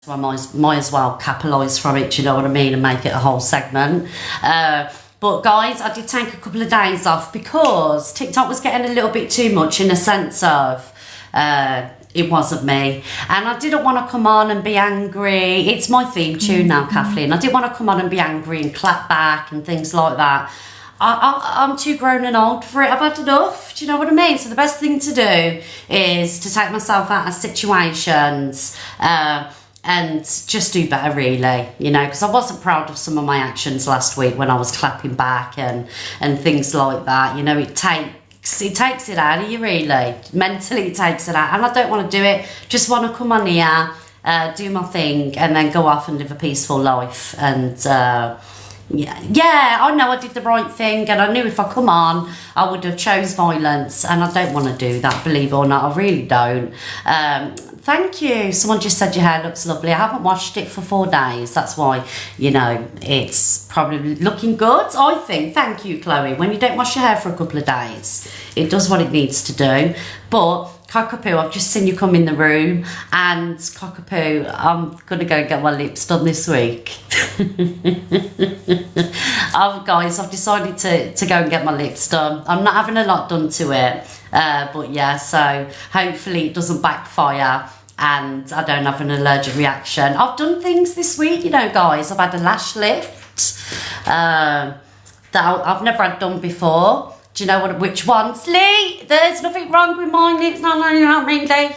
So I might as well capitalise from it, do you know what I mean, and make it a whole segment. But guys, I did take a couple of days off because TikTok was getting a little bit too much in a sense of it wasn't me. And I didn't want to come on and be angry. It's my theme tune now, Kathleen. I didn't want to come on and be angry and clap back and things like that. I'm too grown and old for it. I've had enough. Do you know what I mean? So the best thing to do is to take myself out of situations and just do better, really, you know, because I wasn't proud of some of my actions last week when I was clapping back and things like that. You know, it takes it out of you, really. Mentally, it takes it out, and I don't want to do it. Just want to come on here, do my thing, and then go off and live a peaceful life. And yeah, I know I did the right thing, and I knew if I come on, I would have chose violence, and I don't want to do that, believe it or not. I really don't. Thank you. Someone just said your hair looks lovely. I haven't washed it for 4 days. That's why, you know, it's probably looking good, I think. Thank you, Chloe. When you don't wash your hair for a couple of days, it does what it needs to do. But Cockapoo, I've just seen you come in the room, and Cockapoo, I'm going to go get my lips done this week. Guys, I've decided to go and get my lips done. I'm not having a lot done to it, but yeah, so hopefully it doesn't backfire and I don't have an allergic reaction. I've done things this week, you know, guys. I've had a lash lift that I've never had done before. Do you know which ones? Lee, there's nothing wrong with mine. It's not really.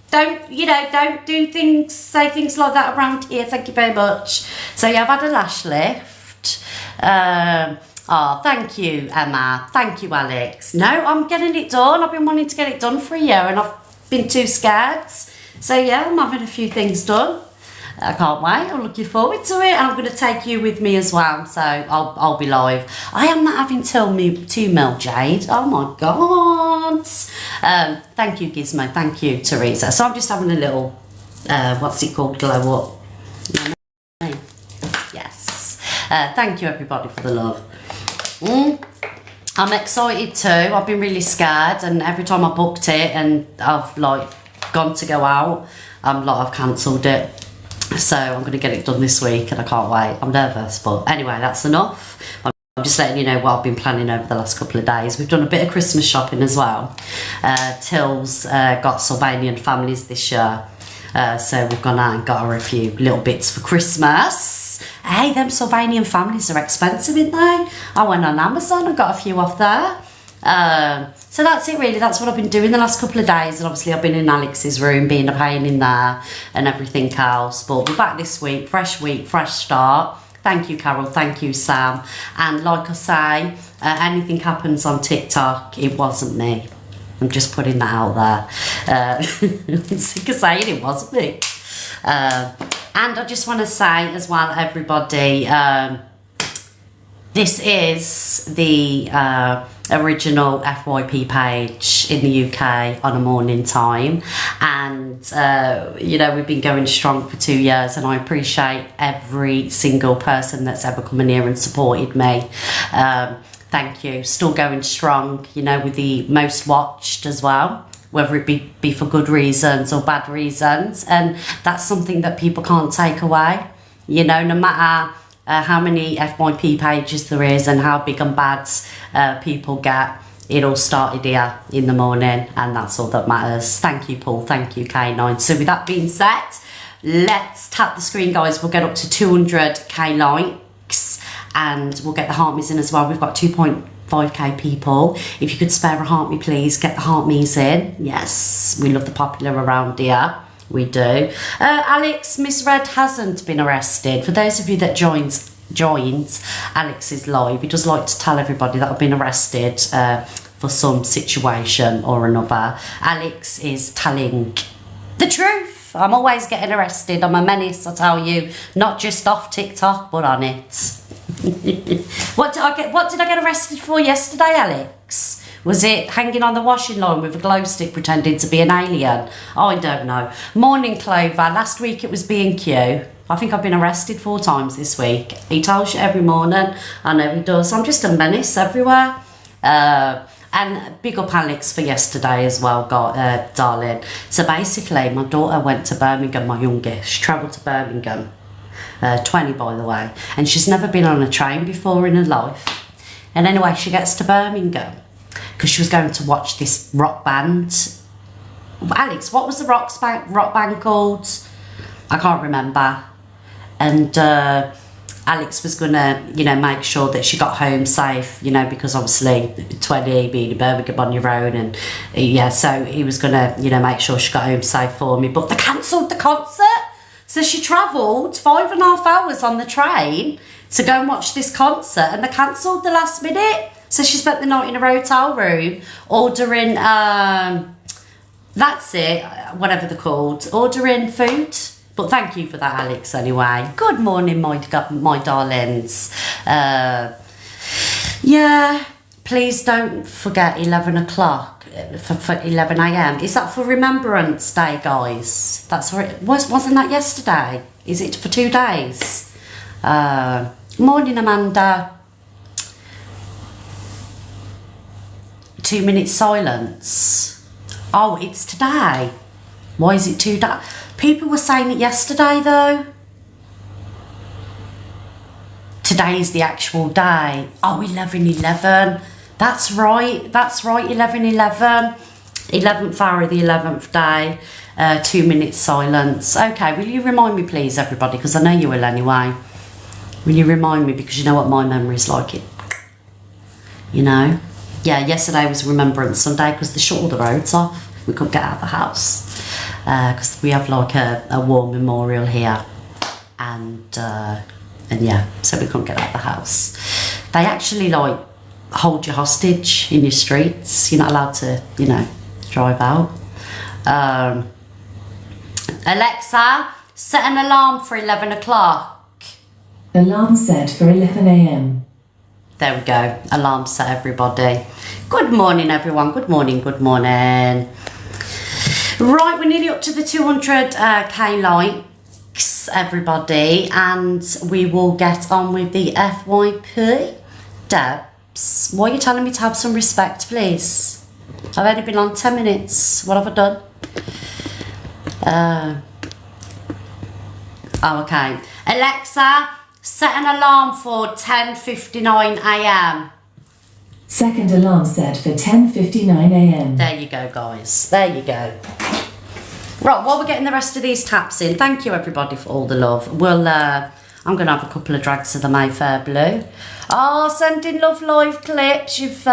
Don't do things, say things like that around here. Thank you very much. So yeah, I've had a lash lift. Oh, thank you, Emma. Thank you, Alex. No, I'm getting it done. I've been wanting to get it done for a year and I've been too scared. So yeah, I'm having a few things done. I can't wait. I'm looking forward to it, and I'm going to take you with me as well. So I'll be live. I am not having 2 mil, Jade. Oh my God. Thank you, Gizmo. Thank you, Teresa. So I'm just having a little what's it called, glow up. Yes. Thank you, everybody, for the love. I'm excited too. I've been really scared, and every time I booked it and I've like gone to go out, I've cancelled it. So I'm going to get it done this week, and I can't wait. I'm nervous, but anyway, that's enough. I'm just letting you know what I've been planning over the last couple of days. We've done a bit of Christmas shopping as well. Till's got Sylvanian families this year, so we've gone out and got her a few little bits for Christmas. Hey, them Sylvanian families are expensive, aren't they? I went on Amazon and got a few off there. So that's it, really. That's what I've been doing the last couple of days, and obviously I've been in Alex's room being a pain in there and everything else, but we're back this week, fresh start. Thank you, Carol. Thank you, Sam. And like I say, anything happens on TikTok, it wasn't me. I'm just putting that out there. I'm sick of saying it wasn't me. And I just want to say as well, everybody, this is the original FYP page in the UK on a morning time, and you know, we've been going strong for 2 years, and I appreciate every single person that's ever come in here and supported me. Thank you. Still going strong, you know, with the most watched as well, whether it be for good reasons or bad reasons, and that's something that people can't take away. You know, no matter how many FYP pages there is and how big and bad people get, it all started here in the morning, and that's all that matters. Thank you, Paul. Thank you, K9. So with that being said, let's tap the screen, guys. We'll get up to 200k likes, and we'll get the heart me's in as well. We've got 2.5k people. If you could spare a heart me, please get the heart me's in. Yes, we love the popular around here. We do. Alex, Miss Red hasn't been arrested. For those of you that joins Alex's live, he does like to tell everybody that I've been arrested for some situation or another. Alex is telling the truth. I'm always getting arrested. I'm a menace, I tell you. Not just off TikTok, but on it. What did I get arrested for yesterday, Alex? Was it hanging on the washing line with a glow stick pretending to be an alien? I don't know. Morning, Clover. Last week it was B&Q. I think I've been arrested 4 times this week. He tells you every morning. I know he does. I'm just a menace everywhere. And big up Alex for yesterday as well, darling. So basically, my daughter went to Birmingham, my youngest. She travelled to Birmingham, 20 by the way. And she's never been on a train before in her life. And anyway, she gets to Birmingham because she was going to watch this rock band. Alex, what was the rock band called? I can't remember. And Alex was gonna, you know, make sure that she got home safe, you know, because obviously 20, being in Birmingham on your own, and yeah, so he was gonna, you know, make sure she got home safe for me. But they cancelled the concert, so she travelled 5.5 hours on the train to go and watch this concert, and they cancelled the last minute. So she spent the night in a hotel room ordering, that's it, whatever they're called, ordering food. But thank you for that, Alex, anyway. Good morning, my darlings. Yeah, please don't forget 11 o'clock for 11 a.m. Is that for Remembrance Day, guys? That's for it. Wasn't that yesterday? Is it for 2 days? Morning, Amanda. 2 minutes silence. Oh, it's today. Why is it 2 days? People were saying it yesterday though. Today's the actual day. Oh, 11/11. That's right, 11/11. 11th hour of the 11th day. 2 minutes silence. Okay, will you remind me please, everybody? Because I know you will anyway. Will you remind me? Because you know what my memory's like. It, you know? Yeah, yesterday was Remembrance Sunday because they shut all the roads off. We couldn't get out of the house. Because we have like a war memorial here, and yeah, so we couldn't get out of the house. They actually like hold you hostage in your streets. You're not allowed to, you know, drive out. Alexa, set an alarm for 11 o'clock. Alarm set for 11 a.m. There we go. Alarm set, everybody. Good morning, everyone. Good morning. Good morning. Right, we're nearly up to the 200k likes, everybody, and we will get on with the FYP. Debs, why are you telling me to have some respect, please? I've only been on 10 minutes. What have I done? Oh, okay. Alexa, set an alarm for 10:59 a.m. Second alarm set for 10:59 a.m. There you go, guys. There you go. Right, while we're getting the rest of these taps in, thank you everybody for all the love. We'll, I'm going to have a couple of drags of the Mayfair Blue. Oh, sending love live clips. You've,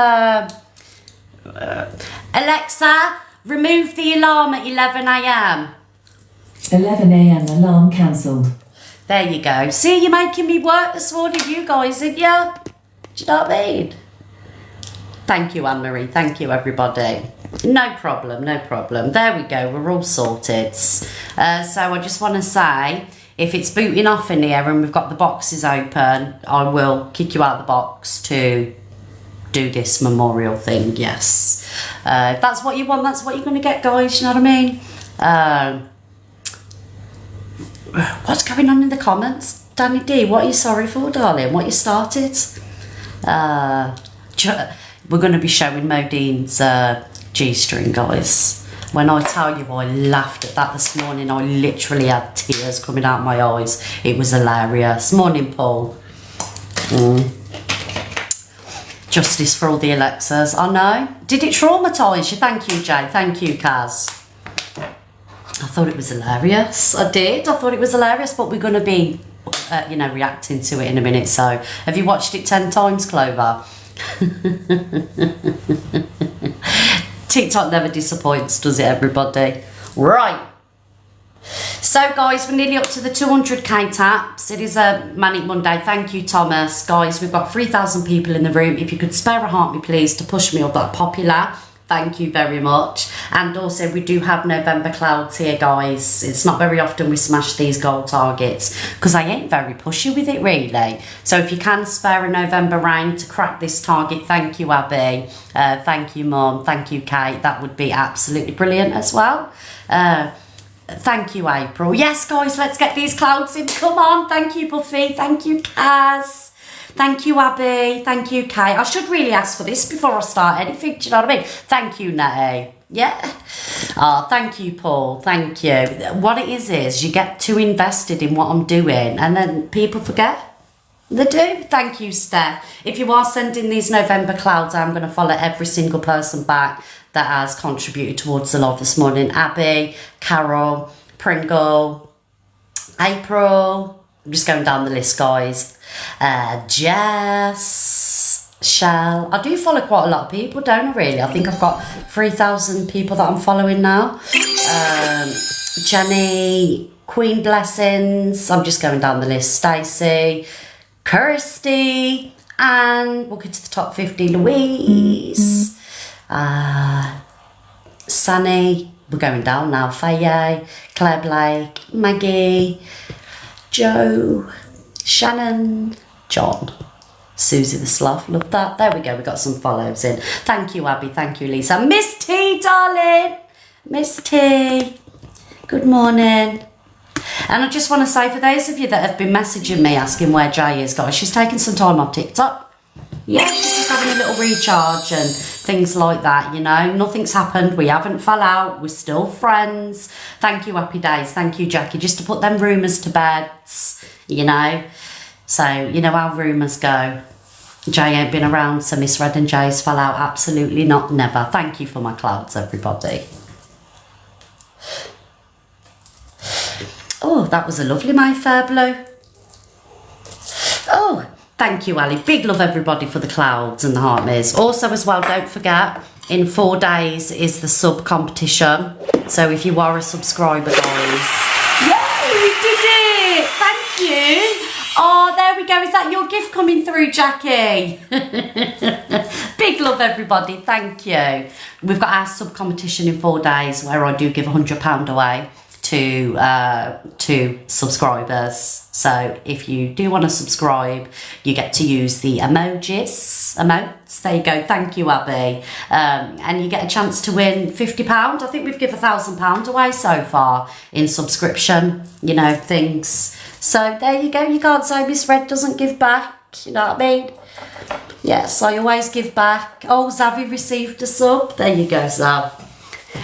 Alexa, remove the alarm at 11 a.m. 11 a.m. alarm cancelled. There you go. See, you're making me work this morning, you guys, aren't you? Do you know what I mean? Thank you, Anne-Marie. Thank you, everybody. No problem, no problem. There we go. We're all sorted. So I just want to say, if it's booting off in here and we've got the boxes open, I will kick you out of the box to do this memorial thing, yes. If that's what you want, that's what you're going to get, guys. You know what I mean? What's going on in the comments? Danny D, what are you sorry for, darling? What you started? We're going to be showing Modine's G-string, guys. When I tell you I laughed at that this morning, I literally had tears coming out my eyes. It was hilarious. Morning, Paul. Justice for all the Alexas. I know. Did it traumatise you? Thank you, Jay. Thank you, Kaz. I thought it was hilarious. I did. I thought it was hilarious, but we're going to be, you know, reacting to it in a minute. So, have you watched it 10 times, Clover? TikTok never disappoints, does it, everybody? Right. So, guys, we're nearly up to the 200k taps. It is a Manic Monday. Thank you, Thomas. Guys, we've got 3,000 people in the room. If you could spare a heart, me please, to push me up that popular. Thank you very much. And also, we do have November clouds here, guys. It's not very often we smash these goal targets because I ain't very pushy with it, really. So if you can spare a November rain to crack this target, thank you, Abby. Thank you, Mum. Thank you, Kate. That would be absolutely brilliant as well. Thank you, April. Yes, guys, let's get these clouds in. Come on. Thank you, Buffy. Thank you, Kaz. Thank you, Abby. Thank you, Kay. I should really ask for this before I start anything. Do you know what I mean? Thank you, Natty. Yeah. Oh, thank you, Paul. Thank you. What it is you get too invested in what I'm doing and then people forget. They do. Thank you, Steph. If you are sending these November clouds, I'm going to follow every single person back that has contributed towards the live this morning. Abby, Carol, Pringle, April. I'm just going down the list, guys. Jess, Shell. I do follow quite a lot of people, don't I, really? I think I've got 3,000 people that I'm following now. Jenny, Queen Blessings. I'm just going down the list. Stacey, Kirsty, and we'll get to the top 50. Louise, Sunny, we're going down now. Faye, Claire Blake, Maggie, Joe, Shannon, John, Susie the Sloth, love that. There we go, we got some follows in. Thank you, Abby, thank you, Lisa. Miss T, darling, Miss T, good morning. And I just want to say, for those of you that have been messaging me asking where Jay is, guys, she's taking some time on TikTok. Yeah, she's just having a little recharge and things like that, you know. Nothing's happened. We haven't fell out. We're still friends. Thank you, Happy Days. Thank you, Jackie. Just to put them rumours to bed, you know. So, you know how rumours go. Jay ain't been around, so Miss Red and Jay's fell out. Absolutely not, never. Thank you for my clouds, everybody. Oh, that was a lovely Mayfair blue. Oh, thank you, Ali. Big love, everybody, for the clouds and the heart mirrors. Also, as well, don't forget, in 4 days is the sub competition. So if you are a subscriber, guys. Yay, we did it! Thank you. Oh, there we go. Is that your gift coming through, Jackie? Big love, everybody. Thank you. We've got our sub competition in 4 days where I do give £100 away to subscribers. So if you do want to subscribe, you get to use the emotes. There you go. Thank you, Abby. And you get a chance to win £50. I think we've given £1,000 away so far in subscription, you know, things. So there you go. You can't say Miss Red doesn't give back. You know what I mean? Yes, I always give back. Oh, Zavi received a sub. There you go, Zav.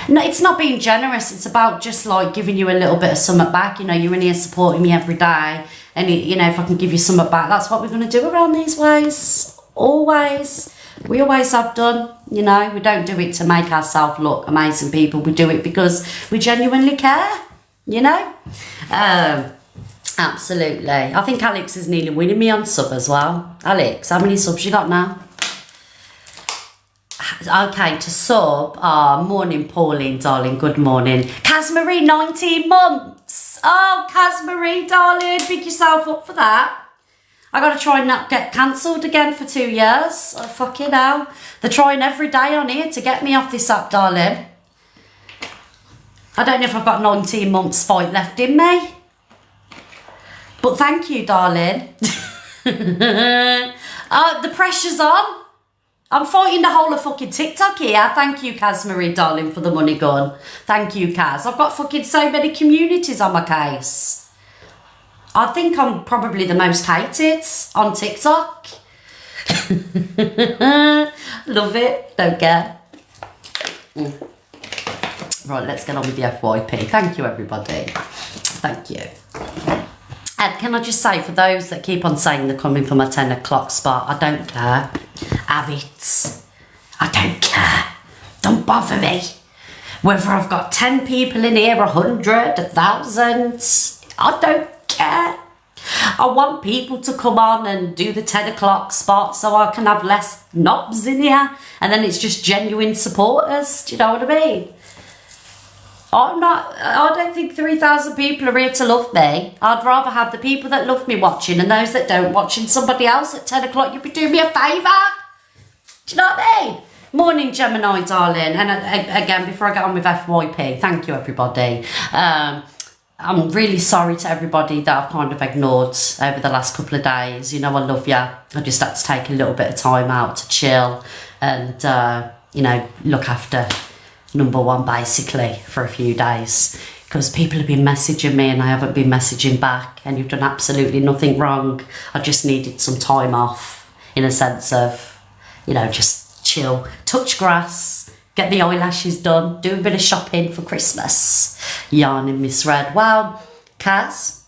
No, it's not being generous. It's about just like giving you a little bit of something back. You know, you're in here supporting me every day. And, you know, if I can give you something back, that's what we're going to do around these ways. Always. We always have done, you know. We don't do it to make ourselves look amazing people. We do it because we genuinely care, you know. Absolutely. I think Alex is nearly winning me on sub as well. Alex, how many subs you got now? Okay, to sub. Morning, Pauline, darling. Good morning. Casmarie, 19 months. Oh, Casmarie, darling. Pick yourself up for that. I got to try and not get cancelled again for 2 years. Oh, fucking hell. They're trying every day on here to get me off this app, darling. I don't know if I've got 19 months fight left in me. But thank you, darling. The pressure's on. I'm fighting the whole of fucking TikTok here. Thank you, Casmarie, darling, for the money gun. Thank you, Kaz. I've got fucking so many communities on my case. I think I'm probably the most hated on TikTok. Love it. Don't care. Right, let's get on with the FYP. Thank you, everybody. Thank you. And can I just say, for those that keep on saying they're coming for my 10 o'clock spot, I don't care. Have it. I don't care. Don't bother me. Whether I've got 10 people in here, 100, 1,000, I don't care. I want people to come on and do the 10 o'clock spot so I can have less knobs in here. And then it's just genuine supporters. Do you know what I mean? I don't think 3,000 people are here to love me. I'd rather have the people that love me watching and those that don't watching somebody else at 10 o'clock. You'd be doing me a favour. Do you know what I mean? Morning, Gemini, darling. And again, before I get on with FYP, thank you, everybody. I'm really sorry to everybody that I've kind of ignored over the last couple of days. You know, I love you. I just had to take a little bit of time out to chill and, you know, look after number one, basically, for a few days. because people have been messaging me and I haven't been messaging back, and you've done absolutely nothing wrong. I just needed some time off, in a sense of, you know, just chill, touch grass, get the eyelashes done, do a bit of shopping for Christmas. Yarning Miss Red. Well, Kaz,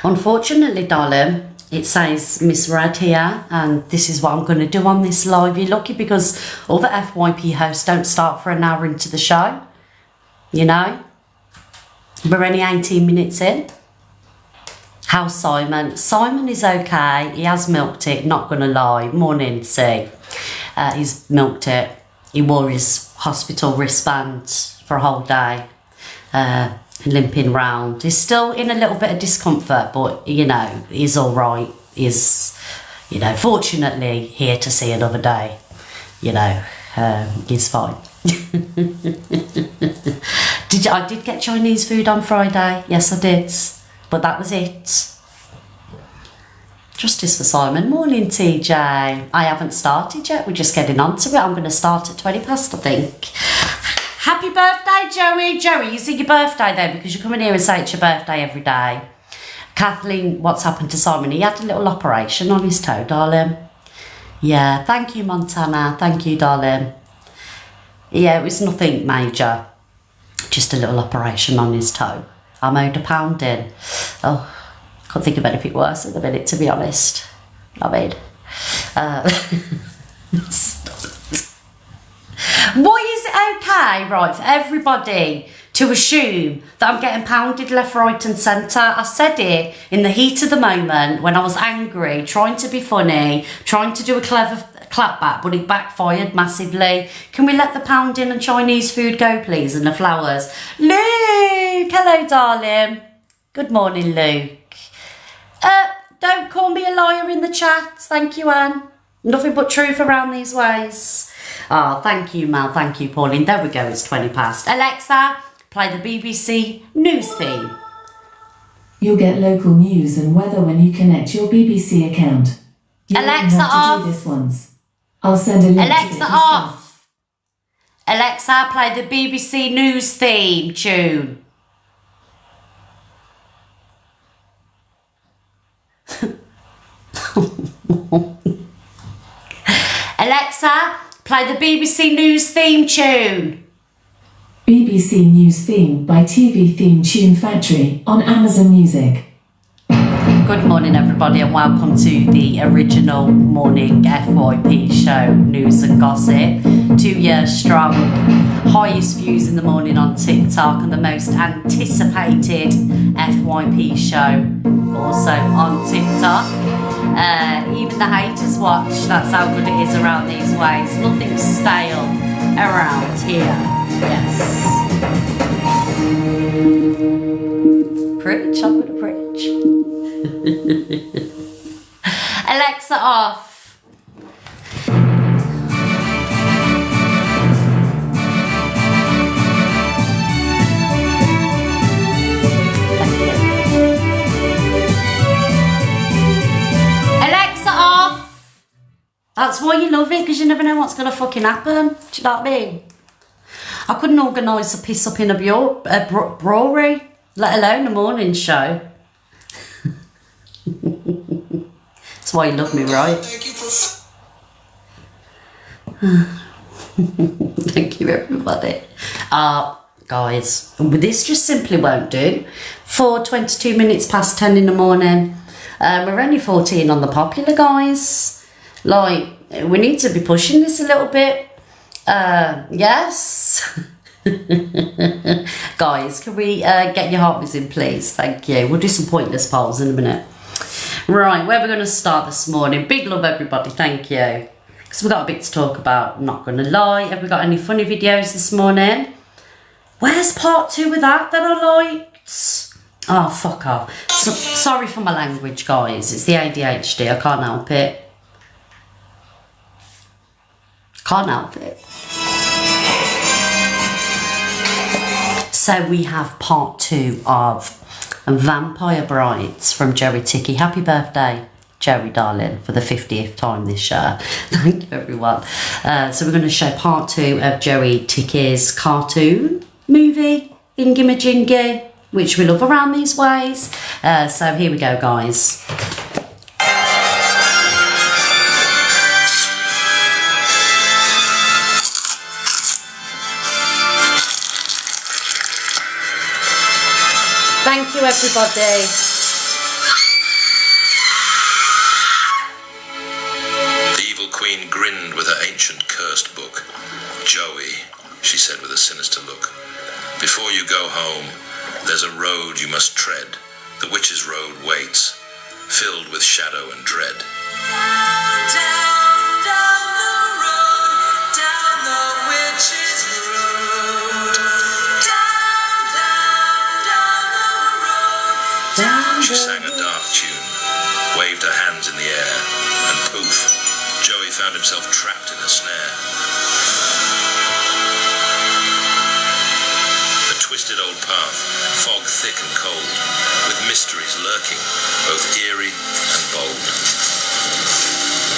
unfortunately, darling, it says Miss Red here, and this is what I'm going to do on this live. You're lucky because other FYP hosts don't start for an hour into the show, you know. We're only 18 minutes in. How's Simon? Simon is okay. He has milked it, not going to lie. Morning, see. He's milked it. He wore his hospital wristband for a whole day, limping round. He's still in a little bit of discomfort, but, you know, he's all right. He's, you know, fortunately here to see another day. You know, he's fine. I did get Chinese food on Friday. Yes, I did. But that was it. Justice for Simon. Morning, TJ. I haven't started yet. We're just getting on to it. I'm going to start at 20 past, I think. Happy birthday, Joey. Joey, you see your birthday then, because you come in here and say it's your birthday every day. Kathleen, what's happened to Simon? He had a little operation on his toe, darling. Yeah, thank you, Montana. Thank you, darling. Yeah, it was nothing major. Just a little operation on his toe. I'm owed £1 in. Oh, can't think of anything worse at the minute, to be honest. I mean, why is it okay, right, for everybody to assume that I'm getting pounded left, right and centre? I said it in the heat of the moment when I was angry, trying to be funny, trying to do a clever clapback, but it backfired massively. Can we let the pounding and Chinese food go, please, and the flowers? Luke! Hello, darling. Good morning, Luke. Don't call me a liar in the chat. Thank you, Anne. Nothing but truth around these ways. Oh, thank you, Mal. Thank you, Pauline. There we go. It's 20 past. Alexa, play the BBC news theme. You'll get local news and weather when you connect your BBC account. You Alexa, have to off. do this once. I'll send a link Alexa, to it off. Alexa, play the BBC news theme tune. Alexa, play the BBC News theme tune. BBC News Theme by TV Theme Tune Factory on Amazon Music. Good morning, everybody, and welcome to the original morning FYP show, News and Gossip. 2 years strong, highest views in the morning on TikTok, and the most anticipated FYP show also on TikTok. Even the haters watch. That's how good it is around these ways. Nothing stale around here. Yes. Preach, I'm gonna preach. Alexa, off. That's why you love it, because you never know what's going to fucking happen. Do you know what I mean? I couldn't organise a piss up in a brewery, let alone a morning show. That's why you love me, right? Thank you, everybody. Guys, this just simply won't do. For 22 minutes past 10 in the morning. We're only 14 on the popular, guys. Like, we need to be pushing this a little bit. Yes. Guys, can we get your heart in, please? Thank you. We'll do some pointless polls in a minute. Right, where are we going to start this morning? Big love, everybody. Thank you. Because we've got a bit to talk about, I'm not going to lie. Have we got any funny videos this morning? Where's part 2 of that I liked? Oh, fuck off. Sorry for my language, guys. It's the ADHD. I can't help it. Can't help it. So we have part 2 of Vampire Brides from Joey Ticky. Happy birthday, Joey, darling, for the 50th time this year. Thank you, everyone. So we're going to show part 2 of Joey Ticky's cartoon movie thingy-majingy, which we love around these ways. So here we go, guys. Thank you, everybody. The evil queen grinned with her ancient cursed book. "Joey," she said with a sinister look, "before you go home, there's a road you must tread. The witch's road waits, filled with shadow and dread." Down, down, down the road, down the witch's road. Down, down, down the road, down She sang a dark tune, waved her hands in the air, and poof, Joey found himself trapped in a snare. A twisted old path, fog thick and cold, with mysteries lurking, both eerie and bold.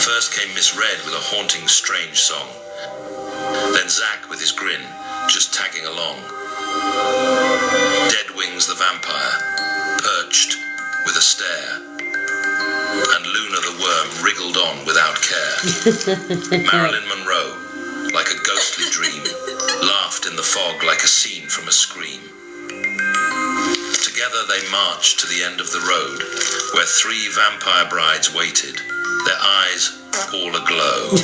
First came Miss Red with a haunting, strange song. Then Zack with his grin, just tagging along. Dead Wings the vampire, perched with a stare. And Luna the worm wriggled on without care. Marilyn Monroe, like a ghostly dream, laughed in the fog like a scene from a scream. Together they marched to the end of the road, where 3 vampire brides waited, their eyes all aglow.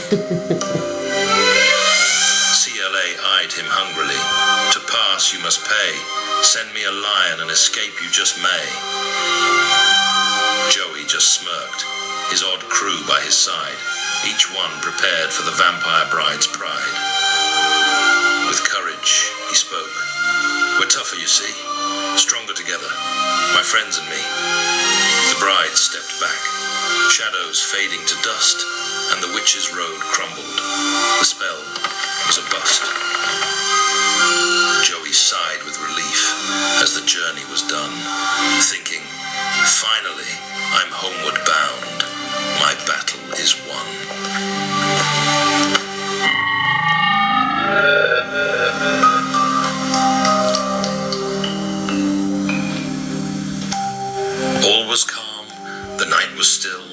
CLA eyed him hungrily. "To pass you must pay. Send me a lion and escape you just may." Joey just smirked, his odd crew by his side, each one prepared for the vampire bride's pride. With courage, he spoke. "We're tougher, you see, stronger together, my friends and me." The bride stepped back, shadows fading to dust, and the witch's road crumbled. The spell was a bust. Joey sighed with relief as the journey was done, thinking, "Finally, I'm homeward bound. My battle is won." All was calm, the night was still,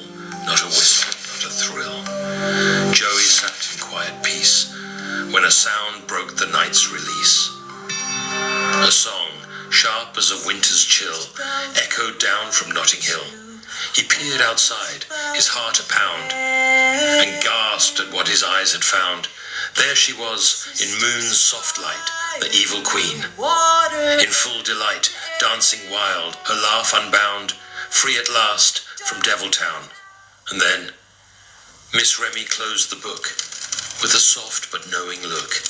not a whisper, not a thrill. Joey sat in quiet peace, when a sound broke the night's release. A song, sharp as a winter's chill, echoed down from Notting Hill. He peered outside, his heart a pound, and gasped at what his eyes had found. There she was, in moon's soft light, the evil queen, in full delight, dancing wild, her laugh unbound, free at last from Deviltown. And then Miss Remy closed the book with a soft but knowing look.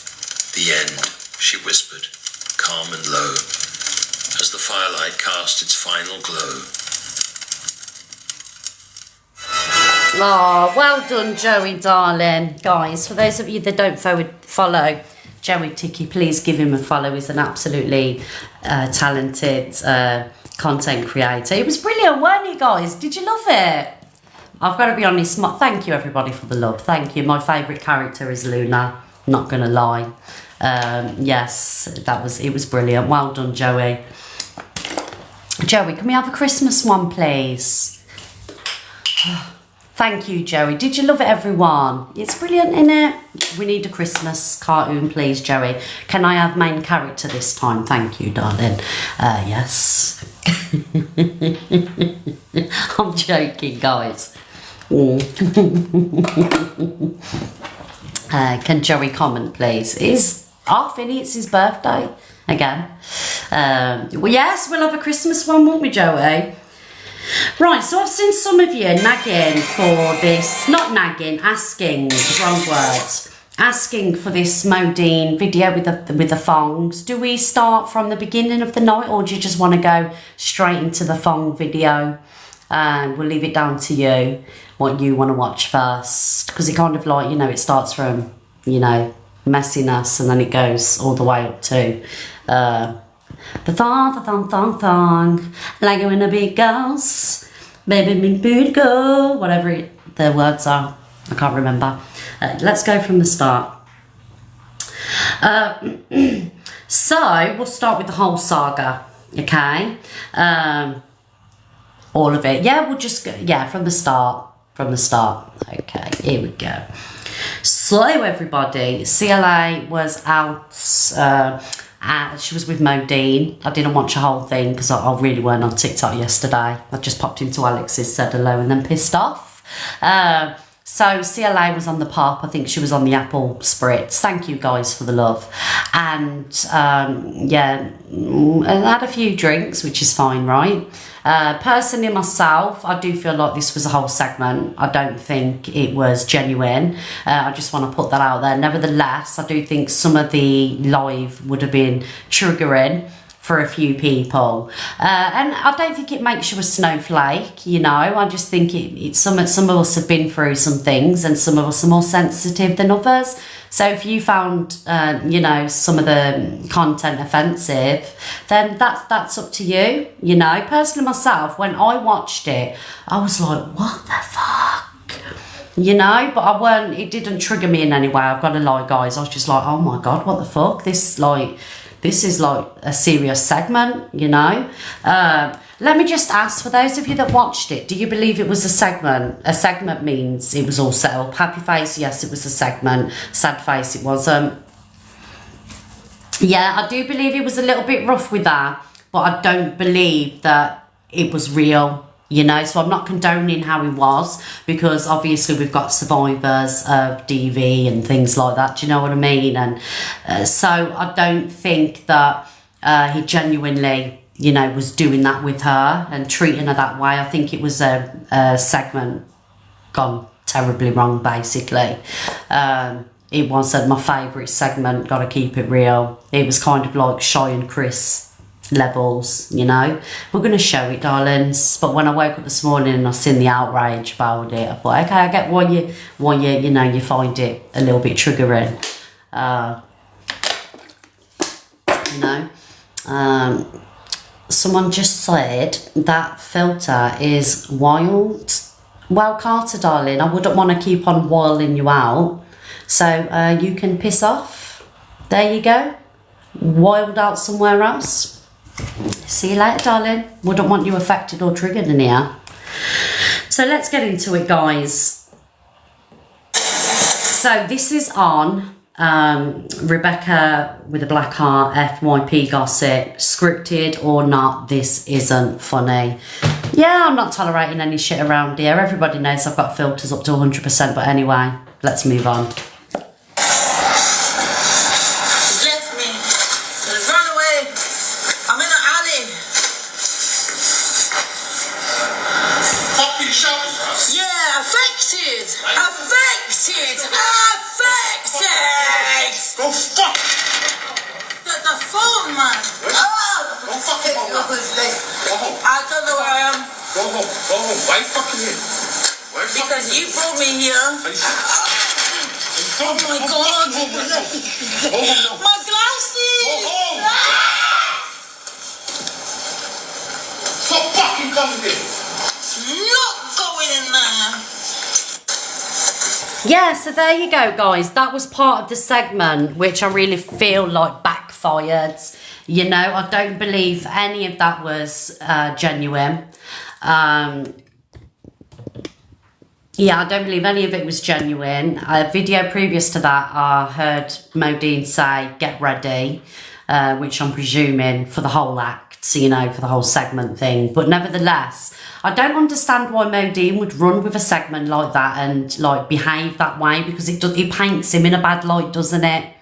"The end," she whispered, calm and low, as the firelight cast its final glow. Oh, well done, Joey, darling. Guys, for those of you that don't follow Joey Ticky, please give him a follow. He's an absolutely talented content creator. It was brilliant, weren't you, guys? Did you love it? I've got to be honest. Thank you, everybody, for the love. Thank you. My favourite character is Luna. Not going to lie. Yes, it was brilliant. Well done, Joey. Joey, can we have a Christmas one, please? Thank you, Joey. Did you love it, everyone? It's brilliant, isn't it? We need a Christmas cartoon, please, Joey. Can I have main character this time? Thank you, darling. Yes. I'm joking, guys. Can Joey comment, please? It's off, innit? It's his birthday again. Well, yes, we'll have a Christmas one, won't we, Joey? Right, so I've seen some of you nagging for this, not nagging, asking, wrong words, asking for this Modine video with the thongs. Do we start from the beginning of the night, or do you just want to go straight into the thong video? And we'll leave it down to you, what you want to watch first. Because it kind of like, you know, it starts from, you know, messiness, and then it goes all the way up to the thong, like when a big goes, baby, big booty go, whatever the words are, I can't remember. Let's go from the start. So we'll start with the whole saga, okay? All of it. Yeah, we'll just go, yeah, from the start. Okay, here we go. So everybody, CLA was out, she was with Modine. I didn't watch the whole thing because I really weren't on TikTok yesterday. I just popped into Alex's, said hello and then pissed off. So CLA was on the pop. I think she was on the apple spritz. Thank you guys for the love. And yeah, I had a few drinks, which is fine, right? Personally myself, I do feel like this was a whole segment. I don't think it was genuine. I just want to put that out there. Nevertheless, I do think some of the live would have been triggering for a few people, and I don't think it makes you a snowflake, you know. I just think it's some of us have been through some things, and some of us are more sensitive than others. So if you found you know, some of the content offensive, then that's up to you, you know. Personally myself, when I watched it, I was like, what the fuck, you know, but it didn't trigger me in any way. I've got to lie, guys. I was just like, oh my god, what the fuck, this is like a serious segment, you know. Let me just ask, for those of you that watched it, do you believe it was a segment? A segment means it was all set up. Happy face, yes, it was a segment. Sad face, it wasn't. Yeah, I do believe it was a little bit rough with that, but I don't believe that it was real, you know. So I'm not condoning how he was, because obviously we've got survivors of DV and things like that, do you know what I mean? And so I don't think that he genuinely, you know, was doing that with her and treating her that way. I think it was a segment gone terribly wrong, basically. It wasn't my favourite segment, gotta keep it real. It was kind of like Shy and Chris levels, you know. We're going to show it, darlings. But when I woke up this morning and I seen the outrage about it, I thought, okay, I get why you know, you find it a little bit triggering. You know, someone just said that filter is wild. Well, Carter, darling, I wouldn't want to keep on wiling you out, so you can piss off. There you go. Wild out somewhere else. See you later, darling. Wouldn't want you affected or triggered in here. So let's get into it, guys. So this is on Rebecca with a black heart, FYP gossip. Scripted or not, this isn't funny. Yeah, I'm not tolerating any shit around here. Everybody knows I've got filters up to 100%, but anyway, let's move on. Go fuck! The phone, man. Oh! Don't fucking go home. Go home. I don't know where I am. Go home. Go home. Why fucking here? Why because you brought me here. Oh my god. Go home now. My glasses. Go home. Stop fucking coming here. Not going in there. Yeah, so there you go, guys. That was part of the segment, which I really feel like backfired. You know, I don't believe any of that was genuine. Yeah, I don't believe any of it was genuine. A video previous to that, I heard Modine say, get ready, which I'm presuming for the whole act, you know, for the whole segment thing. But nevertheless, I don't understand why Modine would run with a segment like that and like behave that way, because it paints him in a bad light, doesn't it?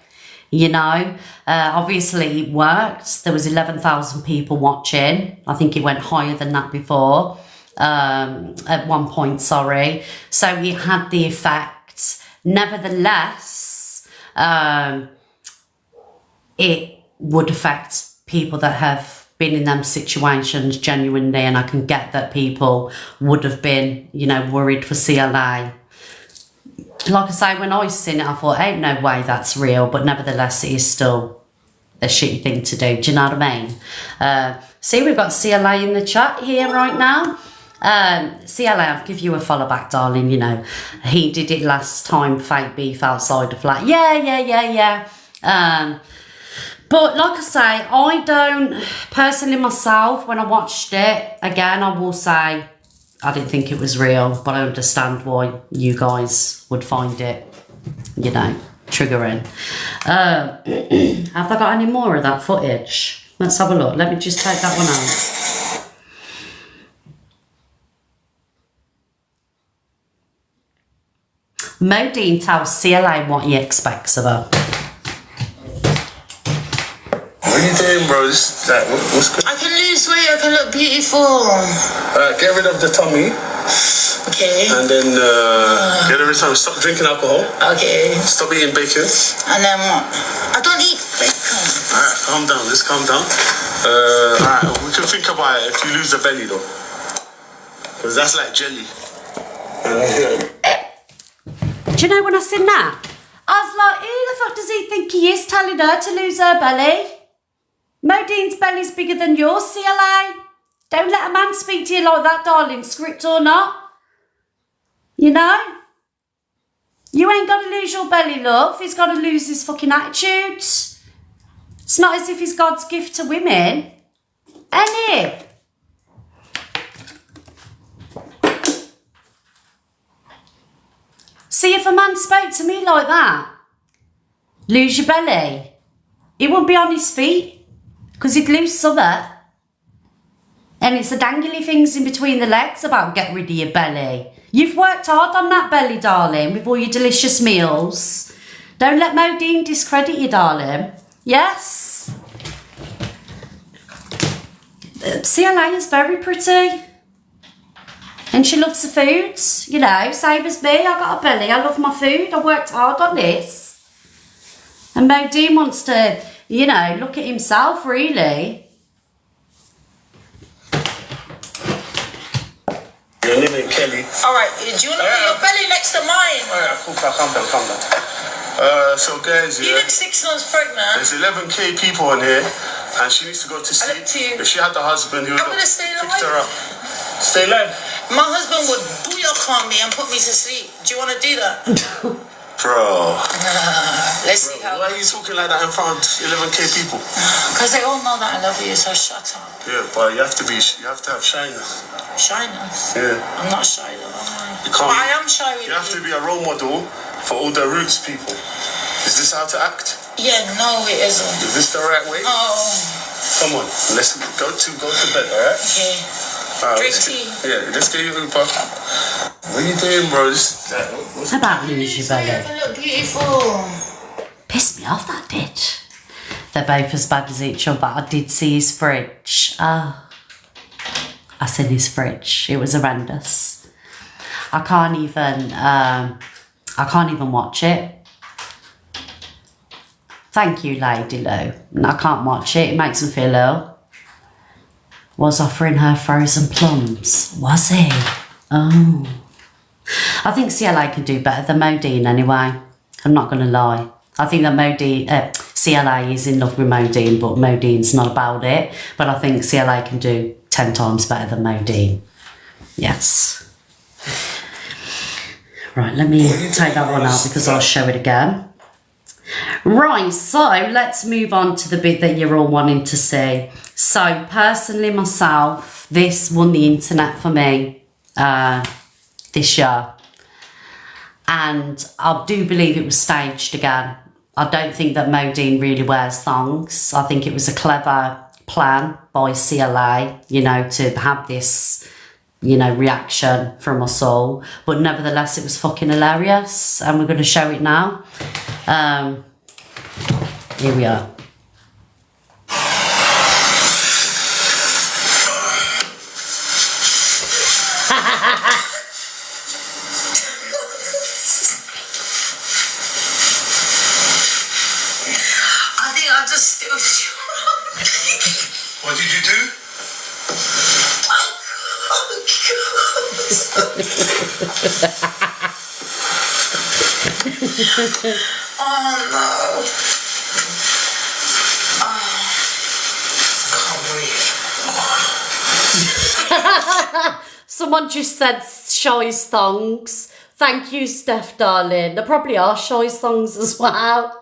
You know, obviously it worked. There was 11,000 people watching. I think it went higher than that before. At one point, sorry. So it had the effect. Nevertheless, it would affect people that have been in them situations genuinely, and I can get that people would have been, you know, worried for CLA. Like I say, when I seen it, I thought, ain't no way that's real, but nevertheless, it is still a shitty thing to do. Do you know what I mean? See, we've got CLA in the chat here right now. CLA, I'll give you a follow back, darling. You know, he did it last time, fake beef outside the flat. Yeah. But But like I say, I don't, personally myself, when I watched it, again, I will say, I didn't think it was real, but I understand why you guys would find it, you know, triggering. Have I got any more of that footage? Let's have a look. Let me just take that one out. Modine tells CLA what he expects of her. What are you doing, bro? What's good? I can lose weight, I can look beautiful. Get rid of the tummy, Okay. and then get rid of time. Stop drinking alcohol. Okay. Stop eating bacon. And then what? I don't eat bacon. Alright, calm down. Let's calm down. Alright, we can think about it if you lose the belly though, because that's like jelly. Do you know when I seen that? I was like, who the fuck does he think he is telling her to lose her belly? Modine's belly's bigger than yours, CLA. Don't let a man speak to you like that, darling, script or not. You know? You ain't got to lose your belly, love. He's got to lose his fucking attitude. It's not as if he's God's gift to women. Ain't it? See, if a man spoke to me like that, lose your belly, he wouldn't be on his feet because he'd lose something. And it's the dangly things in between the legs about get rid of your belly. You've worked hard on that belly, darling, with all your delicious meals. Don't let Modine discredit you, darling. Yes? CLA is very pretty. And she loves the food, you know, same as me. I got a belly, I love my food, I worked hard on this. And Modine wants to, you know, look at himself, really. Your name is Kelly. Alright, do you want to put your belly next to mine? Alright, cool, calm down. So guys, You yeah, look 6 months pregnant. there's 11k people on here, and she needs to go to I sleep. look to you. If she had the husband, he would I'm have gonna stay picked her alive. up. Stay alive. My husband would booyah on me and put me to sleep. Do you want to do that? Bro, Let's see how. why are you talking like that in front of 11k people? Because they all know that I love you, so shut up. Yeah, but you have to have shyness. Shyness. Yeah. I'm not shy though, am I? You can't- But I am shy with You have to be a role model for all the roots people. Is this how to act? Yeah, no, it isn't. Is this the right way? Oh, Come on, let's go to bed, alright? okay. Alright, Drink let's tea. let's get you Uber. What are you doing, bro? What's How about lose your So you belly? can look beautiful. Pissed me off, that did. They're both as bad as each other. I did see his fridge. I seen his fridge. It was horrendous. I can't even watch it. Thank you, Lady Lou. I can't watch it. It makes me feel ill. Was offering her frozen plums. Was he? Oh. I think CLA can do better than Modine anyway. I'm not going to lie. I think that CLA is in love with Modine, but Modine's not about it. But I think CLA can do 10 times better than Modine. Yes. Right, let me take that one out because I'll show it again. Right, so let's move on to the bit that you're all wanting to see. So personally myself, this won the internet for me this year. And I do believe it was staged again. I don't think that Modine really wears thongs. I think it was a clever plan by CLA, you know, to have this, you know, reaction from us all. But nevertheless, it was fucking hilarious. And we're going to show it now. Here we are. I think I just still. What did you do? Oh no. Someone just said Shy's thongs. Thank you, Steph, darling. There probably are Shy's thongs as well.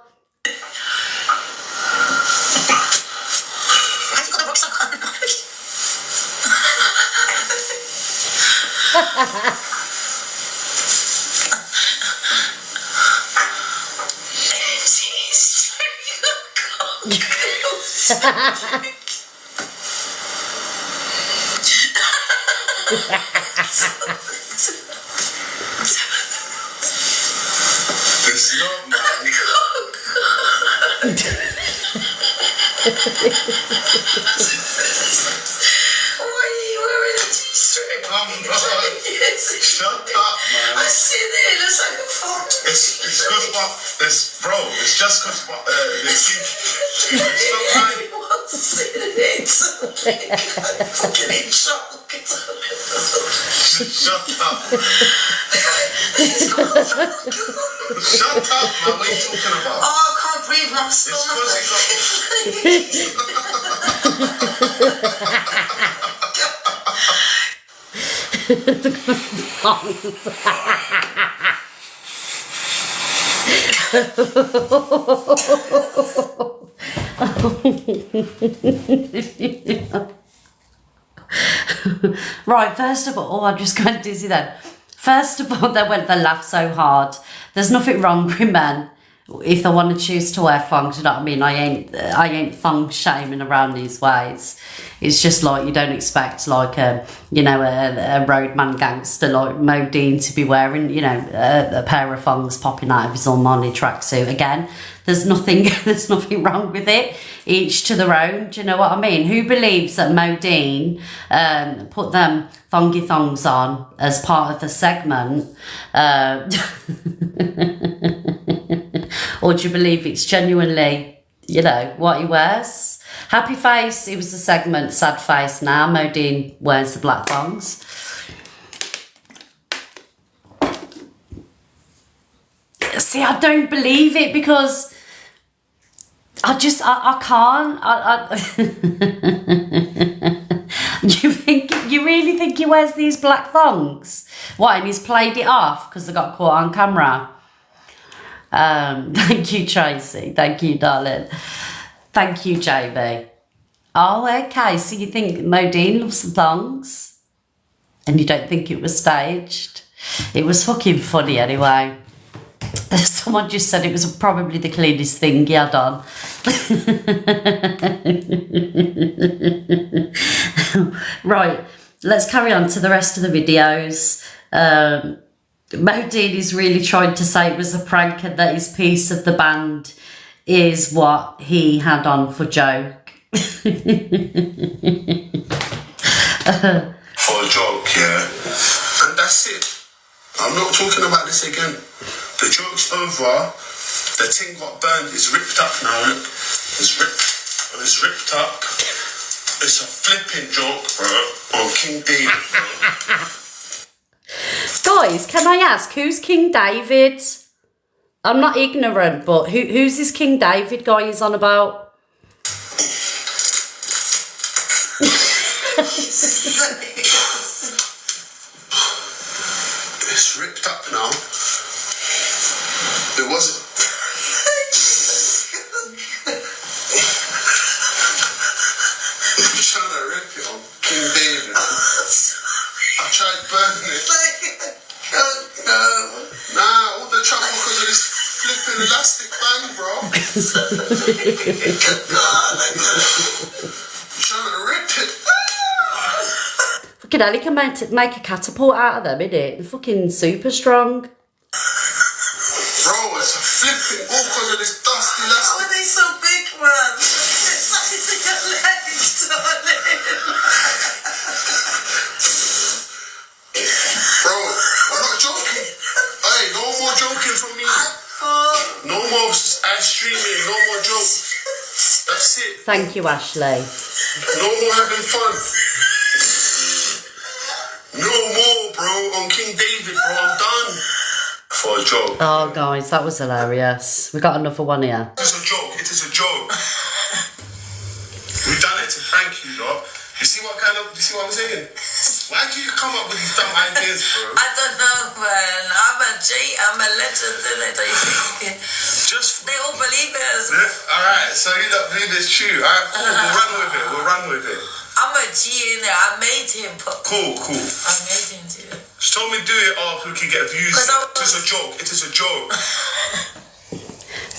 It's not, man. Why are you wearing a G-string? I'm not. Shut up, man. I see it, it's like a phone. It's because what? Bro, it's just because what? Stop lying. Fucking shot. Shut up. Shut up, man. What are you talking about? Oh, I can't breathe, my stomach. Right, first of all, I'm just going dizzy then. First of all, they laugh so hard. There's nothing wrong with men if they want to choose to wear thongs, you know what I mean? I ain't thong shaming around these ways. It's just like you don't expect like a roadman gangster like Modine to be wearing, you know, a pair of thongs popping out of his Armani tracksuit. Again, there's nothing wrong with it. Each to their own. Do you know what I mean? Who believes that Modine put them thongy thongs on as part of the segment? Or do you believe it's genuinely, you know, what he wears? Happy face, it was the segment. Sad face now. Modine wears the black thongs. See, I don't believe it because I can't. You really think he wears these black thongs? What, and he's played it off because they got caught on camera? Thank you, Tracy. Thank you, darling. Thank you, JB. Oh, okay. So you think Modine loves the thongs? And you don't think it was staged? It was fucking funny anyway. Someone just said it was probably the cleanest thing he had on. Right, let's carry on to the rest of the videos. Modine is really trying to say it was a prank and that his piece of the band is what he had on for joke. For a joke, yeah. And that's it. I'm not talking about this again. The joke's over. The thing got burned. It's ripped up now. Look. It's ripped up. It's a flipping joke, bro. On King David, bro. Guys, can I ask, who's King David? I'm not ignorant, but who's this King David guy he's on about? It's ripped up now. It wasn't. I'm trying to rip it on King David. I tried burning it. Nah, all the trouble because of this flipping elastic band, bro. I'm trying to rip it. Fucking hell, he can make a catapult out of them, innit? They're fucking super strong. Bro, it's a flipping all because of this dust How elastic. are they so big, man? It's like your legs, darling. Bro, I'm not joking. Hey, no more joking from me. No more streaming, no more jokes. That's it. Thank you, Ashley. No more having fun. No more, bro. On King David, bro. I'm done. For a joke. Oh, guys, that was hilarious. We got another one here. It is a joke. It is a joke. We've done it to prank you, dog. You see what I'm saying? Why do you come up with these dumb ideas, bro? I don't know, man. I'm a G. I'm a legend, innit? They all believe it as well. Alright, so you don't believe it's true. Alright, cool. We'll run with it. I'm I'm a G in there. I made him put. Cool. I made him do it. She told me do it all so we can get views. It is a joke. It is a joke.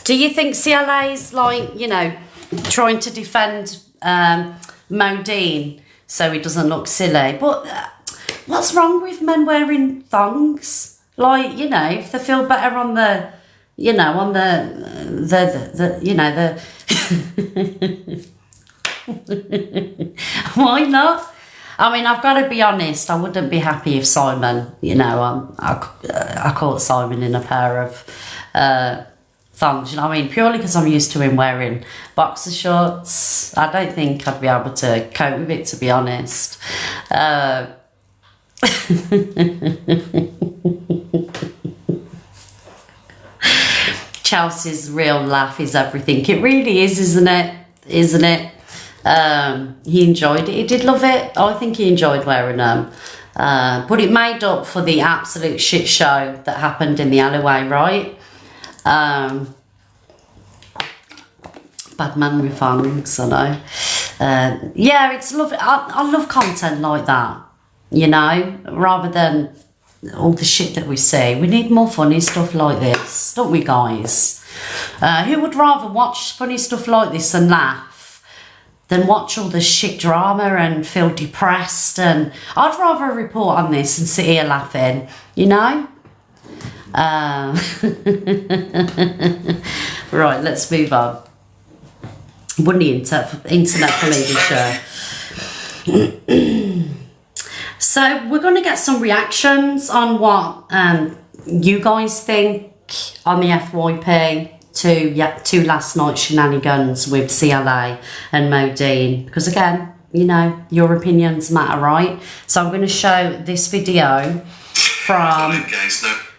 Do you think CLA is like, you know, trying to defend Modine so he doesn't look silly? But what's wrong with men wearing thongs? Like, you know, if they feel better on the, you know, on the you know, the... Why not? I mean, I've got to be honest, I wouldn't be happy if Simon, you know, I caught Simon in a pair of thongs, you know what I mean? Purely because I'm used to him wearing boxer shorts. I don't think I'd be able to cope with it, to be honest. Chelsea's real laugh is everything. It really is, isn't it? Isn't it? He enjoyed it. He did love it. I think he enjoyed wearing them. But it made up for the absolute shit show that happened in the alleyway, right? Bad man with thongs, I know. Yeah, it's lovely. I love content like that, you know, rather than all the shit that we see. We need more funny stuff like this, don't we, guys? Who would rather watch funny stuff like this and laugh than watch all the shit drama and feel depressed? And I'd rather report on this and sit here laughing, you know? Right, let's move on. Wouldn't the internet believe this show? So we're going to get some reactions on what you guys think on the FYP to last night's shenanigans with CLA and Modine, because again, you know, your opinions matter, right? So I'm going to show this video from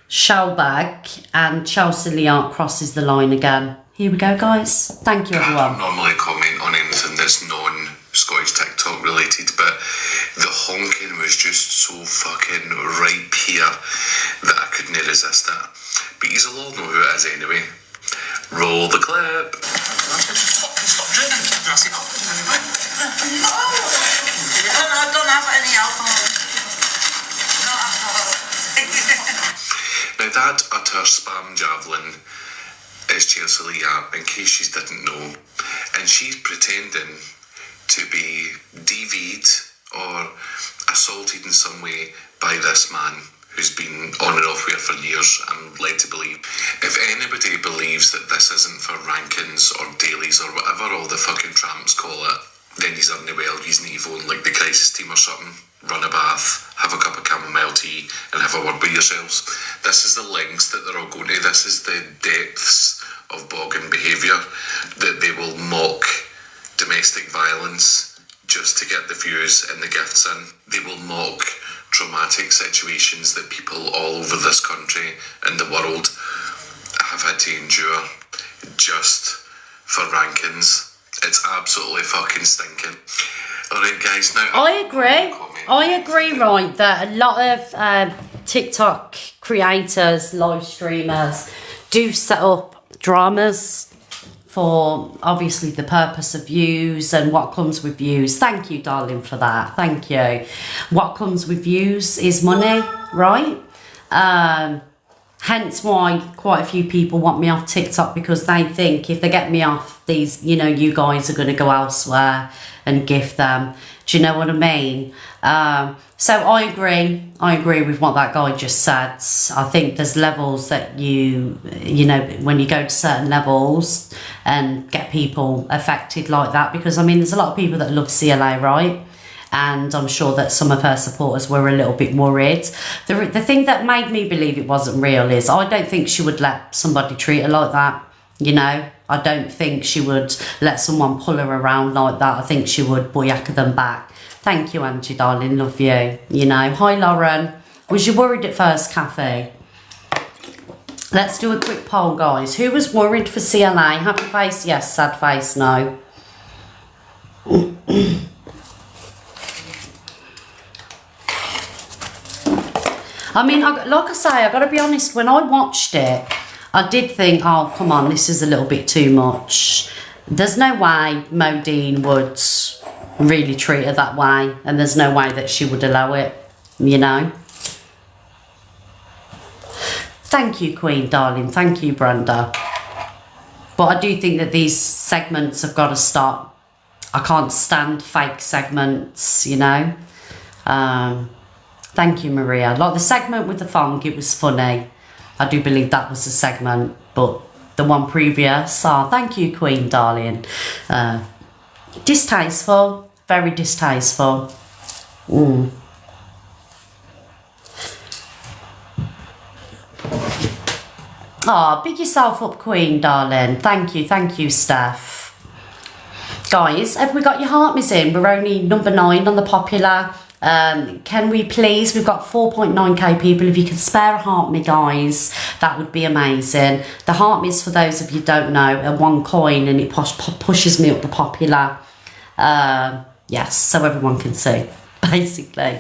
Shellbag, and Chelsea Leart crosses the line again. Here we go, guys. Thank you, everyone. I don't normally comment on anything that's non-Scottish TikTok related, but the honking was just so fucking right here that I couldn't resist that. But you'll all know who it is anyway. Roll the clip. Stop drinking. I don't have any alcohol. No alcohol. Now that utter spam javelin is Chelsea Leart, in case she didn't know, and she's pretending to be DV'd or assaulted in some way by this man who's been on and off with her for years. I'm led to believe. If anybody believes that this isn't for rankings or dailies or whatever all the fucking tramps call it, then he's unwell. He's need to phone like the crisis team or something, run a bath, have a cup of chamomile tea and have a word with yourselves. This is the lengths that they're all going to. This is the depths of bogging behaviour, that they will mock domestic violence just to get the views and the gifts in. They will mock traumatic situations that people all over this country and the world have had to endure just for rankings. It's absolutely fucking stinking. Alright guys, now I agree, right, that a lot of TikTok creators, live streamers do set up dramas for obviously the purpose of views and what comes with views. Thank you, darling, for that. Thank you. What comes with views is money, right? Hence why quite a few people want me off TikTok, because they think if they get me off, these, you know, you guys are going to go elsewhere and gift them. Do you know what I mean? So I agree with what that guy just said. I think there's levels that you know, when you go to certain levels and get people affected like that, because I mean, there's a lot of people that love CLA, right? And I'm sure that some of her supporters were a little bit worried. The thing that made me believe it wasn't real is I don't think she would let somebody treat her like that, you know? I don't think she would let someone pull her around like that. I think she would boyaka them back. Thank you, Angie, darling. Love you. You know. Hi, Lauren. Was you worried at first, Kathy? Let's do a quick poll, guys. Who was worried for CLA? Happy face, yes. Sad face, no. I mean, like I say, I got to be honest, when I watched it, I did think, oh, come on, this is a little bit too much. There's no way Modine would really treat her that way, and there's no way that she would allow it, you know. Thank you, Queen, darling. Thank you, Brenda. But I do think that these segments have got to stop. I can't stand fake segments, you know. Thank you, Maria. Like the segment with the thong, it was funny. I do believe that was a segment, but the one previous, thank you, Queen, darling. Distasteful, very distasteful. Oh, big yourself up, Queen, darling. Thank you, Steph. Guys, have we got your heart miss in? We're only number 9 on the popular. Can we please, we've got 4.9k people. If you can spare a heart me, guys, that would be amazing. The heart miss, for those of you who don't know, are 1 coin, and it pushes me up the popular. Yes, so everyone can see, basically.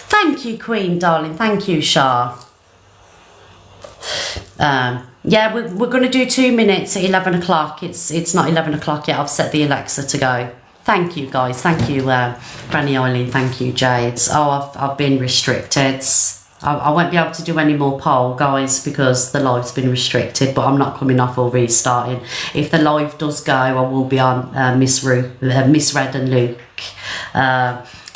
Thank you, Queen, darling. Thank you, Shah. Yeah, we're going to do 2 minutes at 11 o'clock. It's not 11 o'clock yet. I've set the Alexa to go. Thank you, guys. Thank you, Granny Eileen. Thank you, Jades. Oh, I've been restricted. I won't be able to do any more poll, guys, because the live's been restricted, but I'm not coming off or restarting. If the live does go, I will be on Miss Red and Luke.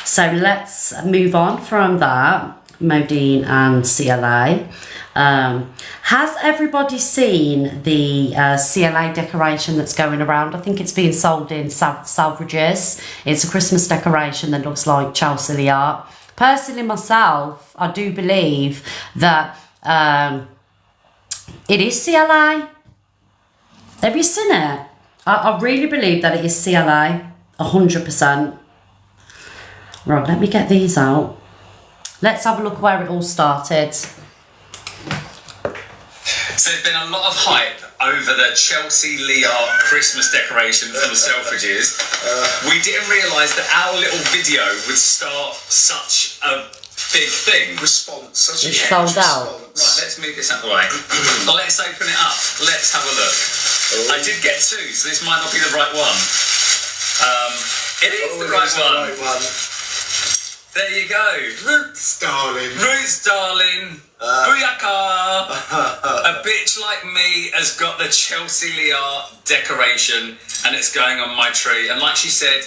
So let's move on from that. Modine and CLA. Has everybody seen the CLA decoration that's going around? I think it's being sold in Selfridges. It's a Christmas decoration that looks like Chelsea art. Personally, myself, I do believe that it is CLA. Have you seen it? I really believe that it is CLA, 100%. Right, let me get these out. Let's have a look where it all started. So there's been a lot of hype over the Chelsea Art Christmas decoration from the Selfridges. We didn't realise that our little video would start such a big thing. Response, such a It's sold out. Right, let's move this out of the way. Let's open it up. Let's have a look. I did get 2, so this might not be the right one. It is the right one. There you go. Roots, darling. Roots, darling. Booyaka! A bitch like me has got the Chelsea Art decoration, and it's going on my tree. And like she said,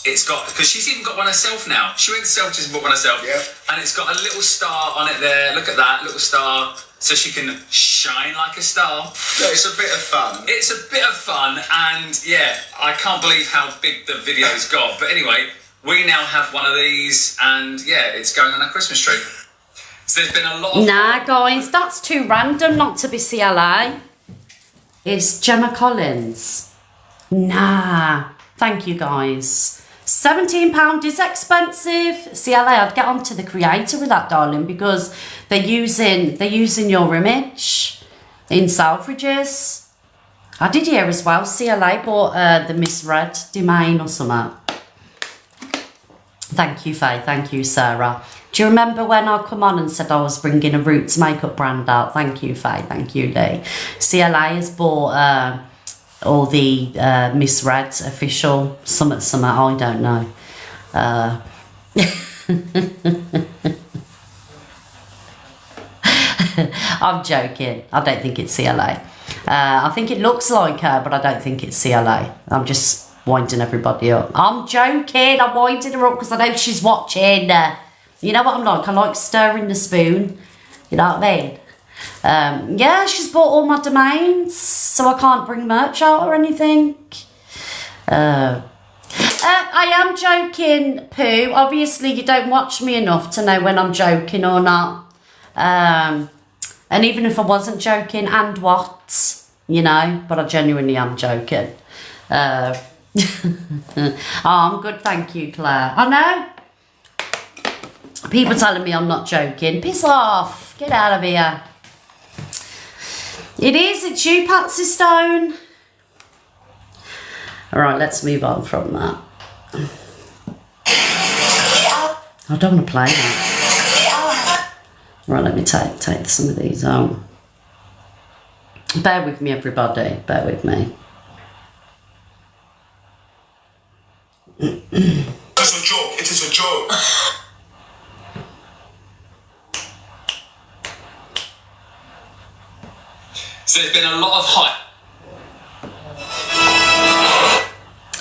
it's got, because she's even got one herself now. She went to Selfridges and bought one herself. Yep. And it's got a little star on it there. Look at that, little star. So she can shine like a star. Yeah, it's a bit of fun. It's a bit of fun, and yeah, I can't believe how big the video's got. But anyway, we now have one of these, and yeah, it's going on a Christmas tree. So there's been a lot of... Nah, guys, that's too random not to be CLA. It's Gemma Collins. Nah, thank you, guys. £17 is expensive. CLA, I'd get on to the creator with that, darling, because they're using your image in Selfridges. I did hear as well, CLA bought the Miss Red domain or something. Thank you, Faye. Thank you, Sarah. Do you remember when I come on and said I was bringing a Roots makeup brand out? Thank you, Faye. Thank you, Lee. CLA has bought all the Miss Red's official summit. I don't know. I'm joking. I don't think it's CLA. I think it looks like her, but I don't think it's CLA. I'm just winding everybody up. I'm joking. I'm winding her up because I know she's watching. You know what I'm like? I like stirring the spoon. You know what I mean? Yeah, she's bought all my domains, so I can't bring merch out or anything. I am joking, Pooh. Obviously, you don't watch me enough to know when I'm joking or not. And even if I wasn't joking, and what? You know, but I genuinely am joking. Oh, I'm good, thank you, Claire. I know. People telling me I'm not joking. Piss off. Get out of here. It is. It's you, Patsy Stone. Alright, let's move on from that. I don't want to play that. Right, let me take some of these out. Bear with me, everybody. Bear with me. It's a joke. It is a joke. So there's been a lot of hype.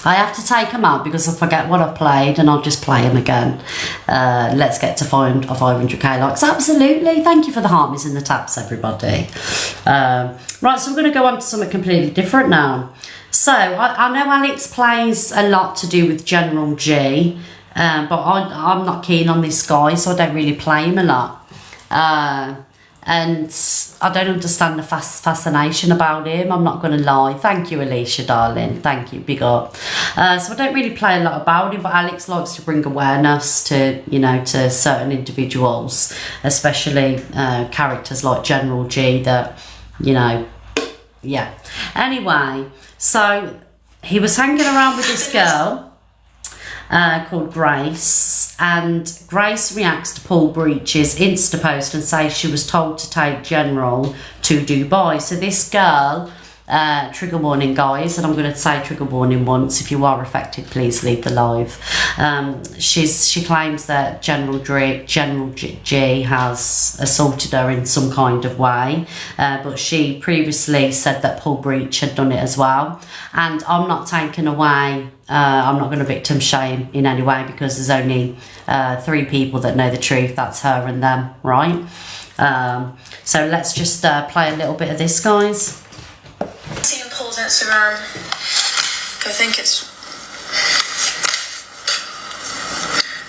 I have to take them out because I forget what I've played and I'll just play them again. Let's get to 500k likes. Absolutely. Thank you for the hearties and the taps, everybody. Right, so we're going to go on to something completely different now. So I know Alex plays a lot to do with General G, but I'm not keen on this guy, so I don't really play him a lot. And I don't understand the fascination about him, I'm not going to lie. Thank you, Alicia, darling. Thank you, big up. So I don't really play a lot about him, but Alex likes to bring awareness to, you know, to certain individuals, especially characters like General G that, you know, yeah. Anyway, so he was hanging around with this girl called Grace, and Grace reacts to Paul Breach's Insta post and says she was told to take General to Dubai. So this girl, trigger warning guys, and I'm going to say trigger warning once. If you are affected, please leave the live. She claims that General G has assaulted her in some kind of way, but she previously said that Paul Breach had done it as well. And I'm not taking away, I'm not going to victim shame in any way, because there's only 3 people that know the truth. That's her and them, right? So let's just play a little bit of this, guys. Seeing Paul's Instagram, I think it's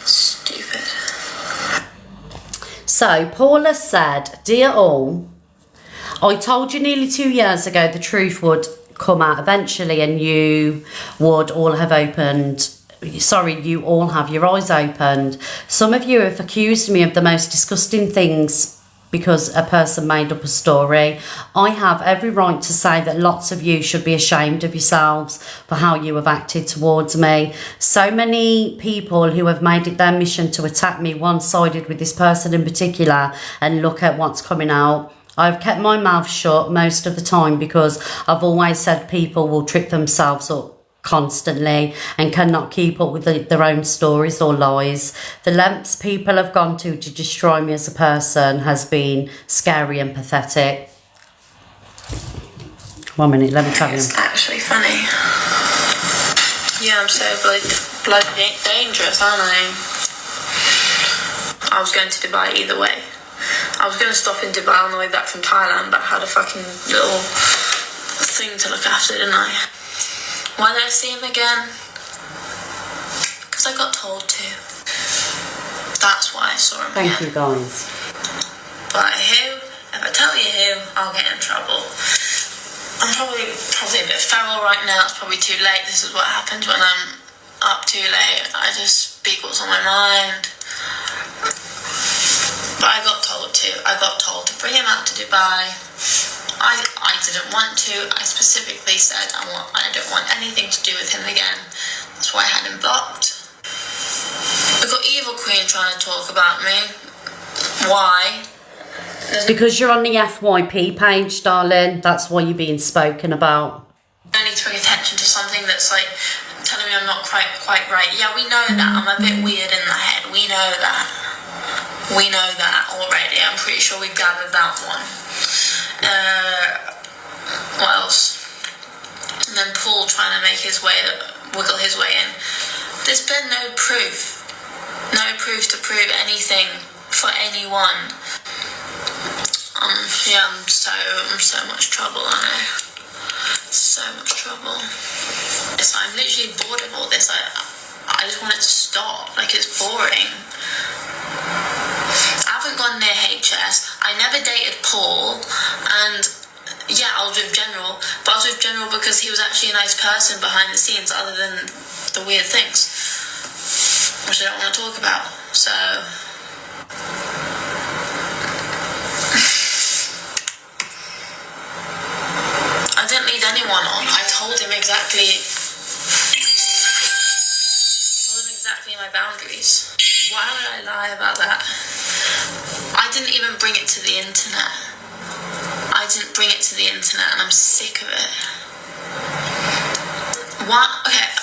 stupid. So Paula said, "Dear all, I told you nearly 2 years ago the truth would come out eventually, and you would all have you all have your eyes opened. Some of you have accused me of the most disgusting things because a person made up a story. I have every right to say that lots of you should be ashamed of yourselves for how you have acted towards me. So many people who have made it their mission to attack me one-sided with this person in particular, and look at what's coming out. I've kept my mouth shut most of the time because I've always said people will trip themselves up constantly and cannot keep up with their own stories or lies. The lengths people have gone to destroy me as a person has been scary and pathetic." 1 minute, let me tell you. It's actually funny. Yeah, I'm so bloody dangerous, aren't I? I was going to Dubai either way. I was going to stop in Dubai on the way back from Thailand, but I had a fucking little thing to look after, didn't I? Why did I see him again? Because I got told to. That's why I saw him again. Thank you, guys. But who? If I tell you who, I'll get in trouble. I'm probably a bit feral right now. It's probably too late. This is what happens when I'm up too late. I just speak what's on my mind. But I got told to. I got told to bring him out to Dubai. I didn't want to. I specifically said I don't want anything to do with him again. That's why I had him blocked. We've got Evil Queen trying to talk about me. Why? Because you're on the FYP page, darling. That's why you're being spoken about. I need to bring attention to something that's like telling me I'm not quite right. Yeah, we know that. I'm a bit weird in the head. We know that. We know that already. I'm pretty sure we gathered that one. What else? And then Paul trying to wiggle his way in. There's been no proof. No proof to prove anything for anyone. Yeah, I'm so much trouble, I know. So much trouble. I'm literally bored of all this. I just want it to stop. Like, it's boring. I haven't gone near HS. I never dated Paul, and yeah, I was with General, but I was with General because he was actually a nice person behind the scenes, other than the weird things, which I don't want to talk about. So I didn't lead anyone on. I told him exactly my boundaries. Why would I lie about that? I didn't even bring it to the internet. I didn't bring it to the internet, and I'm sick of it. Why? Okay,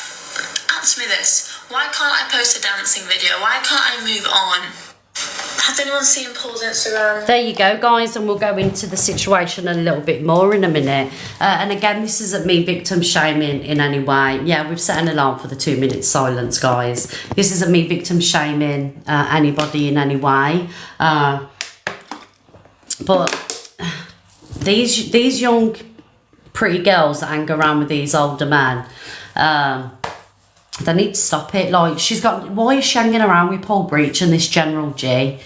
answer me this. Why can't I post a dancing video? Why can't I move on? Has anyone seen Paul's Instagram? There you go, guys, and we'll go into the situation a little bit more in a minute. And again, this isn't me victim shaming in any way. Yeah, we've set an alarm for the 2-minute silence, guys. This isn't me victim shaming anybody in any way. But these young, pretty girls that hang around with these older men, they need to stop it. Like, why is she hanging around with Paul Breach and this General G,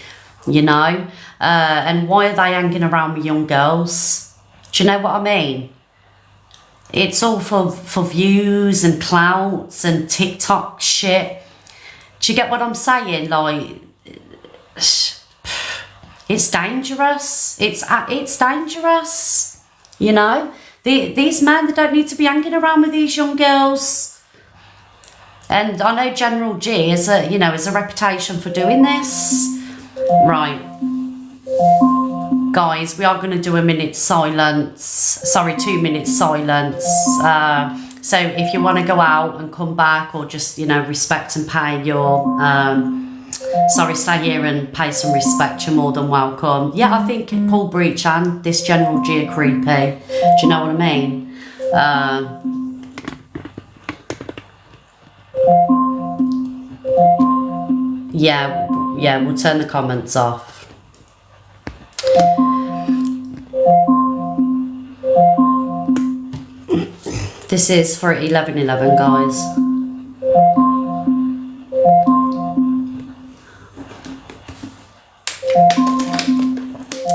you know? And why are they hanging around with young girls? Do you know what I mean? It's all for views and clouts and TikTok shit. Do you get what I'm saying? Like, it's dangerous. It's dangerous, you know? These men, they don't need to be hanging around with these young girls. And I know General G has a reputation for doing this. Right. Guys, we are going to do 2 minutes silence. So if you want to go out and come back, or just, respect and pay your, stay here and pay some respect, you're more than welcome. Yeah, I think Paul Breach and this General G are creepy. Do you know what I mean? Yeah, we'll turn the comments off. This is for 11:11, guys.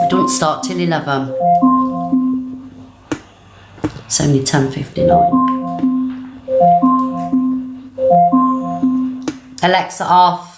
It don't start till 11. It's only 10:59. Alexa off.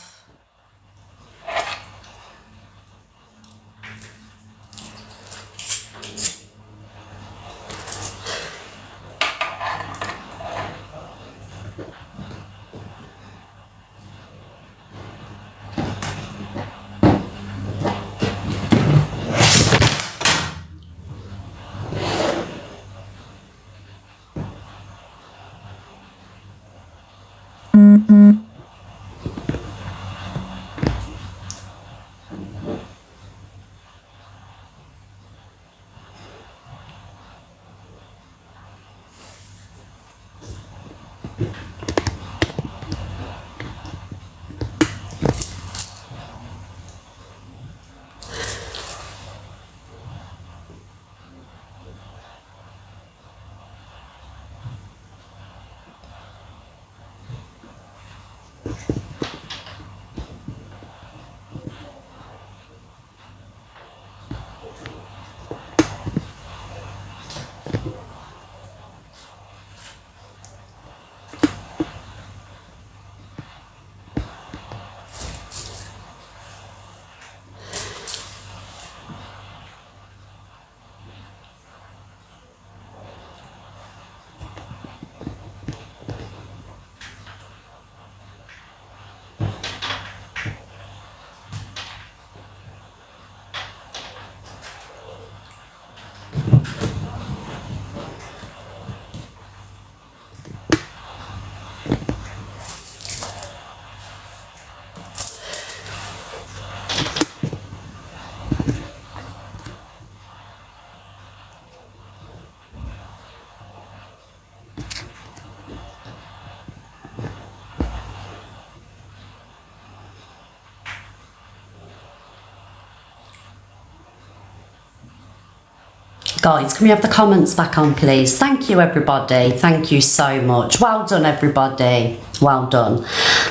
Guys, can we have the comments back on, please? Thank you, everybody. Thank you so much. Well done, everybody. Well done.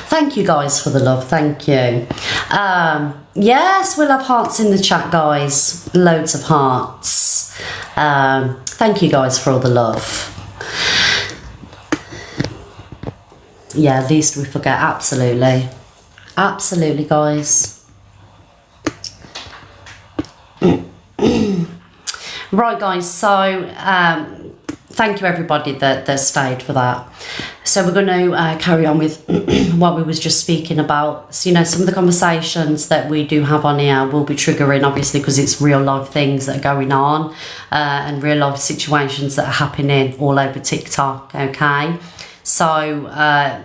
Thank you, guys, for the love. Thank you. Yes, we'll have hearts in the chat, guys. Loads of hearts. Thank you, guys, for all the love. Yeah, least we forget. Absolutely. Absolutely, guys. Right, guys, so thank you, everybody that stayed for that. So we're going to carry on with what we was just speaking about. So, some of the conversations that we do have on here will be triggering, obviously, because it's real life things that are going on and real life situations that are happening all over TikTok, okay? So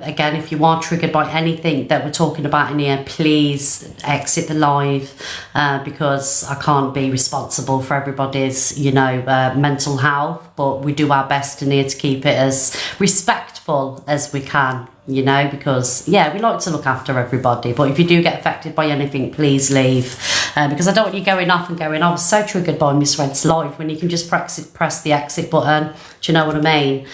again, if you are triggered by anything that we're talking about in here, please exit the live, because I can't be responsible for everybody's, you know, mental health, but we do our best in here to keep it as respectful as we can, you know, because yeah, we like to look after everybody. But if you do get affected by anything, please leave, because I don't want you going off and going, I was so triggered by Miss Red's live, when you can just press the exit button. Do you know what I mean?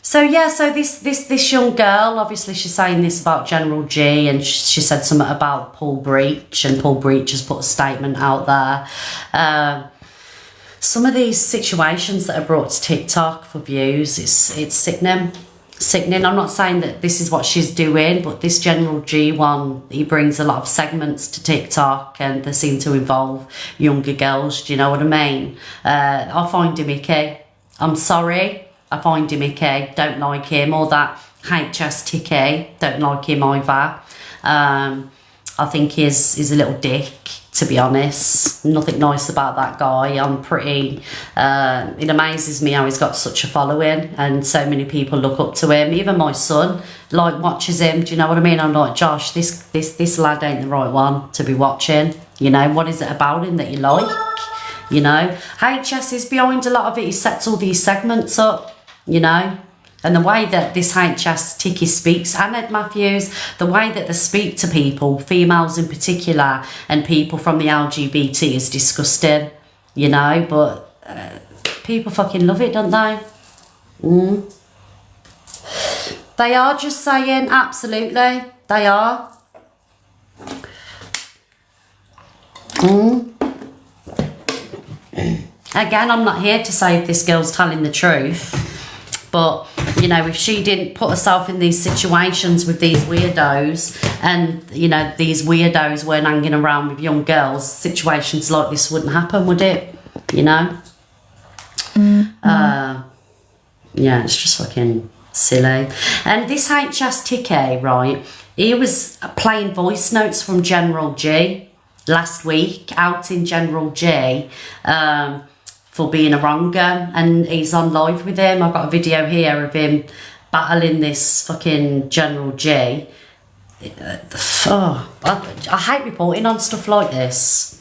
So yeah, so this young girl, obviously she's saying this about General G, and she said something about Paul Breach, and Paul Breach has put a statement out there. Some of these situations that are brought to TikTok for views, it's sickening. I'm not saying that this is what she's doing, but this General G one, he brings a lot of segments to TikTok, and they seem to involve younger girls. Do you know what I mean? I find him icky. I'm sorry. I find him icky, don't like him, or that HS Ticky, don't like him either. I think he's a little dick, to be honest. Nothing nice about that guy. I'm pretty, it amazes me how he's got such a following, and so many people look up to him. Even my son, like, watches him, do you know what I mean? I'm like, Josh, this lad ain't the right one to be watching. You know, what is it about him that you like? You know, HS is behind a lot of it. He sets all these segments up, you know, and the way that this HS Ticky speaks, and Ed Matthews, the way that they speak to people, females in particular, and people from the LGBT is disgusting, you know, but people fucking love it, don't they? They are, just saying, absolutely, they are. Again, I'm not here to say if this girl's telling the truth, but, you know, if she didn't put herself in these situations with these weirdos, and, you know, these weirdos weren't hanging around with young girls, situations like this wouldn't happen, would it? You know? Yeah, it's just fucking silly. And this HS Ticky, right, he was playing voice notes from General G last week, out in General G, for being a wronger, and he's on live with him. I've got a video here of him battling this fucking General G. I hate reporting on stuff like this.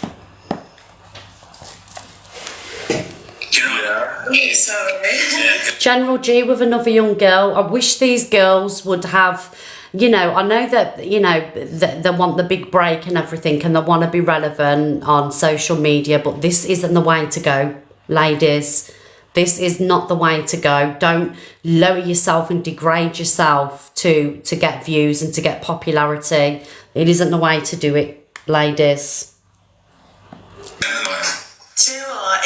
General G with another young girl. I wish these girls would have, you know, I know that, you know, they want the big break and everything, and they want to be relevant on social media, but this isn't the way to go, ladies. This is not the way to go. Don't lower yourself and degrade yourself to get views and to get popularity. It isn't the way to do it, ladies.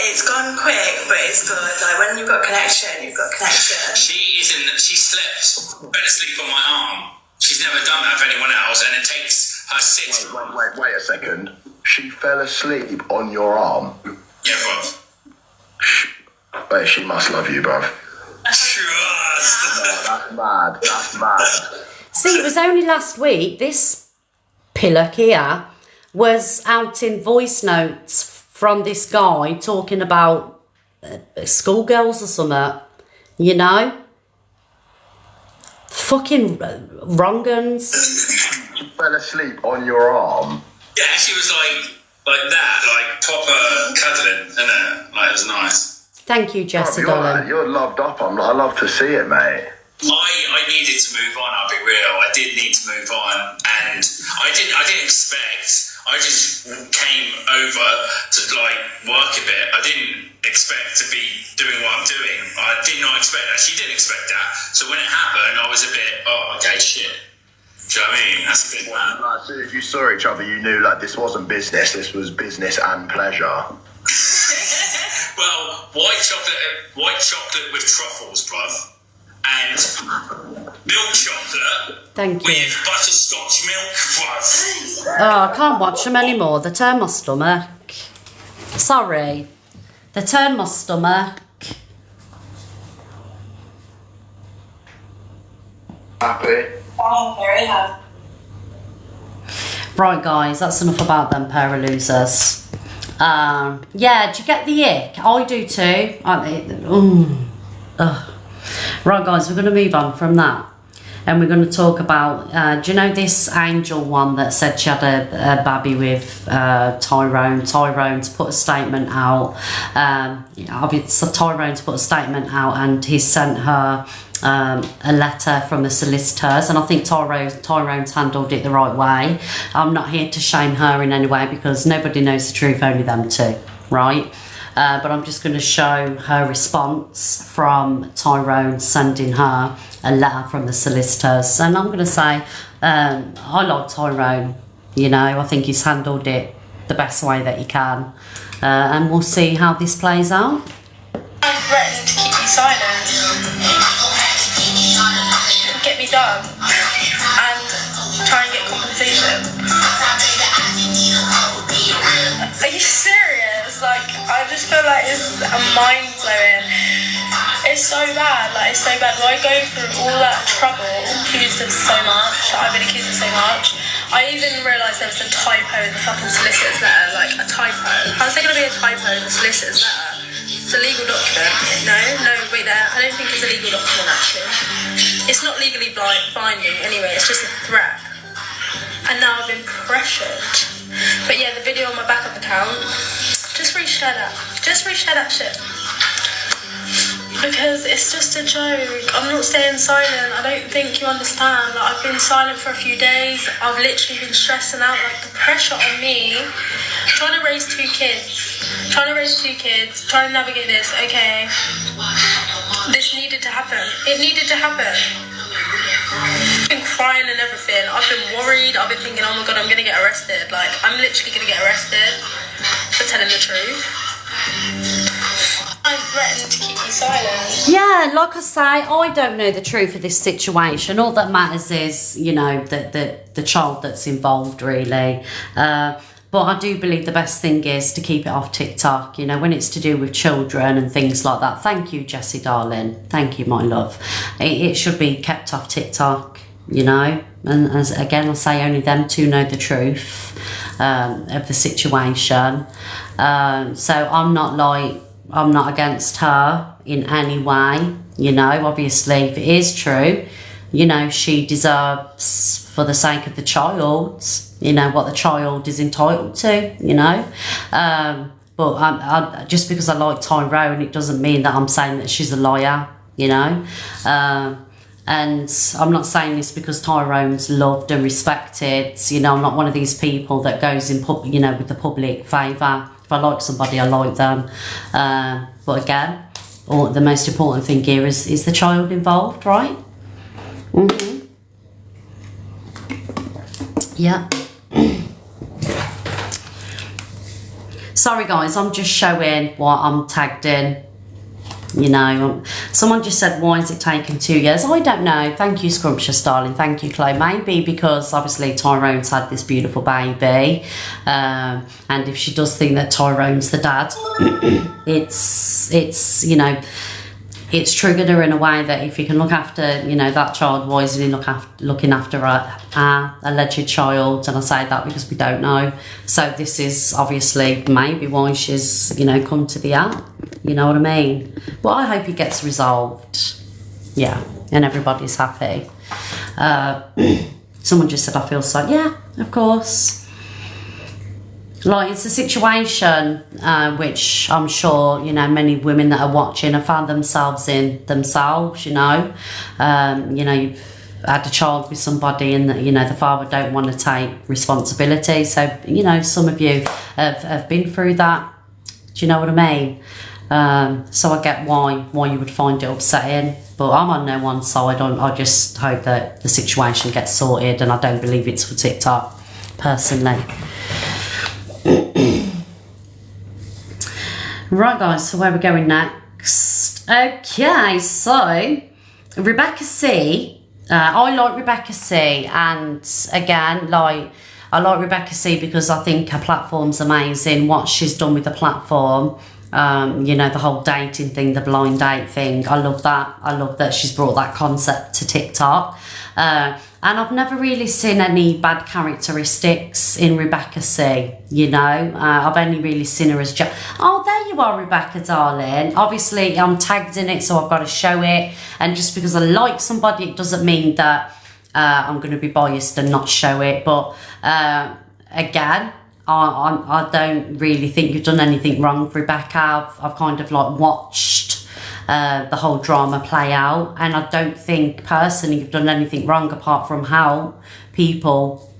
It's gone quick, but it's good. Like, when you've got connection, you've got connection. She slept, fell asleep on my arm. She's never done that for anyone else, and it takes her 6. Wait a second. She fell asleep on your arm? Yeah, bruv. Wait, she must love you, bruv. Trust. No, that's mad. See, it was only last week, this pillock here was out in voice notes from this guy talking about schoolgirls or something, you know? Fucking wrong-uns. She fell asleep on your arm? Yeah, she was like that, like proper cuddling, innit? Like, it was nice. Thank you, Jessica. You're loved up. I love to see it, mate. I needed to move on, I'll be real. I did need to move on, and I didn't expect. I just came over to like work a bit. I didn't expect to be doing what I'm doing. I did not expect that. She didn't expect that. So when it happened, I was a bit, oh, okay, shit. Do you know what I mean? That's a bit mad. Like, so if you saw each other, you knew like this wasn't business. This was business and pleasure. Well, white chocolate with truffles, bruv. And milk chocolate. Thank you. With butterscotch milk, bruv. Oh, I can't watch them anymore. They turn my stomach. Sorry. They turn my stomach. Happy? Oh, very happy. Right, guys, that's enough about them pair of losers. Yeah, do you get the ick? I do too. Right, guys, we're going to move on from that. And we're going to talk about, do you know this Angel one that said she had a baby with Tyrone? Tyrone's put a statement out. Obviously, Tyrone's put a statement out and he's sent her a letter from the solicitors, and I think Tyrone's handled it the right way. I'm not here to shame her in any way because nobody knows the truth, only them two, right? But I'm just going to show her response from Tyrone sending her a letter from the solicitors. And I'm going to say, I like Tyrone, you know, I think he's handled it the best way that he can. And we'll see how this plays out. I threatened to keep me silent, get me done, and try and get compensation. Are you serious? Like, I just feel like it's mind-blowing. It's so bad, like, it's so bad. Why go through all that trouble, accused of so much? I've been accused of so much. I even realised there was a typo in the fucking solicitor's letter, like, a typo. How's there going to be a typo in the solicitor's letter? It's a legal document. No, wait there. I don't think it's a legal document, actually. It's not legally binding, anyway, it's just a threat. And now I've been pressured. But yeah, the video on my backup account, just reshare that. Just reshare that shit. Because it's just a joke. I'm not staying silent. I don't think you understand. Like, I've been silent for a few days. I've literally been stressing out. Like, the pressure on me. Trying to raise two kids. Trying to navigate this. Okay. This needed to happen. It needed to happen. I've been crying and everything. I've been worried. I've been thinking, oh my god, I'm going to get arrested. Like, I'm literally going to get arrested for telling the truth. I threatened to keep me silent. Yeah, like I say, I don't know the truth of this situation. All that matters is, you know, the child that's involved, really. But I do believe the best thing is to keep it off TikTok, you know, when it's to do with children and things like that. Thank you, Jessie, darling. Thank you, my love. It should be kept off TikTok, you know. And as again, I say, only them two know the truth of the situation. So I'm not against her in any way, you know. Obviously, if it is true, you know, she deserves, for the sake of the child, you know, what the child is entitled to, you know. But I just because I like Tyrone, it doesn't mean that I'm saying that she's a liar, you know. And I'm not saying this because Tyrone's loved and respected, you know. I'm not one of these people that goes in, you know, with the public favour. If I like somebody, I like them. But again, the most important thing here is the child involved, right? Mm-hmm. Yeah. Sorry guys, I'm just showing what I'm tagged in. You know, someone just said, why is it taking 2 years? I don't know. Thank you, Scrumptious darling. Thank you, Chloe. Maybe because obviously Tyrone's had this beautiful baby, and if she does think that Tyrone's the dad, it's you know, it's triggered her in a way that if you can look after, you know, that child, why isn't he looking after our alleged child? And I say that because we don't know. So this is obviously maybe why she's, you know, come to the app. You know what I mean? But I hope it gets resolved. Yeah, and everybody's happy. Someone just said, I feel so. Yeah, of course. Like, it's a situation which I'm sure, you know, many women that are watching have found themselves in themselves, you know. You know, you've had a child with somebody and, you know, the father don't want to take responsibility. So, you know, some of you have been through that. Do you know what I mean? So I get why you would find it upsetting. But I'm on no one side. I just hope that the situation gets sorted, and I don't believe it's for TikTok, personally. Right guys, so where are we going next? Okay, so Rebecca C. I like Rebecca C, and again, like, I like Rebecca C because I think her platform's amazing. What she's done with the platform You know, the whole dating thing, the blind date thing. I love that. I love that she's brought that concept to TikTok. And I've never really seen any bad characteristics in Rebecca C, you know. I've only really seen her as oh, there you are, Rebecca, darling. Obviously, I'm tagged in it, so I've got to show it. And just because I like somebody, it doesn't mean that I'm going to be biased and not show it. But again, I don't really think you've done anything wrong, Rebecca. I've kind of like watched the whole drama play out, and I don't think personally you've done anything wrong apart from how people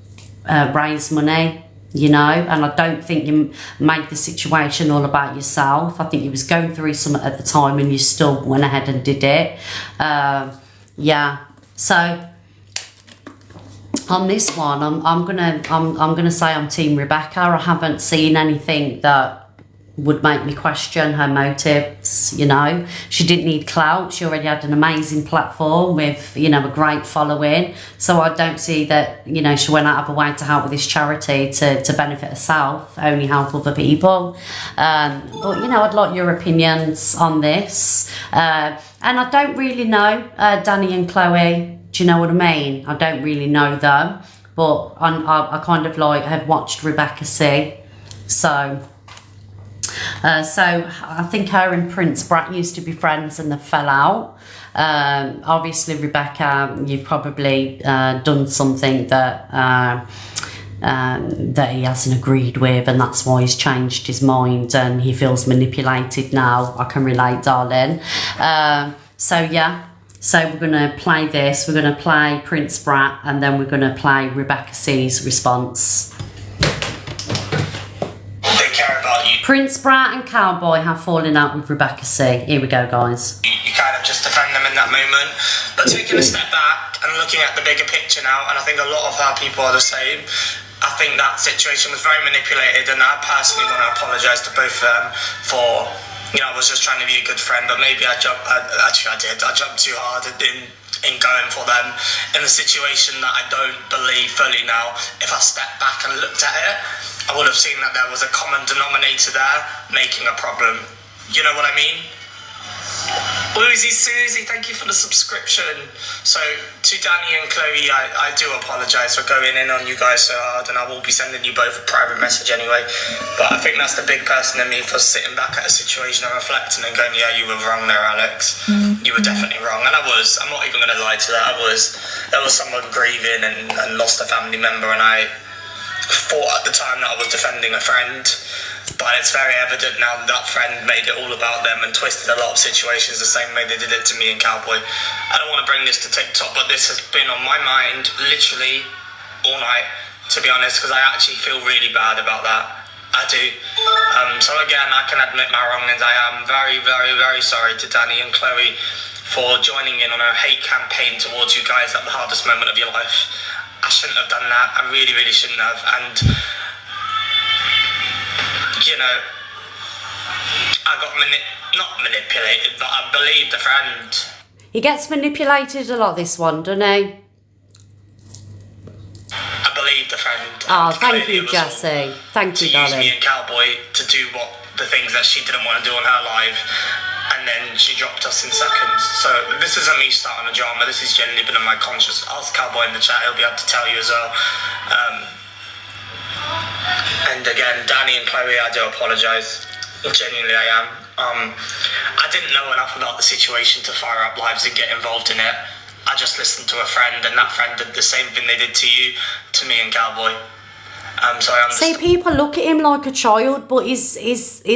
raise money, you know. And I don't think you made the situation all about yourself. I think you was going through something at the time and you still went ahead and did it. Yeah, so on this one, I'm gonna say I'm Team Rebecca. I haven't seen anything that would make me question her motives, you know. She didn't need clout. She already had an amazing platform with, you know, a great following. So I don't see that, you know, she went out of her way to help with this charity to benefit herself, only help other people. But, you know, I'd like your opinions on this. And I don't really know Danny and Chloe. Do you know what I mean? I don't really know them. But I kind of like have watched Rebecca C. So I think her and Prince Brat used to be friends and they fell out. Obviously, Rebecca, you've probably done something that he hasn't agreed with, and that's why he's changed his mind and he feels manipulated now. I can relate, darling. So yeah, so we're going to play this. We're going to play Prince Brat, and then we're going to play Rebecca C's response. Prince Brat and Cowboy have fallen out with Rebecca C. Here we go, guys. You kind of just defend them in that moment. But taking a step back and looking at the bigger picture now, and I think a lot of our people are the same, I think that situation was very manipulated, and I personally want to apologise to both of them for, you know, I was just trying to be a good friend, but maybe I jumped too hard in going for them in a situation that I don't believe fully now. If I step back and looked at it, I would have seen that there was a common denominator there making a problem. You know what I mean? Woozy Susie, thank you for the subscription. So to Danny and Chloe, I do apologise for going in on you guys so hard, and I will be sending you both a private message anyway. But I think that's the big person in me for sitting back at a situation and reflecting and going, yeah, you were wrong there, Alex. You were definitely wrong. And I was. I'm not even going to lie to that. There was someone grieving and lost a family member, and I thought at the time that I was defending a friend, but it's very evident now that friend made it all about them and twisted a lot of situations the same way they did it to me and Cowboy. I don't want to bring this to TikTok, but this has been on my mind literally all night, to be honest, because I actually feel really bad about that. I do. So again, I can admit my wrongness. I am very, very, very sorry to Danny and Chloe for joining in on a hate campaign towards you guys at the hardest moment of your life. I shouldn't have done that. I really, really shouldn't have. And, you know, I got not manipulated, but I believed the friend. He gets manipulated a lot, this one, doesn't he? I believed the friend. Oh, thank you, Jessie. Thank you, darling. To use me and Cowboy to do the things that she didn't want to do on her live. And then she dropped us in seconds. So this isn't me starting a drama. This has generally been in my conscious. Ask Cowboy in the chat. He'll be able to tell you as well. And again, Danny and Chloe, I do apologise. Genuinely, I am. I didn't know enough about the situation to fire up lives and get involved in it. I just listened to a friend, and that friend did the same thing they did to you, to me and Cowboy. So I see, people look at him like a child, but he's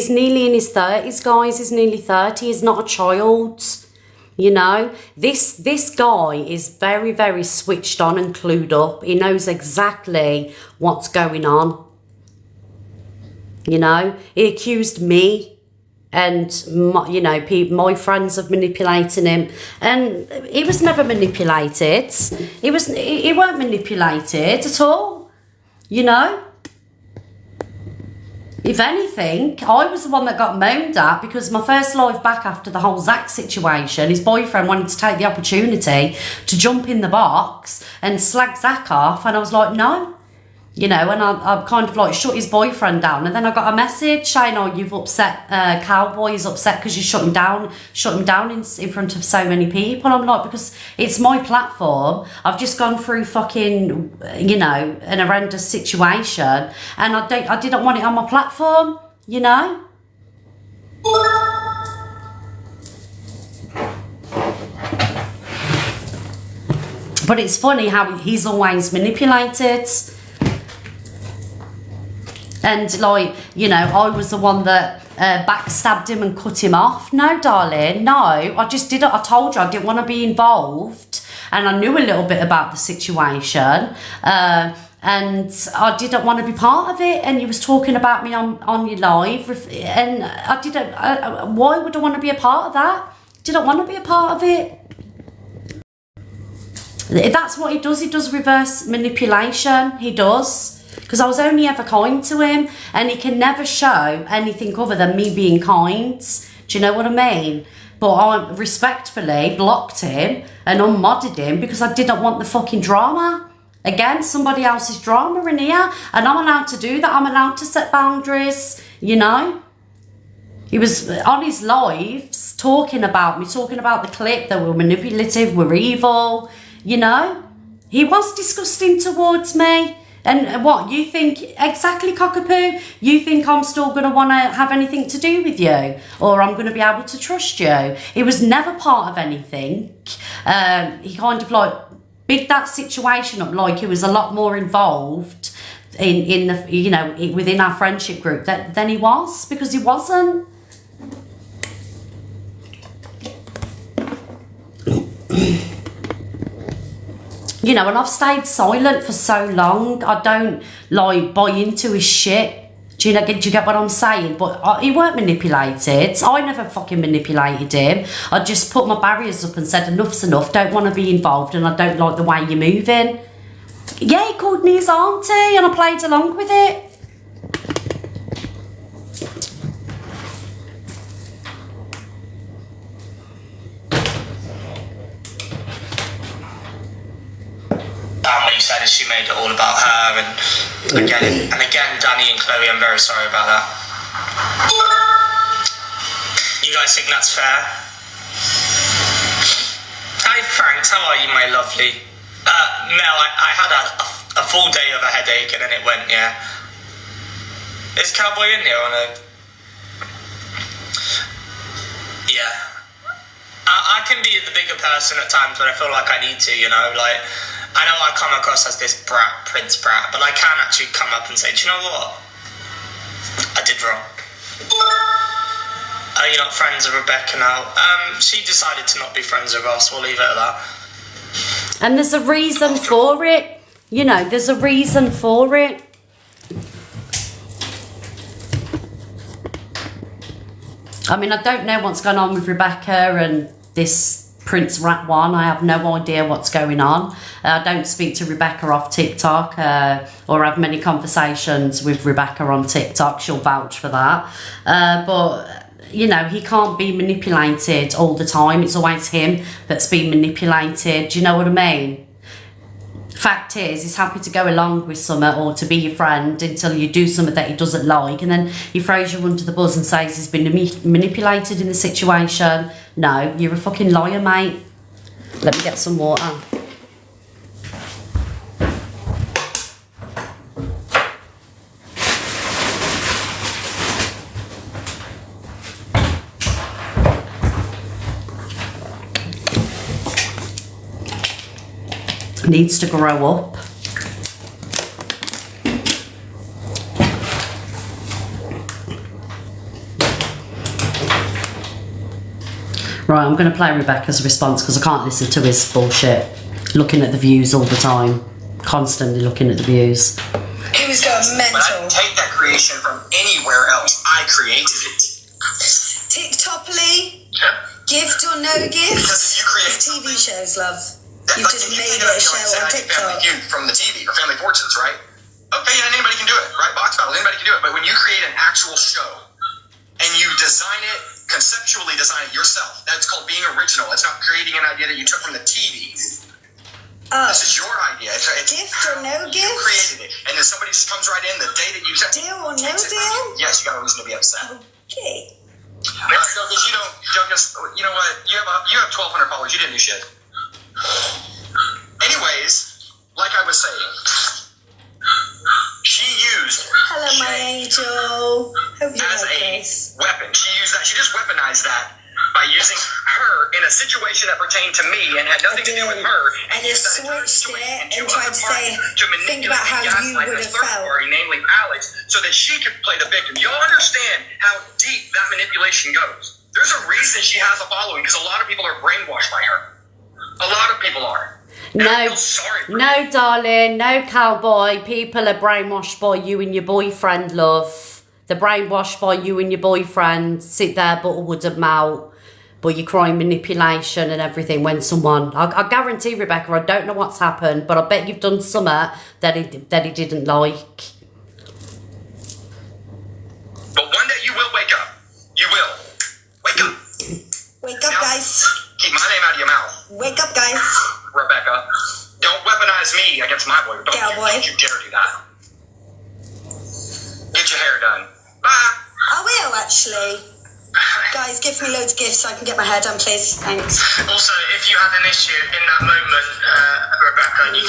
nearly in his 30s, guys. He's nearly 30. He's not a child, you know. This guy is very, very switched on and clued up. He knows exactly what's going on, you know. He accused me and, you know, my friends of manipulating him, and he was never manipulated. He weren't manipulated at all. You know, if anything, I was the one that got moaned at, because my first live back after the whole Zach situation, his boyfriend wanted to take the opportunity to jump in the box and slag Zach off, and I was like, no, you know, and I kind of like shut his boyfriend down, and then I got a message saying, oh, you've upset, Cowboy is upset because you shut him down in front of so many people. I'm like, because it's my platform, I've just gone through fucking, you know, an horrendous situation, and I didn't want it on my platform, you know. But it's funny how he's always manipulated. And like, you know, I was the one that backstabbed him and cut him off. No, darling, no. I just didn't. I told you I didn't want to be involved. And I knew a little bit about the situation. And I didn't want to be part of it. And you was talking about me on your live. And I didn't. Why would I want to be a part of that? Didn't want to be a part of it. That's what he does. He does reverse manipulation. He does. Because I was only ever kind to him, and he can never show anything other than me being kind. Do you know what I mean? But I respectfully blocked him and unmodded him because I didn't want the fucking drama. Again, somebody else's drama in here, and I'm allowed to do that. I'm allowed to set boundaries, you know? He was on his lives talking about me, talking about the clip that were manipulative, were evil, you know? He was disgusting towards me. And what, you think, exactly, cockapoo, you think I'm still going to want to have anything to do with you? Or I'm going to be able to trust you? He was never part of anything. He kind of like bigged that situation up like he was a lot more involved in the, you know, within our friendship group than he was, because he wasn't. You know, and I've stayed silent for so long. I don't, like, buy into his shit. Do you get what I'm saying? But he weren't manipulated. I never fucking manipulated him. I just put my barriers up and said, enough's enough. Don't want to be involved, and I don't like the way you're moving. Yeah, he called me his auntie, and I played along with it. What you said is she made it all about her, and again, Danny and Chloe, I'm very sorry about that. You guys think that's fair? Hi Franks, how are you, my lovely? Mel, I had a full day of a headache, and then it went, yeah. Is Cowboy in there on a... Yeah. I can be the bigger person at times when I feel like I need to, you know, like... I know I come across as this brat, Prince Brat, but I can actually come up and say, do you know what? I did wrong. You're not friends with Rebecca now. She decided to not be friends with us. We'll leave it at that. And there's a reason for it. You know, there's a reason for it. I mean, I don't know what's going on with Rebecca and this Prince Rat one. I have no idea what's going on. I don't speak to Rebecca off TikTok or have many conversations with Rebecca on TikTok. She'll vouch for that. But, you know, he can't be manipulated all the time. It's always him that's being manipulated. Do you know what I mean? Fact is, he's happy to go along with something or to be your friend until you do something that he doesn't like, and then he throws you under the bus and says he's been manipulated in the situation. No, you're a fucking liar, mate. Let me get some water. Needs to grow up. Right, I'm going to play Rebecca's response because I can't listen to his bullshit. Looking at the views all the time. Constantly looking at the views. He was going mental. But I didn't take that creation from anywhere else. I created it. TikTokly? Yeah. Gift or no gift? Because if you create it's TV shows, love. You've like, just if you made think a of show on Family TikTok. Feud from the TV or Family Fortunes, right? Okay, yeah, anybody can do it, right? Box battles, anybody can do it. But when you create an actual show and you design it, conceptually design it yourself, that's called being original. It's not creating an idea that you took from the TV. This is your idea. It's gift or no gift? You created it. And then somebody just comes right in the day that you said, deal or no deal? Yes, you got a reason to be upset. Okay. Because you don't, you know what? You have 1,200 followers. You didn't do shit. Anyways, like I was saying, she used hello, my angel. Hope you as like a this. weapon. She used that. She just weaponized that by using her in a situation that pertained to me and had nothing to do with her. And you switched it and tried to say, think about how you would have felt. Party, namely Alex, so that she could play the victim. Y'all understand how deep that manipulation goes. There's a reason she has a following, because a lot of people are brainwashed by her. A lot of people are. No, darling, no, cowboy. People are brainwashed by you and your boyfriend, love. They're brainwashed by you and your boyfriend. Sit there, butter wouldn't melt. But you're crying manipulation and everything when someone... I guarantee, Rebecca, I don't know what's happened, but I bet you've done something that he didn't like. But one day you will wake up. You will. Wake up. Wake up, guys. Keep my name out of your mouth. Wake up, guys. Rebecca, don't weaponize me against my boy. Don't you dare do that. Get your hair done. Bye. I will, actually. Guys, give me loads of gifts so I can get my hair done, please. Thanks. Also, if you had an issue in that moment, Rebecca, we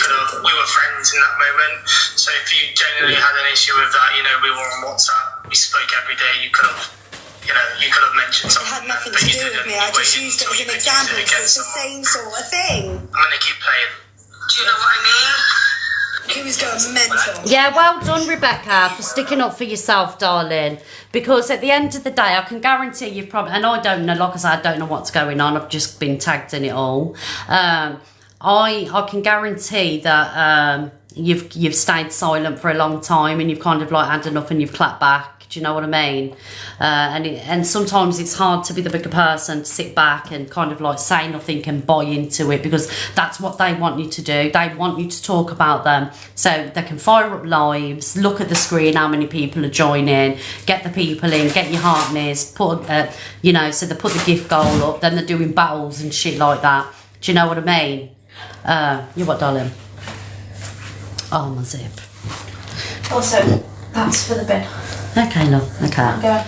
were friends in that moment. So if you genuinely had an issue with that, we were on WhatsApp, we spoke every day, you could have mentioned something. It had nothing to do with me. I just used it as an example because it's the same sort of thing. I'm going to keep playing. Do you know what I mean? He was going mental. Yeah, well done, Rebecca, for sticking up for yourself, darling. Because at the end of the day, I can guarantee you've probably... And I don't know, like I said, I don't know what's going on. I've just been tagged in it all. I can guarantee that you've stayed silent for a long time and you've kind of like had enough and you've clapped back. Do you know what I mean? And sometimes it's hard to be the bigger person, to sit back and kind of like say nothing and buy into it, because that's what they want you to do. They want you to talk about them so they can fire up lives, look at the screen, how many people are joining, get the people in, get your heart nears, so they put the gift goal up, then they're doing battles and shit like that. Do you know what I mean? You what, darling? Oh, my zip. Also, that's for the bin. Okay, love. Okay.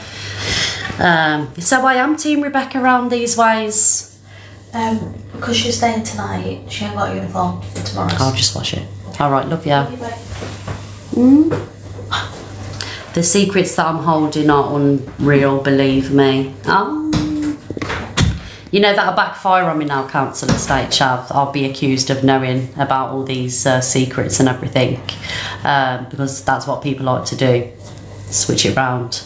So I am Team Rebecca around these ways. Because she's staying tonight, she ain't got a uniform for tomorrow. I'll just wash it. All right, love ya. The secrets that I'm holding are unreal, believe me. You know that'll backfire on me now, Council Estate Chav. I'll be accused of knowing about all these secrets and everything, because that's what people like to do. Switch it round.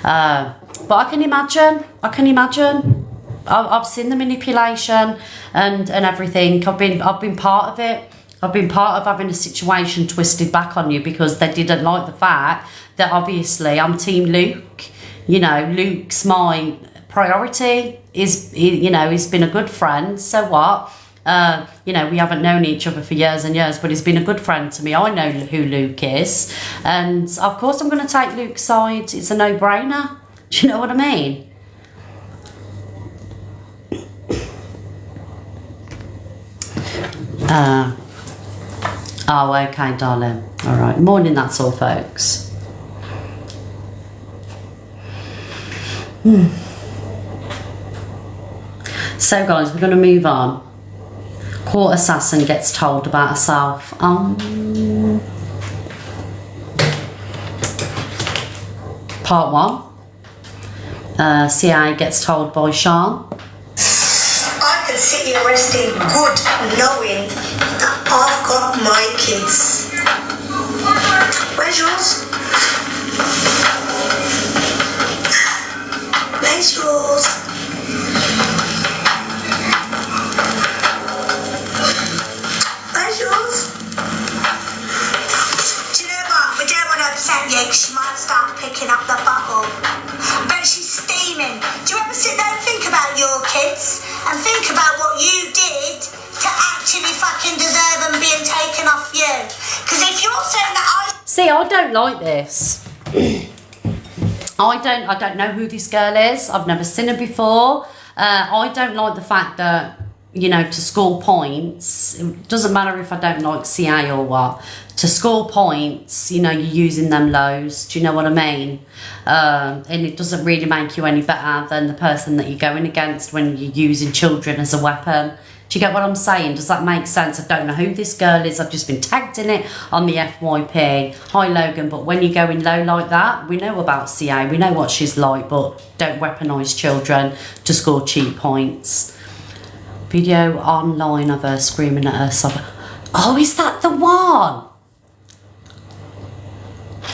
But I can imagine. I've seen the manipulation and everything. I've been part of it. I've been part of having a situation twisted back on you because they didn't like the fact that obviously I'm Team Luke. Luke's my priority. He's been a good friend. So what? We haven't known each other for years and years, but he's been a good friend to me. I know who Luke is. And of course I'm going to take Luke's side. It's a no-brainer. Do you know what I mean? Okay, darling. All right. Morning, that's all, folks. So, guys, we're going to move on. Court assassin gets told about herself. Part 1. CA gets told by Sean. I can sit here resting good knowing that I've got my kids. Where's yours? Where's yours? Where's yours? Do you know what? We don't want to upset you because she might start picking up the bottle. But she's steaming. Do you ever sit there and think about your kids? And think about what you did to actually fucking deserve them being taken off you? Because if you're saying that See, I don't like this. I don't know who this girl is. I've never seen her before. I don't like the fact that you know, to score points, it doesn't matter if I don't like CA or what, to score points, you know, you're using them lows, do you know what I mean? And it doesn't really make you any better than the person that you're going against when you're using children as a weapon. Do you get what I'm saying? Does that make sense? I don't know who this girl is. I've just been tagged in it on the FYP. Hi, Logan. But when you're going low like that, we know about CA. We know what she's like, but don't weaponise children to score cheap points. Video online of her screaming at her son. Oh, is that the one?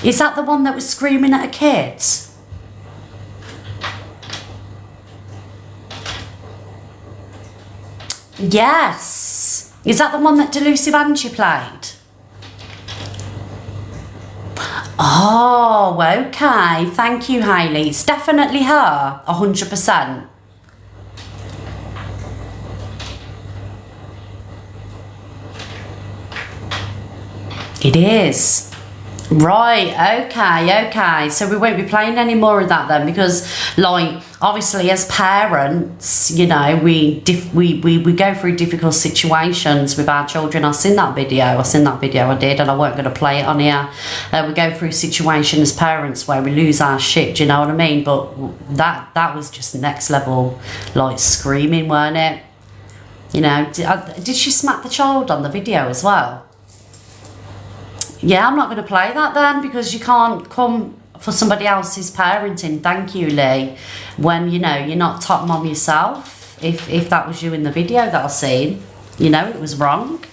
Is that the one that was screaming at a kid? Yes. Is that the one that Delusive Angie played? Oh, okay. Thank you, Hayley. It's definitely her. 100%. It is. Right, okay. So we won't be playing any more of that then, because, like, obviously as parents, you know, we go through difficult situations with our children. I've seen that video, I did, and I weren't going to play it on here. We go through situations as parents where we lose our shit, do you know what I mean? But that was just next level, like, screaming, weren't it? You know, did she smack the child on the video as well? Yeah, I'm not going to play that then, because you can't come for somebody else's parenting, thank you, Lee, when, you know, you're not top mom yourself. If that was you in the video that I seen, you know, it was wrong.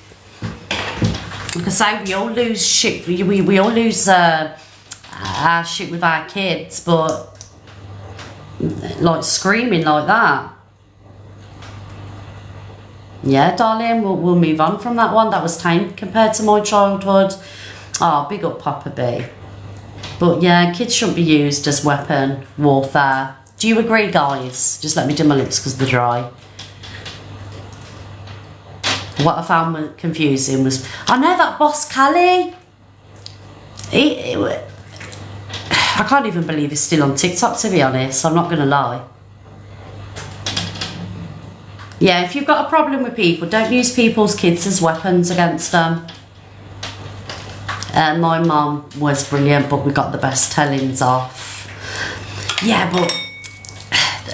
Like I say, we all lose shit, we all lose our shit with our kids, but, like, screaming like that. Yeah, darling, we'll move on from that one. That was tame compared to my childhood. Oh, big up Papa B. But yeah, kids shouldn't be used as weapon warfare. Do you agree, guys? Just let me do my lips because they're dry. What I found confusing was, I know that Boss Callie, I can't even believe he's still on TikTok, to be honest. I'm not going to lie. Yeah, if you've got a problem with people, don't use people's kids as weapons against them. My mum was brilliant, but we got the best tellings off. Yeah, but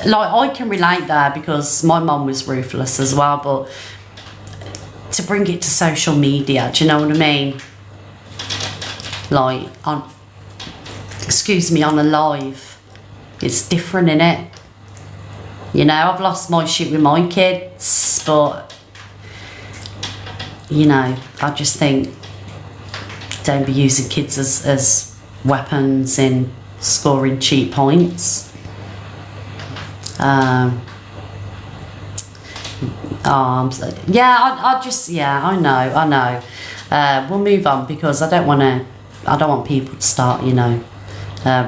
like, I can relate there because my mum was ruthless as well, but to bring it to social media, do you know what I mean? Like, on a live, it's different, innit? You know, I've lost my shit with my kids, but, you know, I just think, don't be using kids as weapons in scoring cheap points. I know. We'll move on, because I don't want people to start, you know,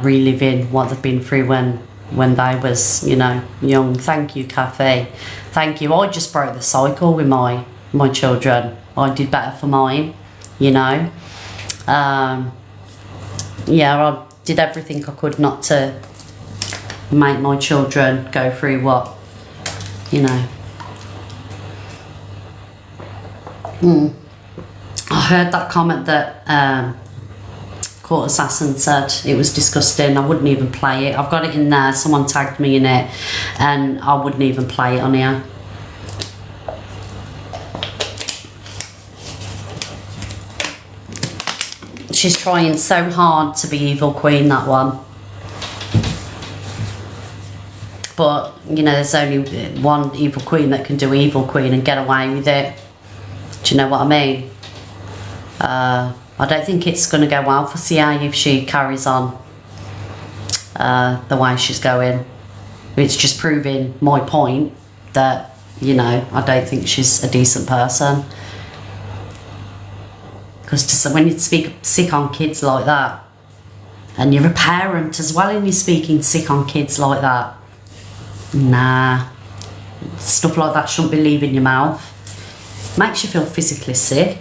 reliving what they've been through when they was, you know, young. Thank you, Kathy. Thank you. I just broke the cycle with my children. I did better for mine, you know. Yeah, I did everything I could not to make my children go through what, you know. I heard that comment that Court Assassin said it was disgusting. I wouldn't even play it. I've got it in there. Someone tagged me in it, and I wouldn't even play it on here. She's trying so hard to be evil queen, that one. But, you know, there's only one evil queen that can do evil queen and get away with it. Do you know what I mean? I don't think it's going to go well for CA if she carries on the way she's going. It's just proving my point that, you know, I don't think she's a decent person. Because when you speak sick on kids like that, and you're a parent as well and you're speaking sick on kids like that, nah, stuff like that shouldn't be leaving your mouth. Makes you feel physically sick.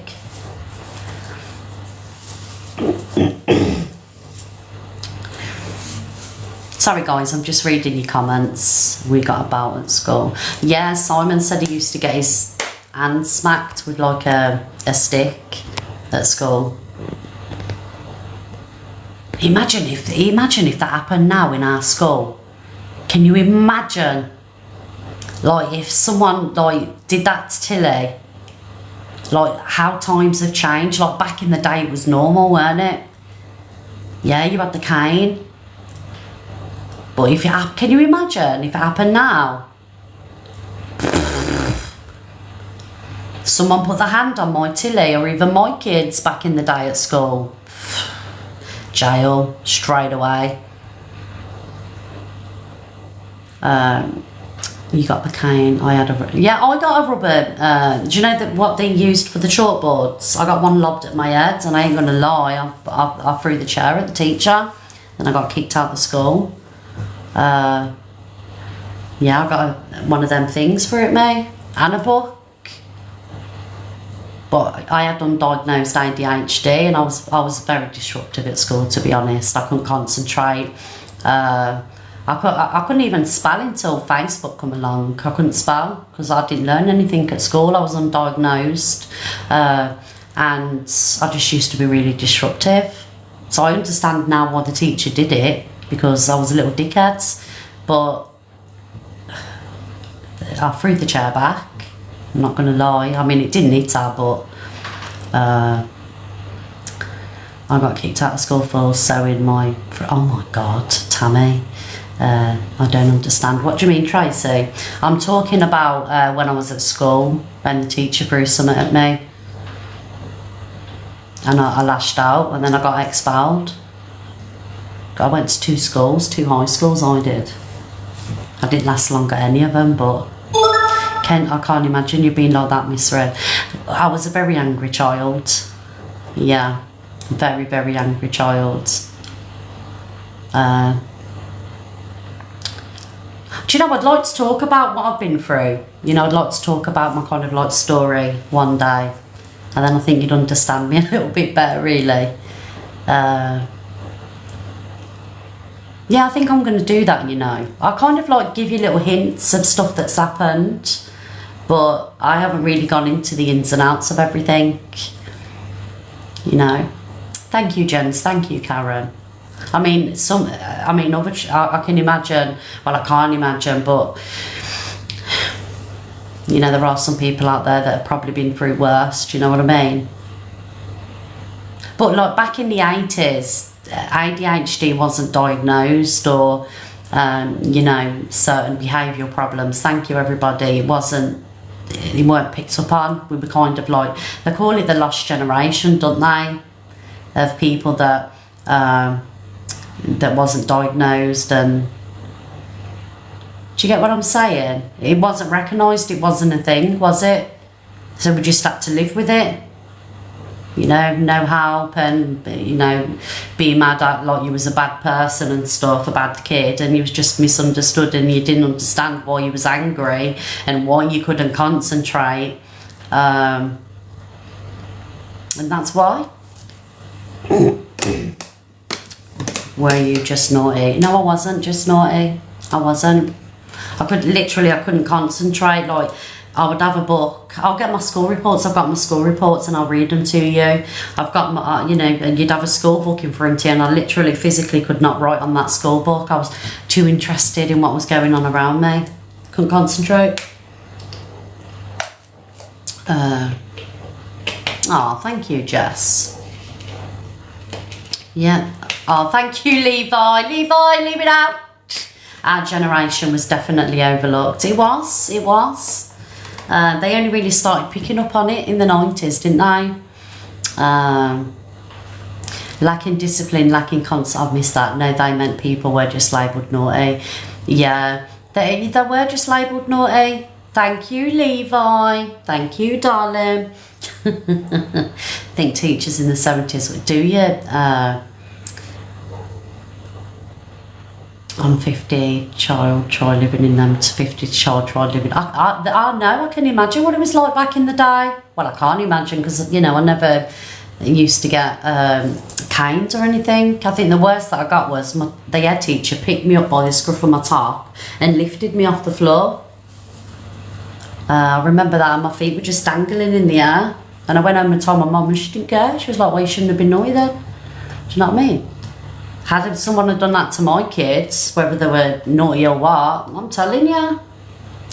Sorry guys, I'm just reading your comments. We got a belt at school. Yeah, Simon said he used to get his hand smacked with like a stick at school. Imagine if that happened now in our school. Can you imagine? Like if someone like did that to Tilly, like how times have changed. Like back in the day it was normal, weren't it? Yeah, you had the cane. But if can you imagine if it happened now? Someone put their hand on my Tilly or even my kids back in the day at school. Jail straight away. You got the cane. I got a rubber. Do you know what they used for the chalkboards? I got one lobbed at my head, and I ain't gonna lie, I threw the chair at the teacher, and I got kicked out of the school. Yeah, I got one of them things for it, mate, and a book. But I had undiagnosed ADHD, and I was very disruptive at school, to be honest. I couldn't concentrate. I couldn't even spell until Facebook come along. I couldn't spell because I didn't learn anything at school. I was undiagnosed, and I just used to be really disruptive. So I understand now why the teacher did it, because I was a little dickhead. But I threw the chair back. I'm not gonna lie. I mean, it didn't hit her, but I got kicked out of school for sewing my. Oh my God, Tammy. I don't understand. What do you mean, Tracy? I'm talking about when I was at school and the teacher threw something at me, and I lashed out, and then I got expelled. I went to 2 schools, 2 high schools. I did. I didn't last long at any of them, but I can't imagine you being like that, Miss Red. I was a very angry child. Yeah, very, very angry child. Do you know, I'd like to talk about what I've been through. You know, I'd like to talk about my kind of like story one day, and then I think you'd understand me a little bit better, really. Yeah, I think I'm going to do that, you know. I kind of like give you little hints of stuff that's happened, but I haven't really gone into the ins and outs of everything, you know. Thank you, Jens. Thank you, Karen. I mean, I can imagine, well, I can't imagine, but, you know, there are some people out there that have probably been through worse, do you know what I mean? But, like, back in the 80s, ADHD wasn't diagnosed, or, you know, certain behavioural problems. Thank you, everybody. It weren't picked up on. We were kind of like, they call it the lost generation, don't they? Of people that wasn't diagnosed. And do you get what I'm saying? It wasn't recognised, it wasn't a thing, was it? So we just had to live with it, you know, no help, and, you know, being mad at like you was a bad person and stuff, a bad kid, and you was just misunderstood, and you didn't understand why you was angry and why you couldn't concentrate, and that's why. Were you just naughty? No, I wasn't just naughty. I wasn't. I couldn't concentrate. Like, I would have a book. I'll get my school reports. I've got my school reports, and I'll read them to you. I've got my, you know, and you'd have a school book in front of you, and I literally physically could not write on that school book. I was too interested in what was going on around me. Couldn't concentrate. Oh, thank you, Jess. Yeah. Oh, thank you, Levi. Levi, leave it out. Our generation was definitely overlooked. It was. They only really started picking up on it in the 90s, didn't they? Lacking discipline, lacking I've missed that. No, they meant people were just labelled naughty. Yeah, they were just labelled naughty. Thank you, Levi. Thank you, darling. I think teachers in the 70s would do you. I'm 50, child, try living in them. To 50, child, try living. I know, I can imagine what it was like back in the day. Well, I can't imagine because, you know, I never used to get caned or anything. I think the worst that I got was the head teacher picked me up by the scruff of my top and lifted me off the floor. I remember that, and my feet were just dangling in the air. And I went home and told my mum, and she didn't care. She was like, well, you shouldn't have been naughty then. Do you know what I mean? Had someone had done that to my kids, whether they were naughty or what, I'm telling you,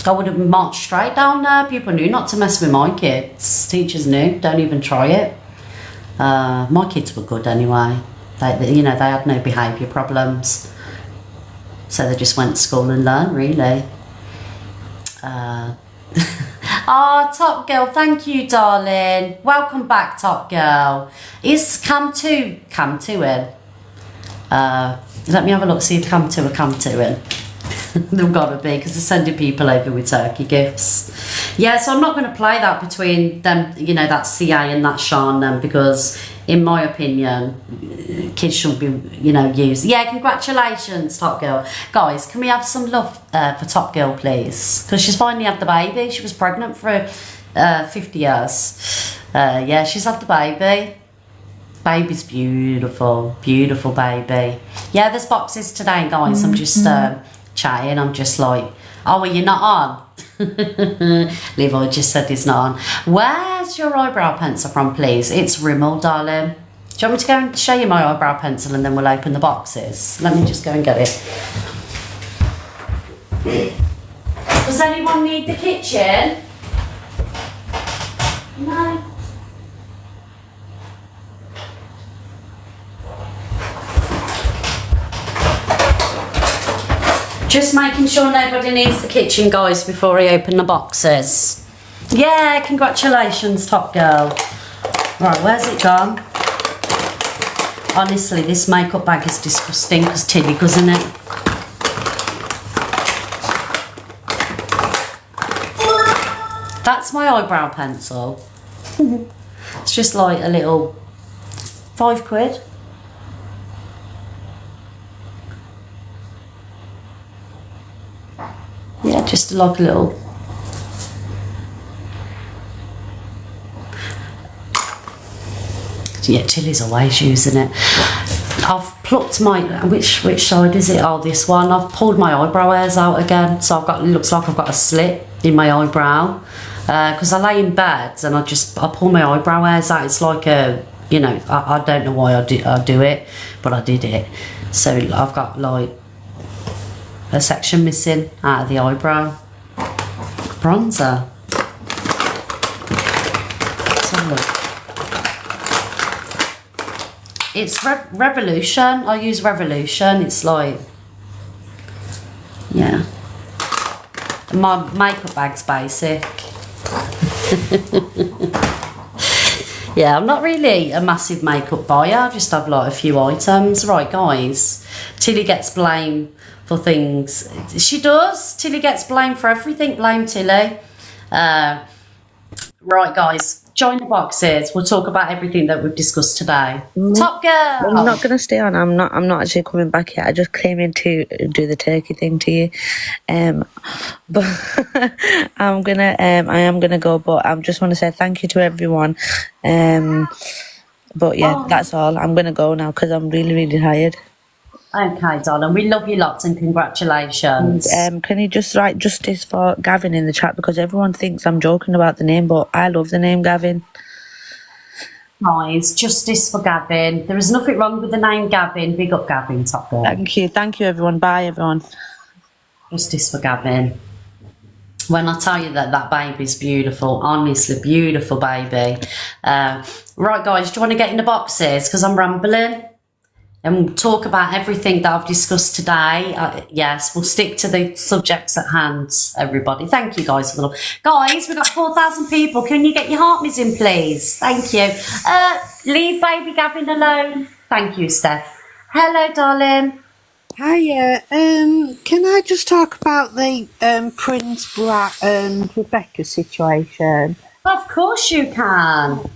I would have marched straight down there. People knew not to mess with my kids. Teachers knew, don't even try it. My kids were good anyway. They had no behaviour problems. So they just went to school and learned, really. Oh, Top Girl, thank you, darling. Welcome back, Top Girl. Is Cam 2 in? Let me have a look, see if Cam 2 are in. They've got to be, because they're sending people over with turkey gifts. Yeah, so I'm not going to play that between them, that CA and that Sean, because in my opinion, kids shouldn't be, used. Yeah, congratulations, Top Girl. Guys, can we have some love for Top Girl, please? Because she's finally had the baby. She was pregnant for 50 years. Yeah, she's had the baby. Baby's beautiful, beautiful baby. Yeah, there's boxes today, guys. I'm just chatting. I'm just like, oh, are you not on? Levi just said he's not on. Where's your eyebrow pencil from, please? It's Rimmel, darling. Do you want me to go and show you my eyebrow pencil and then we'll open the boxes? Let me just go and get it. Does anyone need the kitchen? No. Just making sure nobody needs the kitchen, guys, before I open the boxes. Yeah, congratulations, Top Girl. Right, where's it gone? Honestly, this makeup bag is disgusting because Tilly goes in it. That's my eyebrow pencil. It's just like a little £5. Yeah, just like a little. Yeah, Tilly's always using it. I've plucked my, which side is it? Oh, this one. I've pulled my eyebrow hairs out again, so I've got, it looks like I've got a slit in my eyebrow. Because I lay in bed and I pull my eyebrow hairs out. It's like a, I don't know why I do it, but I did it. So I've got like a section missing out of the eyebrow. Bronzer. Let's have a look. It's Revolution. I use Revolution. It's like, yeah. My makeup bag's basic. Yeah, I'm not really a massive makeup buyer. I just have like a few items. Right, guys. Tilly gets blamed for things. She does. Tilly gets blamed for everything. Blame Tilly. Right, guys. Join the boxes. We'll talk about everything that we've discussed today. Top Girl. I'm not gonna stay on. I'm not actually coming back yet. I just came in to do the turkey thing to you. But I am gonna go. But I just want to say thank you to everyone. But yeah, that's all. I'm gonna go now because I'm really, really tired. Okay, darling. We love you lots and congratulations. Can you just write justice for Gavin in the chat, because everyone thinks I'm joking about the name, but I love the name Gavin. Guys, justice for Gavin. There is nothing wrong with the name Gavin. Big up Gavin, Top Girl. Thank you everyone. Bye everyone. Justice for Gavin. When I tell you that baby's beautiful, honestly, beautiful baby. Right, guys, do you want to get in the boxes? Because I'm rambling. And we'll talk about everything that I've discussed today. Yes, we'll stick to the subjects at hand, everybody. Thank you, guys, for the love. Guys, we've got 4,000 people. Can you get your heart in, please? Thank you. Leave baby Gavin alone. Thank you, Steph. Hello, darling. Hiya. Can I just talk about the Prince Brat and Rebecca situation? Of course you can.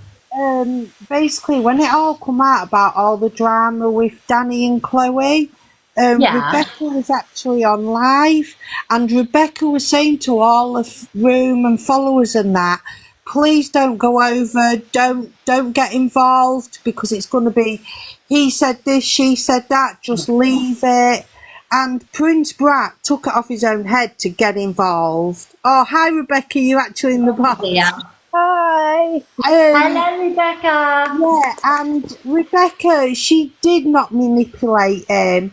Basically, when it all come out about all the drama with Danny and Chloe, Rebecca was actually on live, and Rebecca was saying to all the room and followers and that, please don't go over, don't get involved, because it's going to be, he said this, she said that, just leave it. And Prince Brat took it off his own head to get involved. Oh, hi Rebecca, you actually in the box. Yeah. Hi. Hello, Rebecca. Yeah, and Rebecca, she did not manipulate him.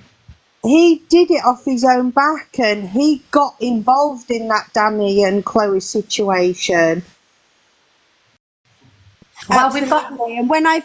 He did it off his own back, and he got involved in that Danny and Chloe situation. Well, we've got. Absolutely. And when I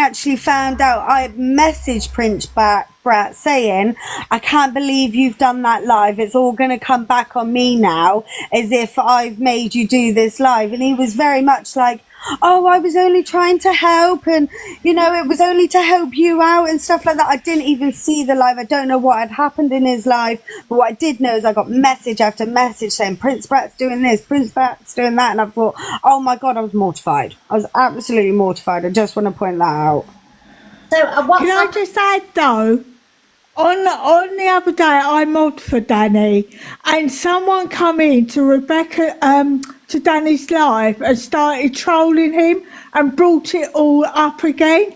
actually found out, I messaged Prince Brat saying, I can't believe you've done that live. It's all going to come back on me now, as if I've made you do this live. And he was very much like, oh, I was only trying to help, and you know, it was only to help you out and stuff like that. I didn't even see the live. I don't know what had happened in his live, but what I did know is I got message after message saying Prince Brat's doing this, Prince Brat's doing that, and I thought, oh my god, I was mortified. I was absolutely mortified. I just want to point that out. So, can I just add though? On the other day, I mobbed for Danny, and someone come in to Rebecca, to Danny's live and started trolling him and brought it all up again.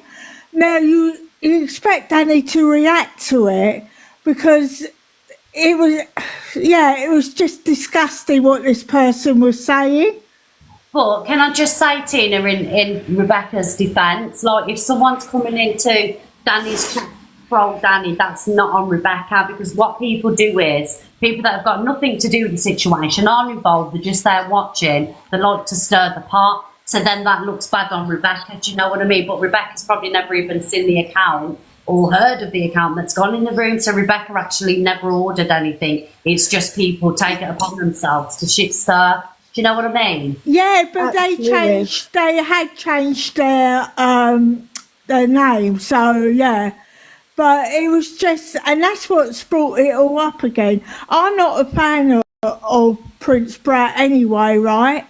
Now you expect Danny to react to it, because it was just disgusting what this person was saying. But can I just say, Tina, in Rebecca's defence, like if someone's coming into Danny's troll Danny, that's not on Rebecca, because what people do is people that have got nothing to do with the situation aren't involved, they're just there watching, they like to stir the pot, so then that looks bad on Rebecca, do you know what I mean? But Rebecca's probably never even seen the account or heard of the account that's gone in the room, so Rebecca actually never ordered anything. It's just people take it upon themselves to shit stir. Do you know what I mean? Yeah, but they had changed their name, so yeah. But it was just, and that's what's brought it all up again. I'm not a fan of Prince Brat anyway, right?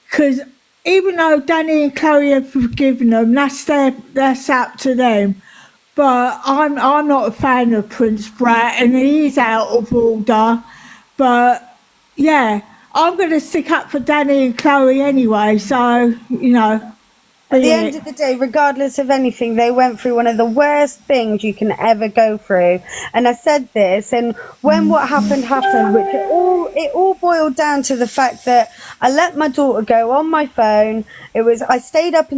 Because even though Danny and Chloe have forgiven them, that's up to them. But I'm not a fan of Prince Brat, and he is out of order. But yeah, I'm going to stick up for Danny and Chloe anyway. So you know. At the end of the day, regardless of anything, they went through one of the worst things you can ever go through. And I said this, and when what happened, which it all boiled down to the fact that I let my daughter go on my phone. I stayed up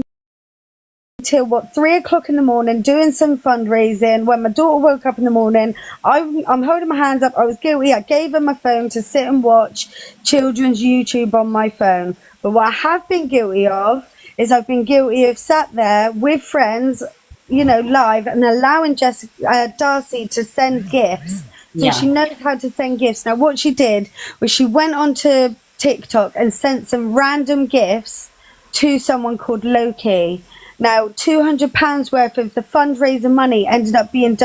until 3 o'clock in the morning doing some fundraising. When my daughter woke up in the morning, I'm holding my hands up. I was guilty. I gave her my phone to sit and watch children's YouTube on my phone. But what I have been guilty of is I've been guilty of sat there with friends, you know, live, and allowing Darcy to send gifts. So she knows how to send gifts. Now, what she did was she went onto TikTok and sent some random gifts to someone called Loki. Now, £200 worth of the fundraiser money ended up being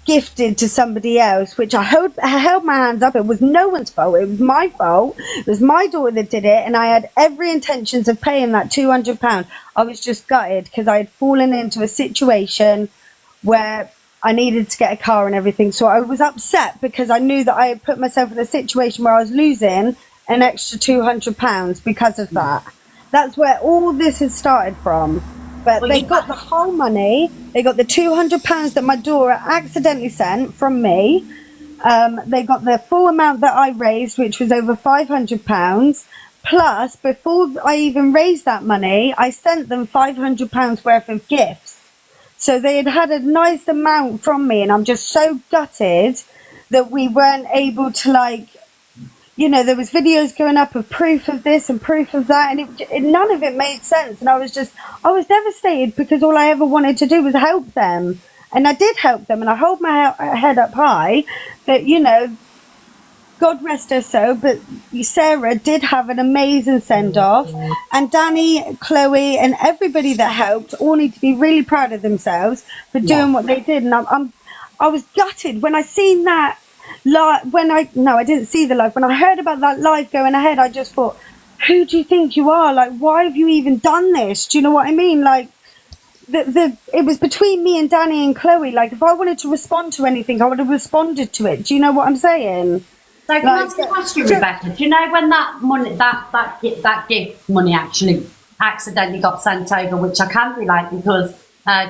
gifted to somebody else, which I held my hands up. It was no one's fault. It was my fault. It was my daughter that did it, and I had every intentions of paying that £200. I was just gutted because I had fallen into a situation where I needed to get a car and everything. So I was upset because I knew that I had put myself in a situation where I was losing an extra £200 because of that. That's where all this has started from. But they got the whole money. They got the £200 that my daughter accidentally sent from me. They got the full amount that I raised, which was over £500. Plus, before I even raised that money, I sent them £500 worth of gifts. So they had a nice amount from me, and I'm just so gutted that we weren't able to, like, you know, there was videos going up of proof of this and proof of that, and none of it made sense. And I was devastated because all I ever wanted to do was help them. And I did help them, and I hold my head up high that, you know, God rest her soul, but Sarah did have an amazing send-off. And Danny, Chloe, and everybody that helped all need to be really proud of themselves for doing what they did. And I was gutted when I seen that. I didn't see the live. When I heard about that live going ahead, I just thought, who do you think you are? Like, why have you even done this? Do you know what I mean? Like, it was between me and Danny and Chloe. Like, if I wanted to respond to anything, I would have responded to it. Do you know what I'm saying? So can I ask a question, Rebecca? Do you know when that money, that gift money actually accidentally got sent over, which I can relate because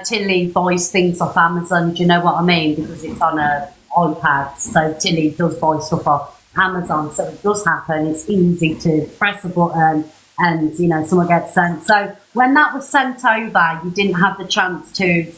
Tilly buys things off Amazon. Do you know what I mean? Because it's on a iPad, so Tilly does buy stuff off Amazon. So it does happen. It's easy to press a button and someone gets sent. So when that was sent over, you didn't have the chance to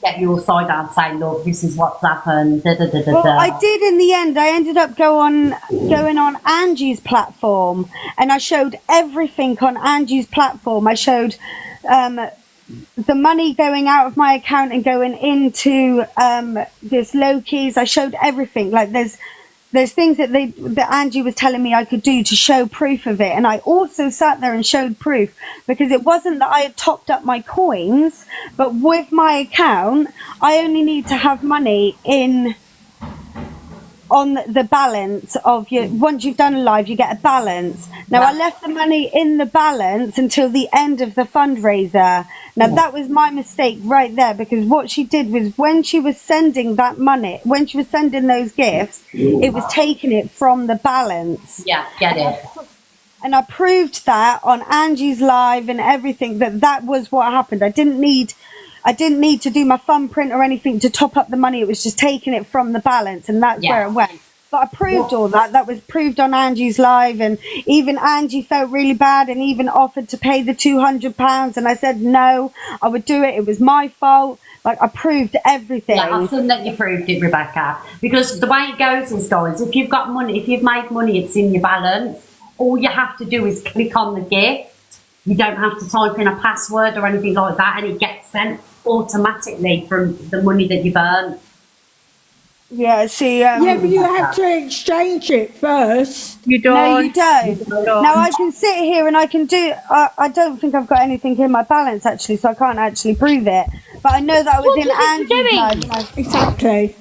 get your side out and say, look, this is what's happened. Well, I did in the end. I ended up going on Angie's platform, and I showed everything on Angie's platform. I showed the money going out of my account and going into this Loki's. I showed everything. Like there's things that Angie was telling me I could do to show proof of it, and I also sat there and showed proof, because it wasn't that I had topped up my coins, but with my account I only need to have money on the balance of your. Once you've done a live, you get a balance. Now I left the money in the balance until the end of the fundraiser. Now that was my mistake right there, because what she did was, when she was sending that money, when she was sending those gifts, it was taking it from the balance. Yeah, get it. And I proved that on Angie's live and everything, that was what happened. I didn't need to do my thumbprint or anything to top up the money. It was just taking it from the balance, and that's where it went. But I proved all that. That was proved on Angie's live, and even Angie felt really bad and even offered to pay the £200, and I said no, I would do it. It was my fault. Like, I proved everything. Yeah, I've seen that you proved it, Rebecca. Because the way it goes is, guys, if you've got money, if you've made money, it's in your balance. All you have to do is click on the gift. You don't have to type in a password or anything like that, and it gets sent automatically from the money that you've earned. Yeah, see, yeah, but you have to exchange it first. You don't. No, you don't. Now I can sit here and I can do. I don't think I've got anything in my balance actually, so I can't actually prove it. But I know that I was in Angie's live. Exactly.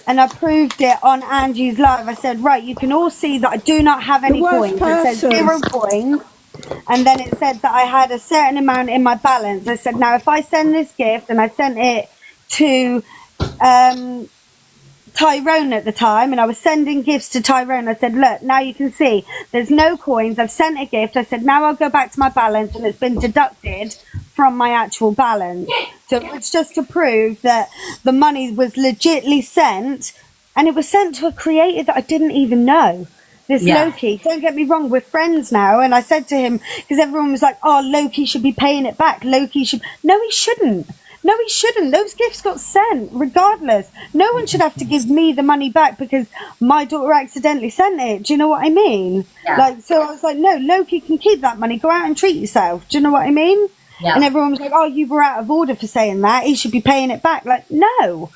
And I proved it on Angie's live. I said, right, you can all see that I do not have any coins. It says 0 coins. And then it said that I had a certain amount in my balance. I said, now if I send this gift, and I sent it to Tyrone at the time, and I was sending gifts to Tyrone. I said, look, now you can see there's no coins. I've sent a gift. I said, now I'll go back to my balance, and it's been deducted from my actual balance. So it's just to prove that the money was legitly sent, and it was sent to a creator that I didn't even know. This Loki, don't get me wrong, we're friends now. And I said to him, because everyone was like, oh, Loki should be paying it back. Loki should. No, he shouldn't. No, he shouldn't. Those gifts got sent regardless. No one should have to give me the money back because my daughter accidentally sent it. Do you know what I mean? Yeah. Like, so I was like, no, Loki can keep that money. Go out and treat yourself. Do you know what I mean? Yeah. And everyone was like, oh, you were out of order for saying that. He should be paying it back. Like, no.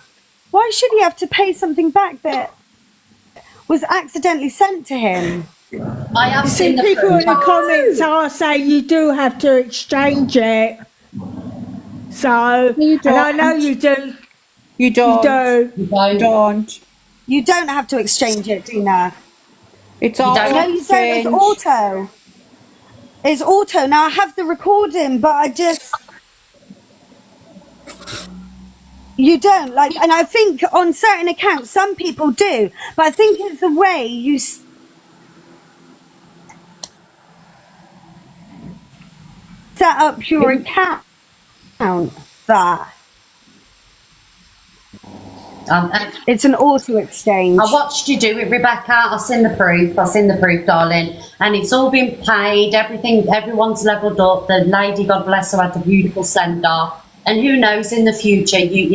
Why should he have to pay something back that was accidentally sent to him? I have seen people in the comments are saying you do have to exchange it. So, and I know you do. You don't. You do. You don't. You don't have to exchange it, Dina. It's all No, you don't. It's auto. It's auto. Now I have the recording, but I just. You don't like, and I think on certain accounts some people do, but I think it's the way you set up your account that it's an auto exchange. I watched you do it, Rebecca. I've seen the proof, darling, and it's all been paid. Everyone's leveled up. The lady, God bless her, had the beautiful send off. And who knows, in the future, you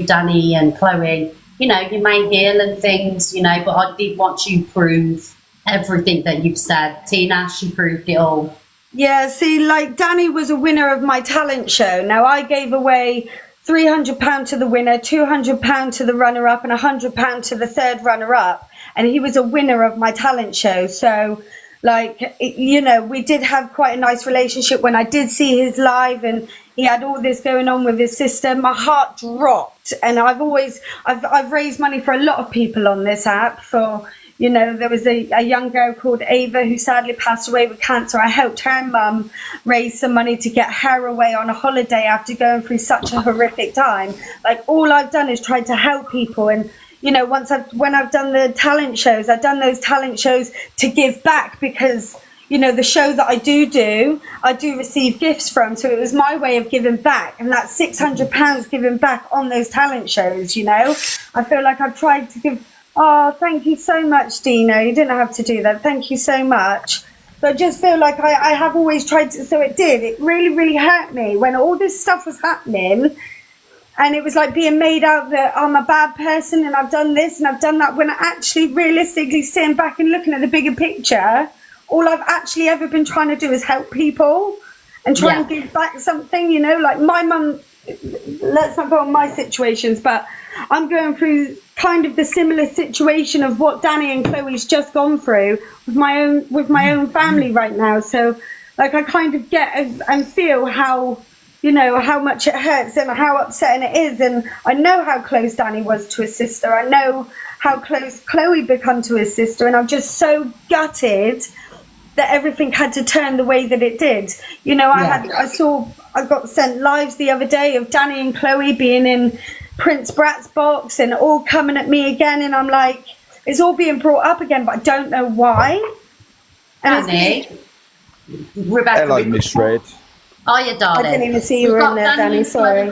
Danny and Chloe, you may heal and things, but I did want you prove everything that you've said. Tina, she proved it all. Yeah, see, like, Danny was a winner of my talent show. Now, I gave away £300 to the winner, £200 to the runner-up, and £100 to the third runner-up. And he was a winner of my talent show. So, like, we did have quite a nice relationship. When I did see his live and he had all this going on with his sister, my heart dropped. And I've raised money for a lot of people on this app. For, there was a young girl called Ava who sadly passed away with cancer. I helped her mum raise some money to get her away on a holiday after going through such a horrific time. Like, all I've done is tried to help people. And when I've done the talent shows, I've done those talent shows to give back, because the show that I do receive gifts from, so it was my way of giving back, and that's £600 given back on those talent shows. I feel like I've tried to give. Oh, thank you so much, Dino. You didn't have to do that. Thank you so much. But I just feel like I have always tried to. So it really, really hurt me when all this stuff was happening. And it was like being made out that I'm a bad person and I've done this and I've done that, when actually, realistically, sitting back and looking at the bigger picture, all I've actually ever been trying to do is help people and try and give back something, like my mum. Let's not go on my situations, but I'm going through kind of the similar situation of what Danny and Chloe's just gone through with my own family right now. So like I kind of get and feel how much it hurts and how upsetting it is. And I know how close Danny was to his sister. I know how close Chloe become to his sister. And I'm just so gutted that everything had to turn the way that it did. I got sent lives the other day of Danny and Chloe being in Prince Brat's box and all coming at me again. And I'm like, it's all being brought up again, but I don't know why. And Danny, Rebecca. Hello, Miss Red. Hiya, darling. I didn't even see you were in there, Danny. Sorry.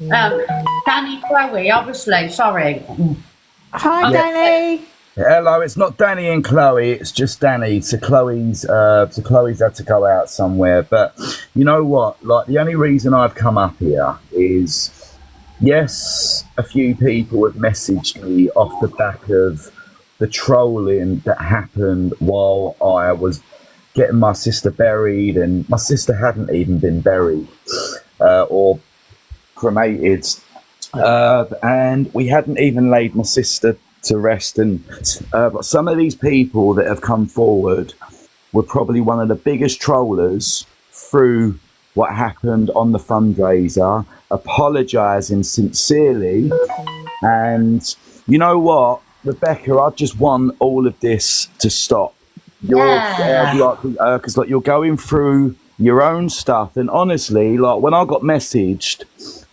Danny, Chloe, obviously. Sorry. Hi, Danny. Hello, it's not Danny and Chloe, it's just Danny. So Chloe's had to go out somewhere. But you know what? Like, the only reason I've come up here is, yes, a few people have messaged me off the back of the trolling that happened while I was getting my sister buried, and my sister hadn't even been buried or cremated, and we hadn't even laid my sister to rest. And but some of these people that have come forward were probably one of the biggest trollers through what happened on the fundraiser, apologising sincerely. And you know what, Rebecca, I just want all of this to stop. Because you're going through your own stuff, and honestly, like when I got messaged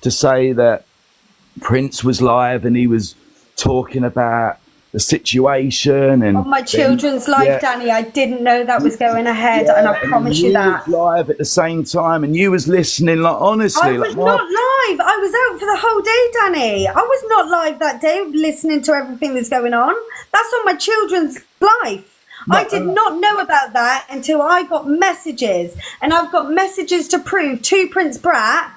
to say that Prince was live and he was talking about the situation and on my children's life, Danny, I didn't know that was going ahead, and I promise you that. Was live at the same time, and you was listening. Like, honestly, I was not live. I was out for the whole day, Danny. I was not live that day, listening to everything that's going on. That's on my children's life. I did not know about that until I got messages, and I've got messages to prove to Prince Brat.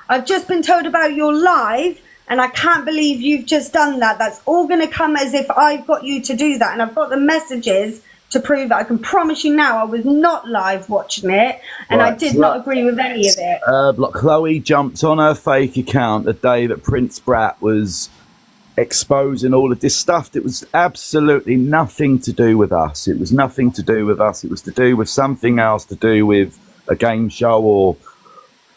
I've just been told about your live, and I can't believe you've just done that. That's all going to come as if I've got you to do that, and I've got the messages to prove it. I can promise you now I was not live watching it, and I did not agree with any of it. Like Chloe jumped on her fake account the day that Prince Brat was exposing all of this stuff that was absolutely nothing to do with us. It was nothing to do with us. It was to do with something else, to do with a game show or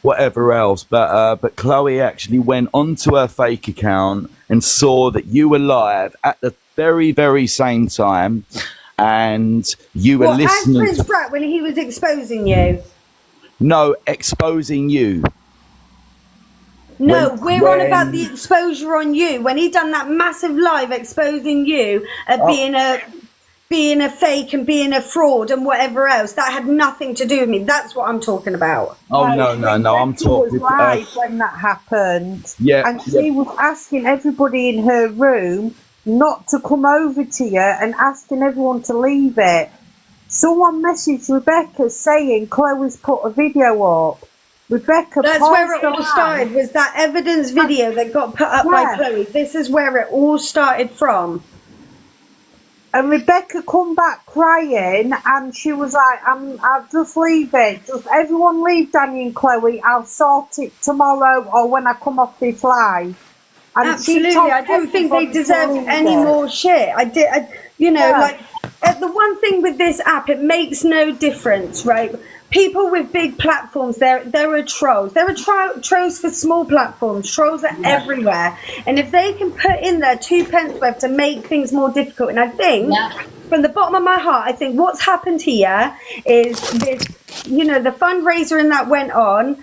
whatever else. But Chloe actually went onto her fake account and saw that you were live at the very, very same time, and you were listening. As Prince Brat, when he was exposing you? No, exposing you. No, we're on about the exposure on you. When he done that massive live exposing you at being a fake and being a fraud and whatever else, that had nothing to do with me. That's what I'm talking about. Oh no, I'm talking. She was live when that happened. Yeah, and she was asking everybody in her room not to come over to you and asking everyone to leave it. Someone messaged Rebecca saying Chloe's put a video up. Rebecca, that's where it all started, was that evidence video that got put up by Chloe. This is where it all started from. And Rebecca come back crying, and she was like, I'll just leave it. Just everyone leave Danny and Chloe. I'll sort it tomorrow or when I come off this live. And absolutely, I don't think they deserve any more shit. The one thing with this app, it makes no difference, right? People with big platforms, there are trolls. There are trolls for small platforms. Trolls are everywhere. And if they can put in their 2 pence worth to make things more difficult, and I think, from the bottom of my heart, I think what's happened here is this, the fundraiser and that went on.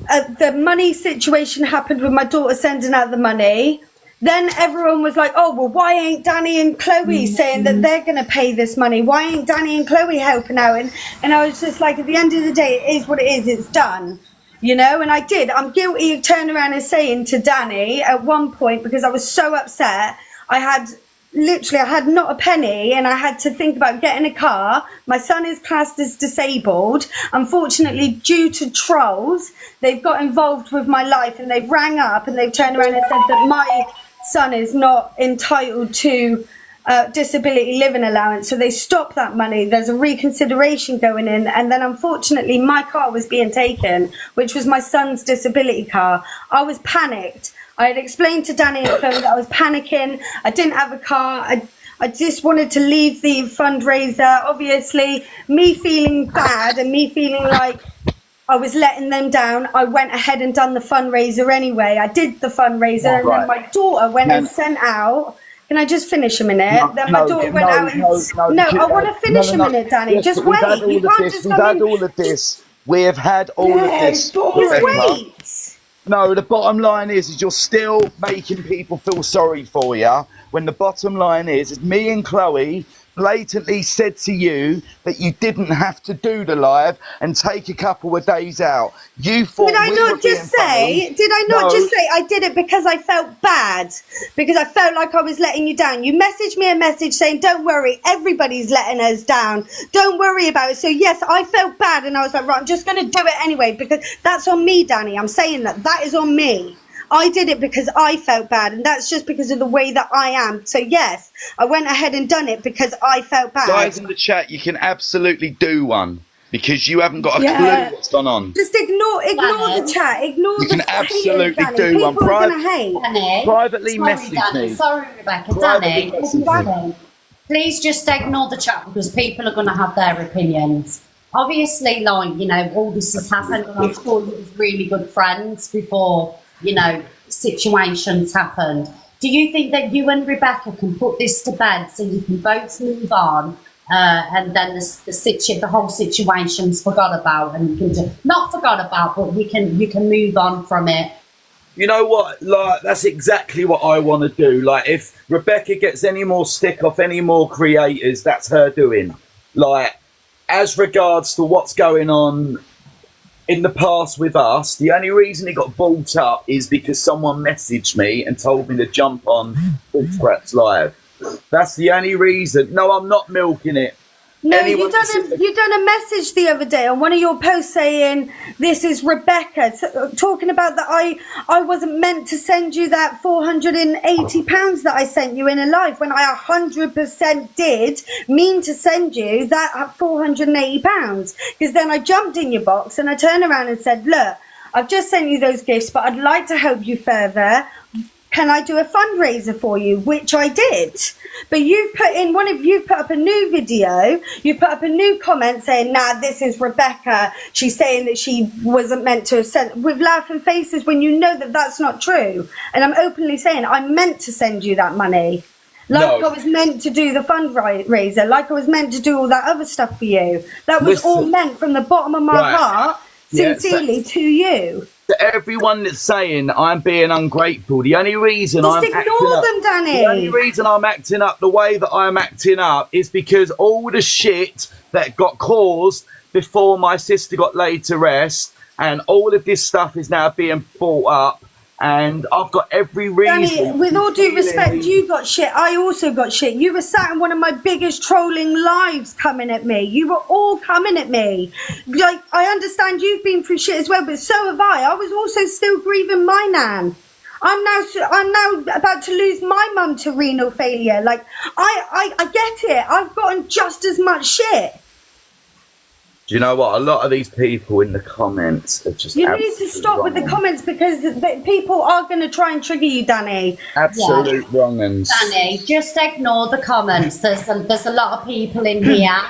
The money situation happened with my daughter sending out the money. then everyone was like, oh, well, why ain't Danny and Chloe saying that they're going to pay this money? Why ain't Danny and Chloe helping out? And I was just like, at the end of the day, it is what it is. It's done. You know, and I'm guilty of turning around and saying to Danny at one point, because I was so upset, I had not a penny, and I had to think about getting a car. My son is classed as disabled. Unfortunately, due to trolls, they've got involved with my life, and they've rang up and they've turned around and said that my son is not entitled to disability living allowance, so they stopped that money. There's a reconsideration going in, and then unfortunately my car was being taken, which was my son's disability car. I was panicked. I had explained to Danny and Chloe that I was panicking. I didn't have a car. I just wanted to leave the fundraiser. Obviously, me feeling bad and me feeling like I was letting them down, I went ahead and done the fundraiser anyway. I did the fundraiser, and then my daughter went and sent out. Can I just finish a minute? Then my daughter went out and... No, I want to finish a minute, Danny. Yes, just we've wait. had all You of can't this. just We've had all of this. We've had all of this. Just Rebecca. wait. No, the bottom line is you're still making people feel sorry for you, when the bottom line is me and Chloe blatantly said to you that you didn't have to do the live and take a couple of days out. You thought Did I not just say I did it because I felt bad? Because I felt like I was letting you down. You messaged me a message saying, don't worry, everybody's letting us down. Don't worry about it. So yes, I felt bad, and I was like, right, I'm just going to do it anyway, because that's on me, Danny. I'm saying that is on me. I did it because I felt bad, and that's just because of the way that I am. So yes, I went ahead and done it because I felt bad. Guys in the chat, you can absolutely do one, because you haven't got a clue what's gone on. Just ignore the chat. Ignore You can the absolutely haters, do one. People are going to hate. Danny, Privately sorry, message Danny. me. Sorry, Rebecca. Privately message me. Danny, please just ignore the chat, because people are going to have their opinions. Obviously, like, you know, all this has happened, and I'm sure you was really good friends before, you know, situations happened. Do you think that you and Rebecca can put this to bed so you can both move on, and then the whole situation's forgot about, and you can not forgot about, but you can move on from it? You know what? Like, that's exactly what I want to do. Like, if Rebecca gets any more stick off any more creators, that's her doing. Like, as regards to what's going on in the past with us, the only reason it got brought up is because someone messaged me and told me to jump on Prince Brat's live. That's the only reason. No, I'm not milking it. No, you done a message the other day on one of your posts saying this is Rebecca, talking about that I wasn't meant to send you that £480 that I sent you in a live, when I 100% did mean to send you that £480, because then I jumped in your box and I turned around and said, look, I've just sent you those gifts, but I'd like to help you further. Can I do a fundraiser for you? Which I did. But you've put up a new video, you've put up a new comment saying, nah, this is Rebecca. She's saying that she wasn't meant to have sent, with laughing faces, when you know that that's not true. And I'm openly saying I meant to send you that money. Like I was meant to do the fundraiser, like I was meant to do all that other stuff for you. That was all meant from the bottom of my heart, sincerely, to you. To everyone that's saying I'm being ungrateful, the only reason The only reason I'm acting up the way that I'm acting up is because all the shit that got caused before my sister got laid to rest, and all of this stuff is now being brought up, and I've got every reason. Danny, with all due respect, you got shit. I also got shit. You were sat in one of my biggest trolling lives coming at me. You were all coming at me. Like, I understand you've been through shit as well, but so have I. I was also still grieving my nan. I'm now about to lose my mum to renal failure. Like, I get it. I've gotten just as much shit. Do you know what? A lot of these people in the comments are just... You need to stop with the comments, because people are going to try and trigger you, Danny. Absolute wrong-uns. Danny, just ignore the comments. There's a lot of people in here.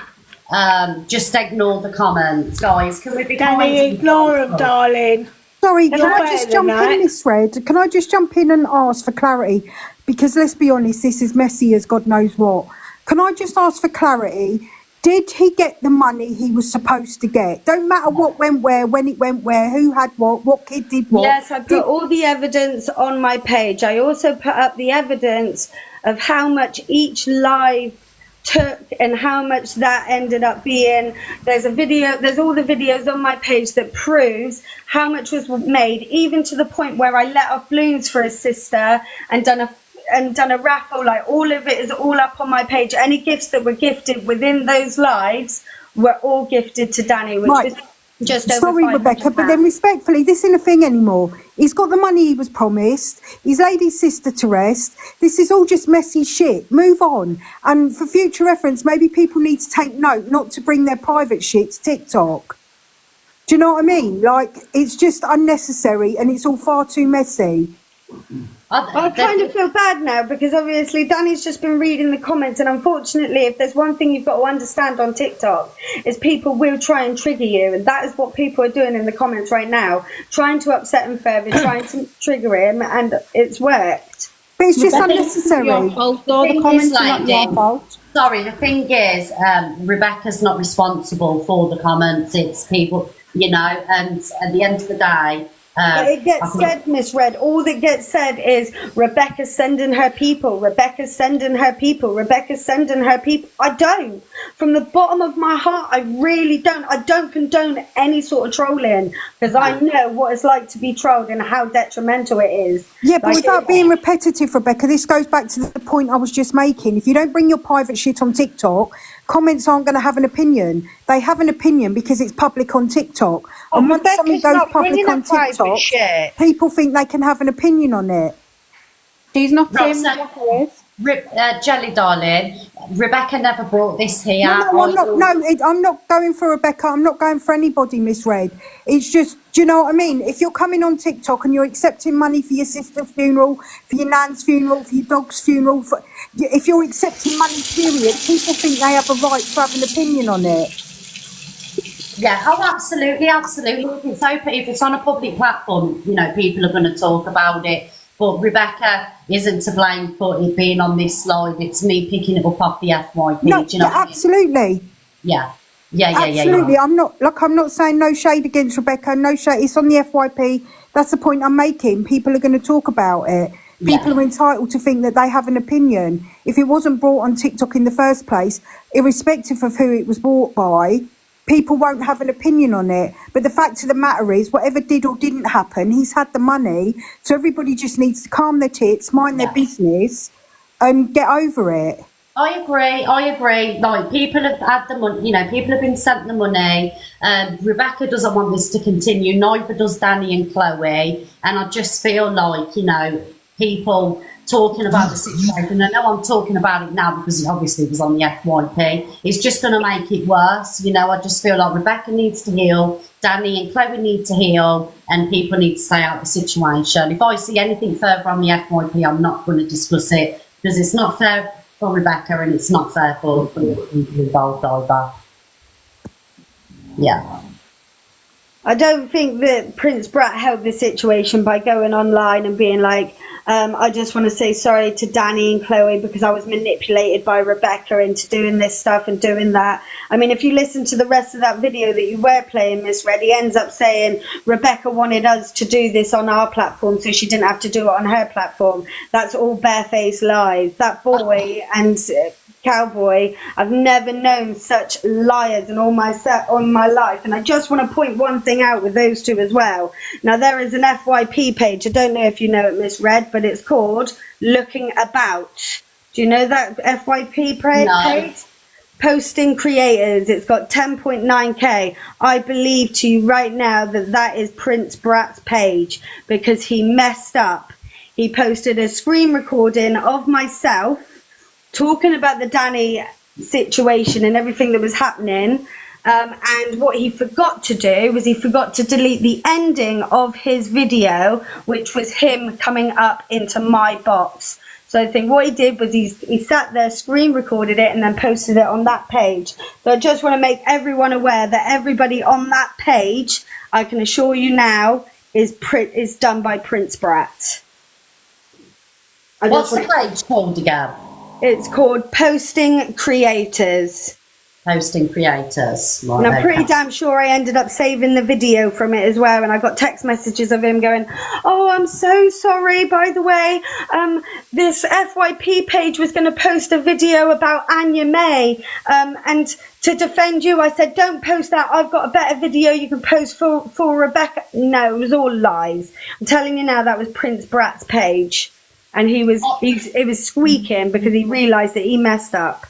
Just ignore the comments, guys. Can we be Danny, ignore them, darling. Sorry, can I just jump in this thread? Can I just jump in and ask for clarity? Because let's be honest, this is messy as God knows what. Can I just ask for clarity? Did he get the money he was supposed to get? Don't matter what went where, when it went where, who had what kid did what. Yes, I put all the evidence on my page. I also put up the evidence of how much each live took and how much that ended up being. There's all the videos on my page that proves how much was made, even to the point where I let off balloons for his sister and done a raffle. Like, all of it is all up on my page. Any gifts that were gifted within those lives were all gifted to Danny, which was just over Sorry, Rebecca, but then respectfully, this isn't a thing anymore. He's got the money he was promised. He's laid his sister to rest. This is all just messy shit. Move on. And for future reference, maybe people need to take note not to bring their private shit to TikTok. Do you know what I mean? Like, it's just unnecessary and it's all far too messy. I kind of feel bad now because obviously Danny's just been reading the comments, and unfortunately, if there's one thing you've got to understand on TikTok, is people will try and trigger you, and that is what people are doing in the comments right now, trying to upset him further, trying to trigger him, and it's worked. But it's just unnecessary. The comments are not your fault. Sorry, the thing is, Rebecca's not responsible for the comments. It's people, you know, and at the end of the day, but it gets said, misread. All that gets said is Rebecca's sending her people. Rebecca's sending her people. Rebecca's sending her people. I don't. From the bottom of my heart, I really don't. I don't condone any sort of trolling because I know what it's like to be trolled and how detrimental it is. Yeah, but without being repetitive, Rebecca, this goes back to the point I was just making. If you don't bring your private shit on TikTok, comments aren't going to have an opinion. They have an opinion because it's public on TikTok. And once something goes public on TikTok, people think they can have an opinion on it. She's not saying Jelly, darling, Rebecca never brought this here. I'm not going for Rebecca. I'm not going for anybody, misread. It's just, do you know what I mean? If you're coming on TikTok and you're accepting money for your sister's funeral, for your nan's funeral, for your dog's funeral, if you're accepting money, period, people think they have a right to have an opinion on it. Yeah, oh, absolutely. If it's on a public platform, you know, people are going to talk about it. But Rebecca isn't to blame for it being on this live. It's me picking it up off the FYP. No, do you know absolutely. Yeah. Absolutely. I'm not saying no shade against Rebecca. No shade. It's on the FYP. That's the point I'm making. People are going to talk about it. People are entitled to think that they have an opinion. If it wasn't brought on TikTok in the first place, irrespective of who it was brought by, people won't have an opinion on it. But the fact of the matter is, whatever did or didn't happen, he's had the money. So everybody just needs to calm their tits, mind their business, and get over it. I agree. Like, people have had the money, you know, people have been sent the money. Rebecca doesn't want this to continue, neither does Danny and Chloe. And I just feel like, you know, people talking about the situation. I know I'm talking about it now because it obviously was on the FYP. It's just going to make it worse. You know, I just feel like Rebecca needs to heal, Danny and Chloe need to heal, and people need to stay out of the situation. If I see anything further on the FYP, I'm not going to discuss it because it's not fair for Rebecca and it's not fair for the people involved either. Yeah. I don't think that Prince Brat helped the situation by going online and being like, I just want to say sorry to Danny and Chloe because I was manipulated by Rebecca into doing this stuff and doing that. I mean, if you listen to the rest of that video that you were playing, Miss Red, he ends up saying Rebecca wanted us to do this on our platform so she didn't have to do it on her platform. That's all barefaced lies. That boy and Cowboy, I've never known such liars in all my life. And I just want to point one thing out with those two as well. Now, there is an FYP page. I don't know if you know it, Miss Red, but it's called Looking About. Do you know that FYP page? No. Posting creators. It's got 10.9k. I believe to you right now that that is Prince Brat's page because he messed up. He posted a screen recording of myself talking about the Danny situation and everything that was happening, and what he forgot to do was he forgot to delete the ending of his video, which was him coming up into my box. So I think what he did was he sat there, screen recorded it, and then posted it on that page. So I just want to make everyone aware that everybody on that page, I can assure you now, is done by Prince Brat. What's the page called again? It's called Posting Creators. posting creators. And Right, I'm pretty okay. damn sure I ended up saving the video from it as well. And I got text messages of him going, "Oh, I'm so sorry. By the way, this FYP page was going to post a video about Anya May. And to defend you, I said, don't post that. I've got a better video you can post for Rebecca." No, it was all lies. I'm telling you now, that was Prince Brat's page. And he was squeaking because he realised that he messed up.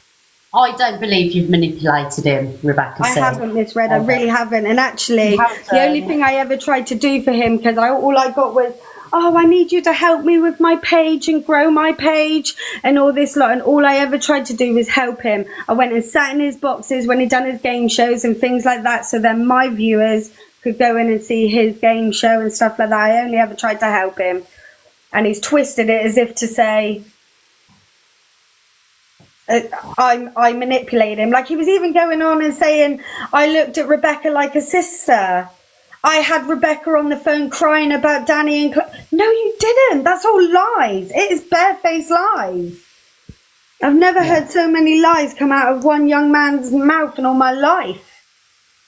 I don't believe you've manipulated him, Rebecca I said. haven't misread. I really haven't. And actually, You haven't. the only thing I ever tried to do for him, because all I got was, "Oh, I need you to help me with my page and grow my page and all this lot." And all I ever tried to do was help him. I went and sat in his boxes when he'd done his game shows and things like that, so then my viewers could go in and see his game show and stuff like that. I only ever tried to help him. And he's twisted it as if to say, I manipulated him. Like, he was even going on and saying, "I looked at Rebecca like a sister. I had Rebecca on the phone crying about Danny and No, you didn't. That's all lies. It is barefaced lies. I've never heard so many lies come out of one young man's mouth in all my life.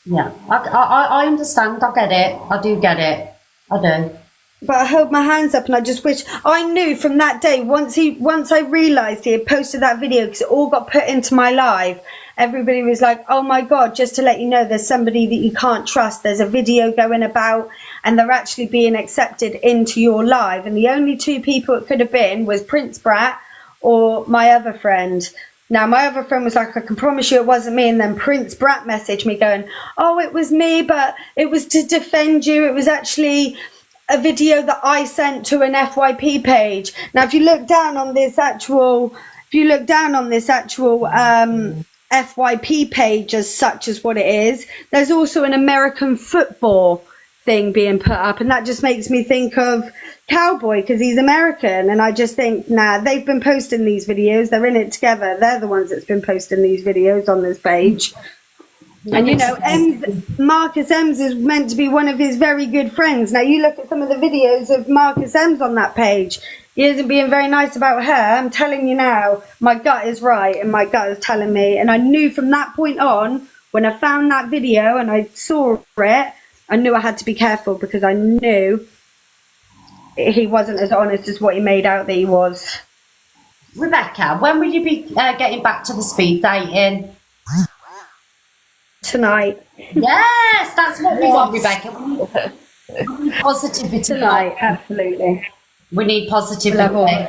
Yeah, I understand. I get it. I do get it. I do. But I held my hands up and I just wish I knew from that day, once I realised he had posted that video, because it all got put into my live, everybody was like, "Oh my God, just to let you know, there's somebody that you can't trust. There's a video going about and they're actually being accepted into your live." And the only two people it could have been was Prince Brat or my other friend. Now, my other friend was like, "I can promise you it wasn't me." And then Prince Brat messaged me going, "Oh, it was me, but it was to defend you. It was actually a video that I sent to an FYP page." Now, if you look down on this actual FYP page as such as what it is, there's also an American football thing being put up, and that just makes me think of Cowboy because he's American, and I just think, nah, they've been posting these videos, they're in it together, they're the ones that's been posting these videos on this page. And you know, Marcus Ems is meant to be one of his very good friends. Now you look at some of the videos of Marcus Ems on that page. He isn't being very nice about her. I'm telling you now, my gut is right and my gut is telling me. And I knew from that point on, when I found that video and I saw it, I knew I had to be careful because I knew he wasn't as honest as what he made out that he was. Rebecca, when will you be getting back to the speed dating? Tonight. Yes, that's what we want, Rebecca. We need positivity tonight. Absolutely. We need positivity.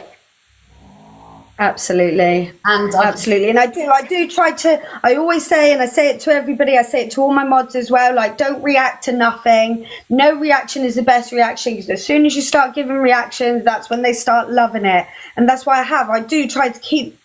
Absolutely. And absolutely. And I do try to, I always say, and I say it to everybody, I say it to all my mods as well, like, don't react to nothing. No reaction is the best reaction, because as soon as you start giving reactions, that's when they start loving it. And that's why I do try to keep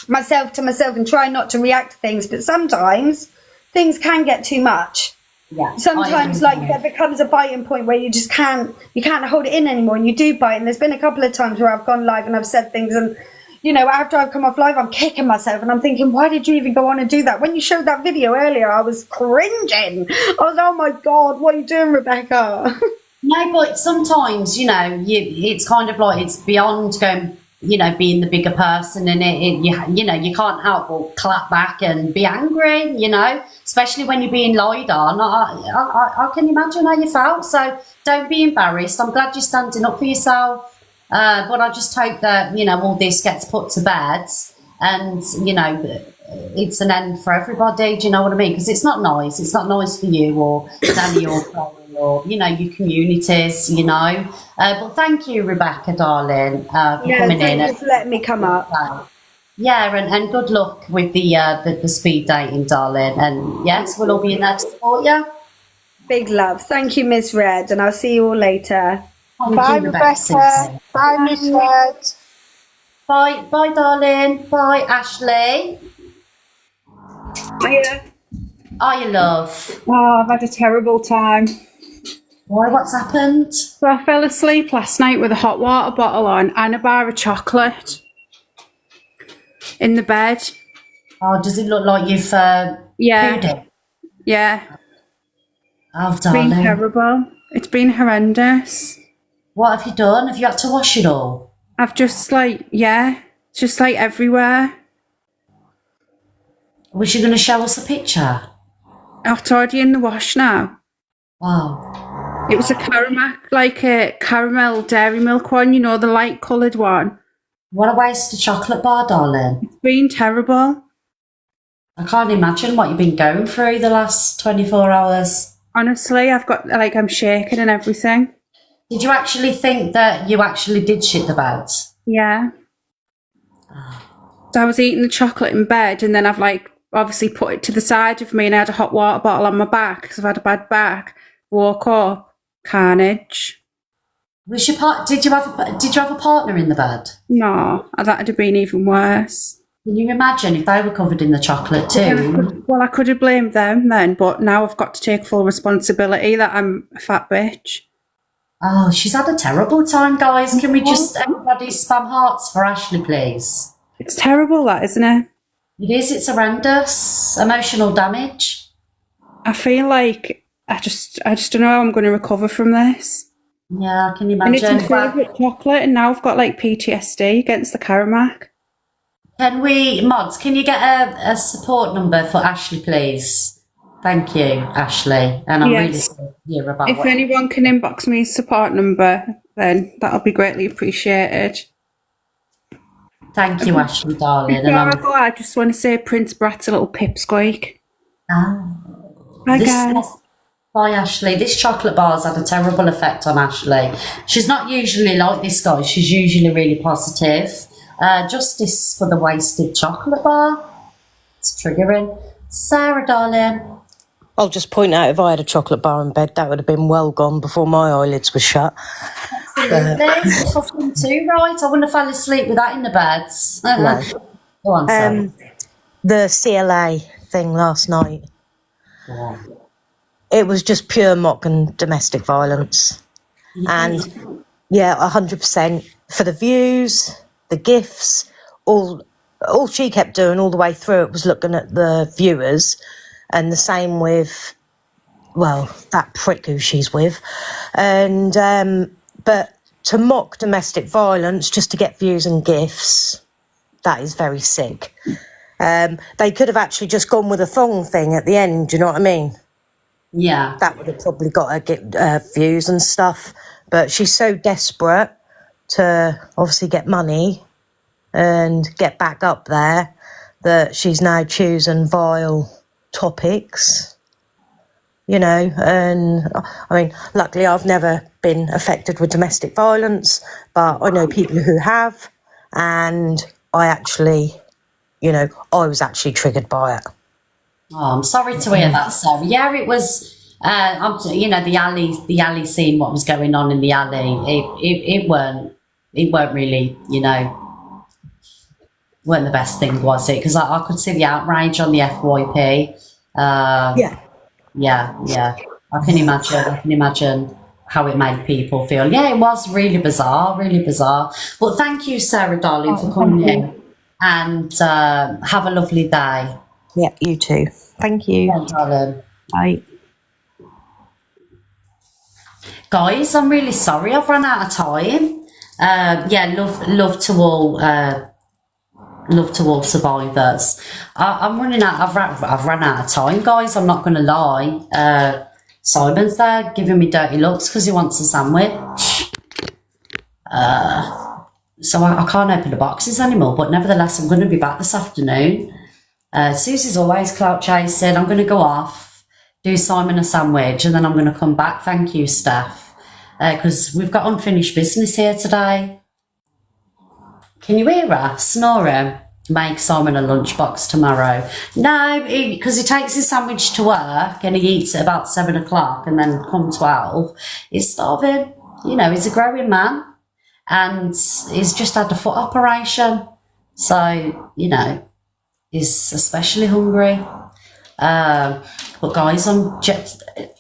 myself to myself and try not to react to things, but sometimes things can get too much. Yeah. Sometimes, like, there becomes a biting point where you just can't hold it in anymore, and you do bite. And there's been a couple of times where I've gone live and I've said things, and you know, after I've come off live, I'm kicking myself and I'm thinking, why did you even go on and do that? When you showed that video earlier, I was cringing. I was, oh my God, what are you doing, Rebecca? No, but sometimes, you know, it's kind of like it's beyond going, you know, being the bigger person, and you know, you can't help but clap back and be angry, you know, especially when you're being lied on. I can imagine how you felt, so don't be embarrassed. I'm glad you're standing up for yourself. But I just hope that, you know, all this gets put to bed and, you know, it's an end for everybody. Do you know what I mean? Because it's not nice. It's not nice for you or Danny or Chloe or, you know, your communities, you know. But thank you, Rebecca, darling, for coming in. Thank you for letting me come up. Yeah, and good luck with the speed dating, darling. And yes, we'll all be in there to support you. Big love. Thank you, Miss Red, and I'll see you all later. Bye, Rebecca. Bye, Miss Red. Bye, darling. Bye, Ashley. Hiya. Hiya, love. Oh, I've had a terrible time. Why? What's happened? So I fell asleep last night with a hot water bottle on and a bar of chocolate in the bed. Oh, does it look like you've pooed it? Yeah. Oh, It's darling. been terrible. It's been horrendous. What have you done? Have you had to wash it all? I've just like, just like everywhere. Was you going to show us a picture? It's already in the wash now. Wow. It was a caramel, like a caramel dairy milk one, you know, the light coloured one. What a waste of chocolate bar, darling. It's been terrible. I can't imagine what you've been going through the last 24 hours. Honestly, I've got, like, I'm shaking and everything. Did you actually think that you actually did shit the bed? Yeah. So I was eating the chocolate in bed, and then I've, like, obviously put it to the side of me, and I had a hot water bottle on my back because I've had a bad back. Woke up, carnage. Was your did you have a partner in the bed? No, that'd have been even worse. Can you imagine if they were covered in the chocolate too? Well, I could have blamed them then, but now I've got to take full responsibility that I'm a fat bitch. Oh, she's had a terrible time, guys. Can we just, everybody spam hearts for Ashley, please? It's terrible, that, isn't it? It is. It's horrendous. Emotional damage. I feel like I just don't know how I'm going to recover from this. Yeah, I can And it's imagine. my favourite chocolate, and now I've got, like, PTSD against the Caramac. Can we, mods, can you get a support number for Ashley, please? Thank you, Ashley. And I'm really sorry to hear about If anyone can inbox me a support number, then that'll be greatly appreciated. Thank you, Ashley, darling. Before I go, I just want to say Prince Brat's a little pipsqueak. Bye, guys. Bye, Ashley. This chocolate bar's had a terrible effect on Ashley. She's not usually like this, guys. She's usually really positive. Justice for the wasted chocolate bar. It's triggering. Sarah, darling. I'll just point out, if I had a chocolate bar in bed, that would have been well gone before my eyelids were shut. Absolutely. Fucking too right. I wouldn't have fell asleep with that in the bed. No. Go on, Sarah. The CLA thing last night. Yeah. It was just pure mock and domestic violence. And yeah, 100% for the views, the gifts, all she kept doing all the way through it was looking at the viewers. And the same with, well, that prick who she's with. And, but to mock domestic violence just to get views and gifts, that is very sick. They could have actually just gone with a thong thing at the end, do you know what I mean? Yeah. That would have probably got her get views and stuff. But she's so desperate to obviously get money and get back up there that she's now choosing vile topics, you know. And I mean, luckily I've never been affected with domestic violence, but I know people who have, and I actually, you know, I was actually triggered by it. Oh, I'm sorry to hear that, Sarah. Yeah, it was, you know, the alley scene, what was going on in the alley, it weren't really, you know, weren't the best thing, was it? Because I could see the outrage on the FYP. Yeah. I can imagine how it made people feel. Yeah, it was really bizarre. But thank you, Sarah, darling, for coming in. And have a lovely day. Yeah, you too. Thank you. Yeah, darling. Bye. Guys, I'm really sorry I've run out of time. Yeah, love to all survivors. I'm running out. I've run out of time, guys. I'm not going to lie. Simon's there giving me dirty looks because he wants a sandwich. So I can't open the boxes anymore. But nevertheless, I'm going to be back this afternoon. Susie's always clout chasing. I'm going to go off, do Simon a sandwich, and then I'm going to come back. Thank you, Steph, because we've got unfinished business here today. Can you hear her snoring? Make Simon a lunchbox tomorrow. No, because he takes his sandwich to work and he eats at about 7 o'clock, and then come 12, he's starving. You know, he's a growing man and he's just had a foot operation. So, you know, he's especially hungry. But guys,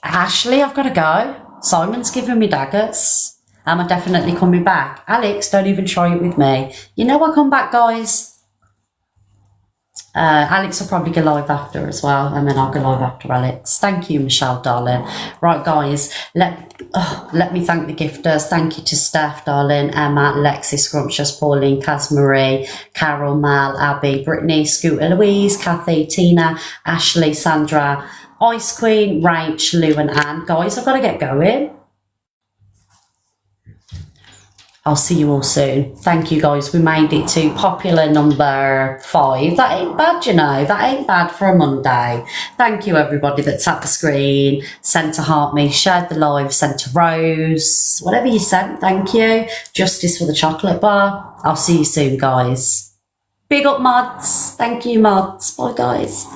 Ashley, I've got to go. Simon's giving me daggers. Am I definitely coming back? Alex, don't even try it with me. You know I come back, guys. Alex will probably go live after as well, and then I'll go live after Alex. Thank you, Michelle, darling. Right, guys, let me thank the gifters. Thank you to Steph, darling, Emma, Lexi, Scrumptious, Pauline, Kaz Marie, Carol, Mal, Abby, Brittany, Scooter, Louise, Kathy, Tina, Ashley, Sandra, Ice Queen, Rach, Lou, and Anne. Guys, I've got to get going. I'll see you all soon. Thank you, guys. We made it to popular number 5. That ain't bad, you know. That ain't bad for a Monday. Thank you, everybody that tapped the screen, sent a heart me, shared the live, sent a rose. Whatever you sent, thank you. Justice for the chocolate bar. I'll see you soon, guys. Big up, mods. Thank you, mods. Bye, guys.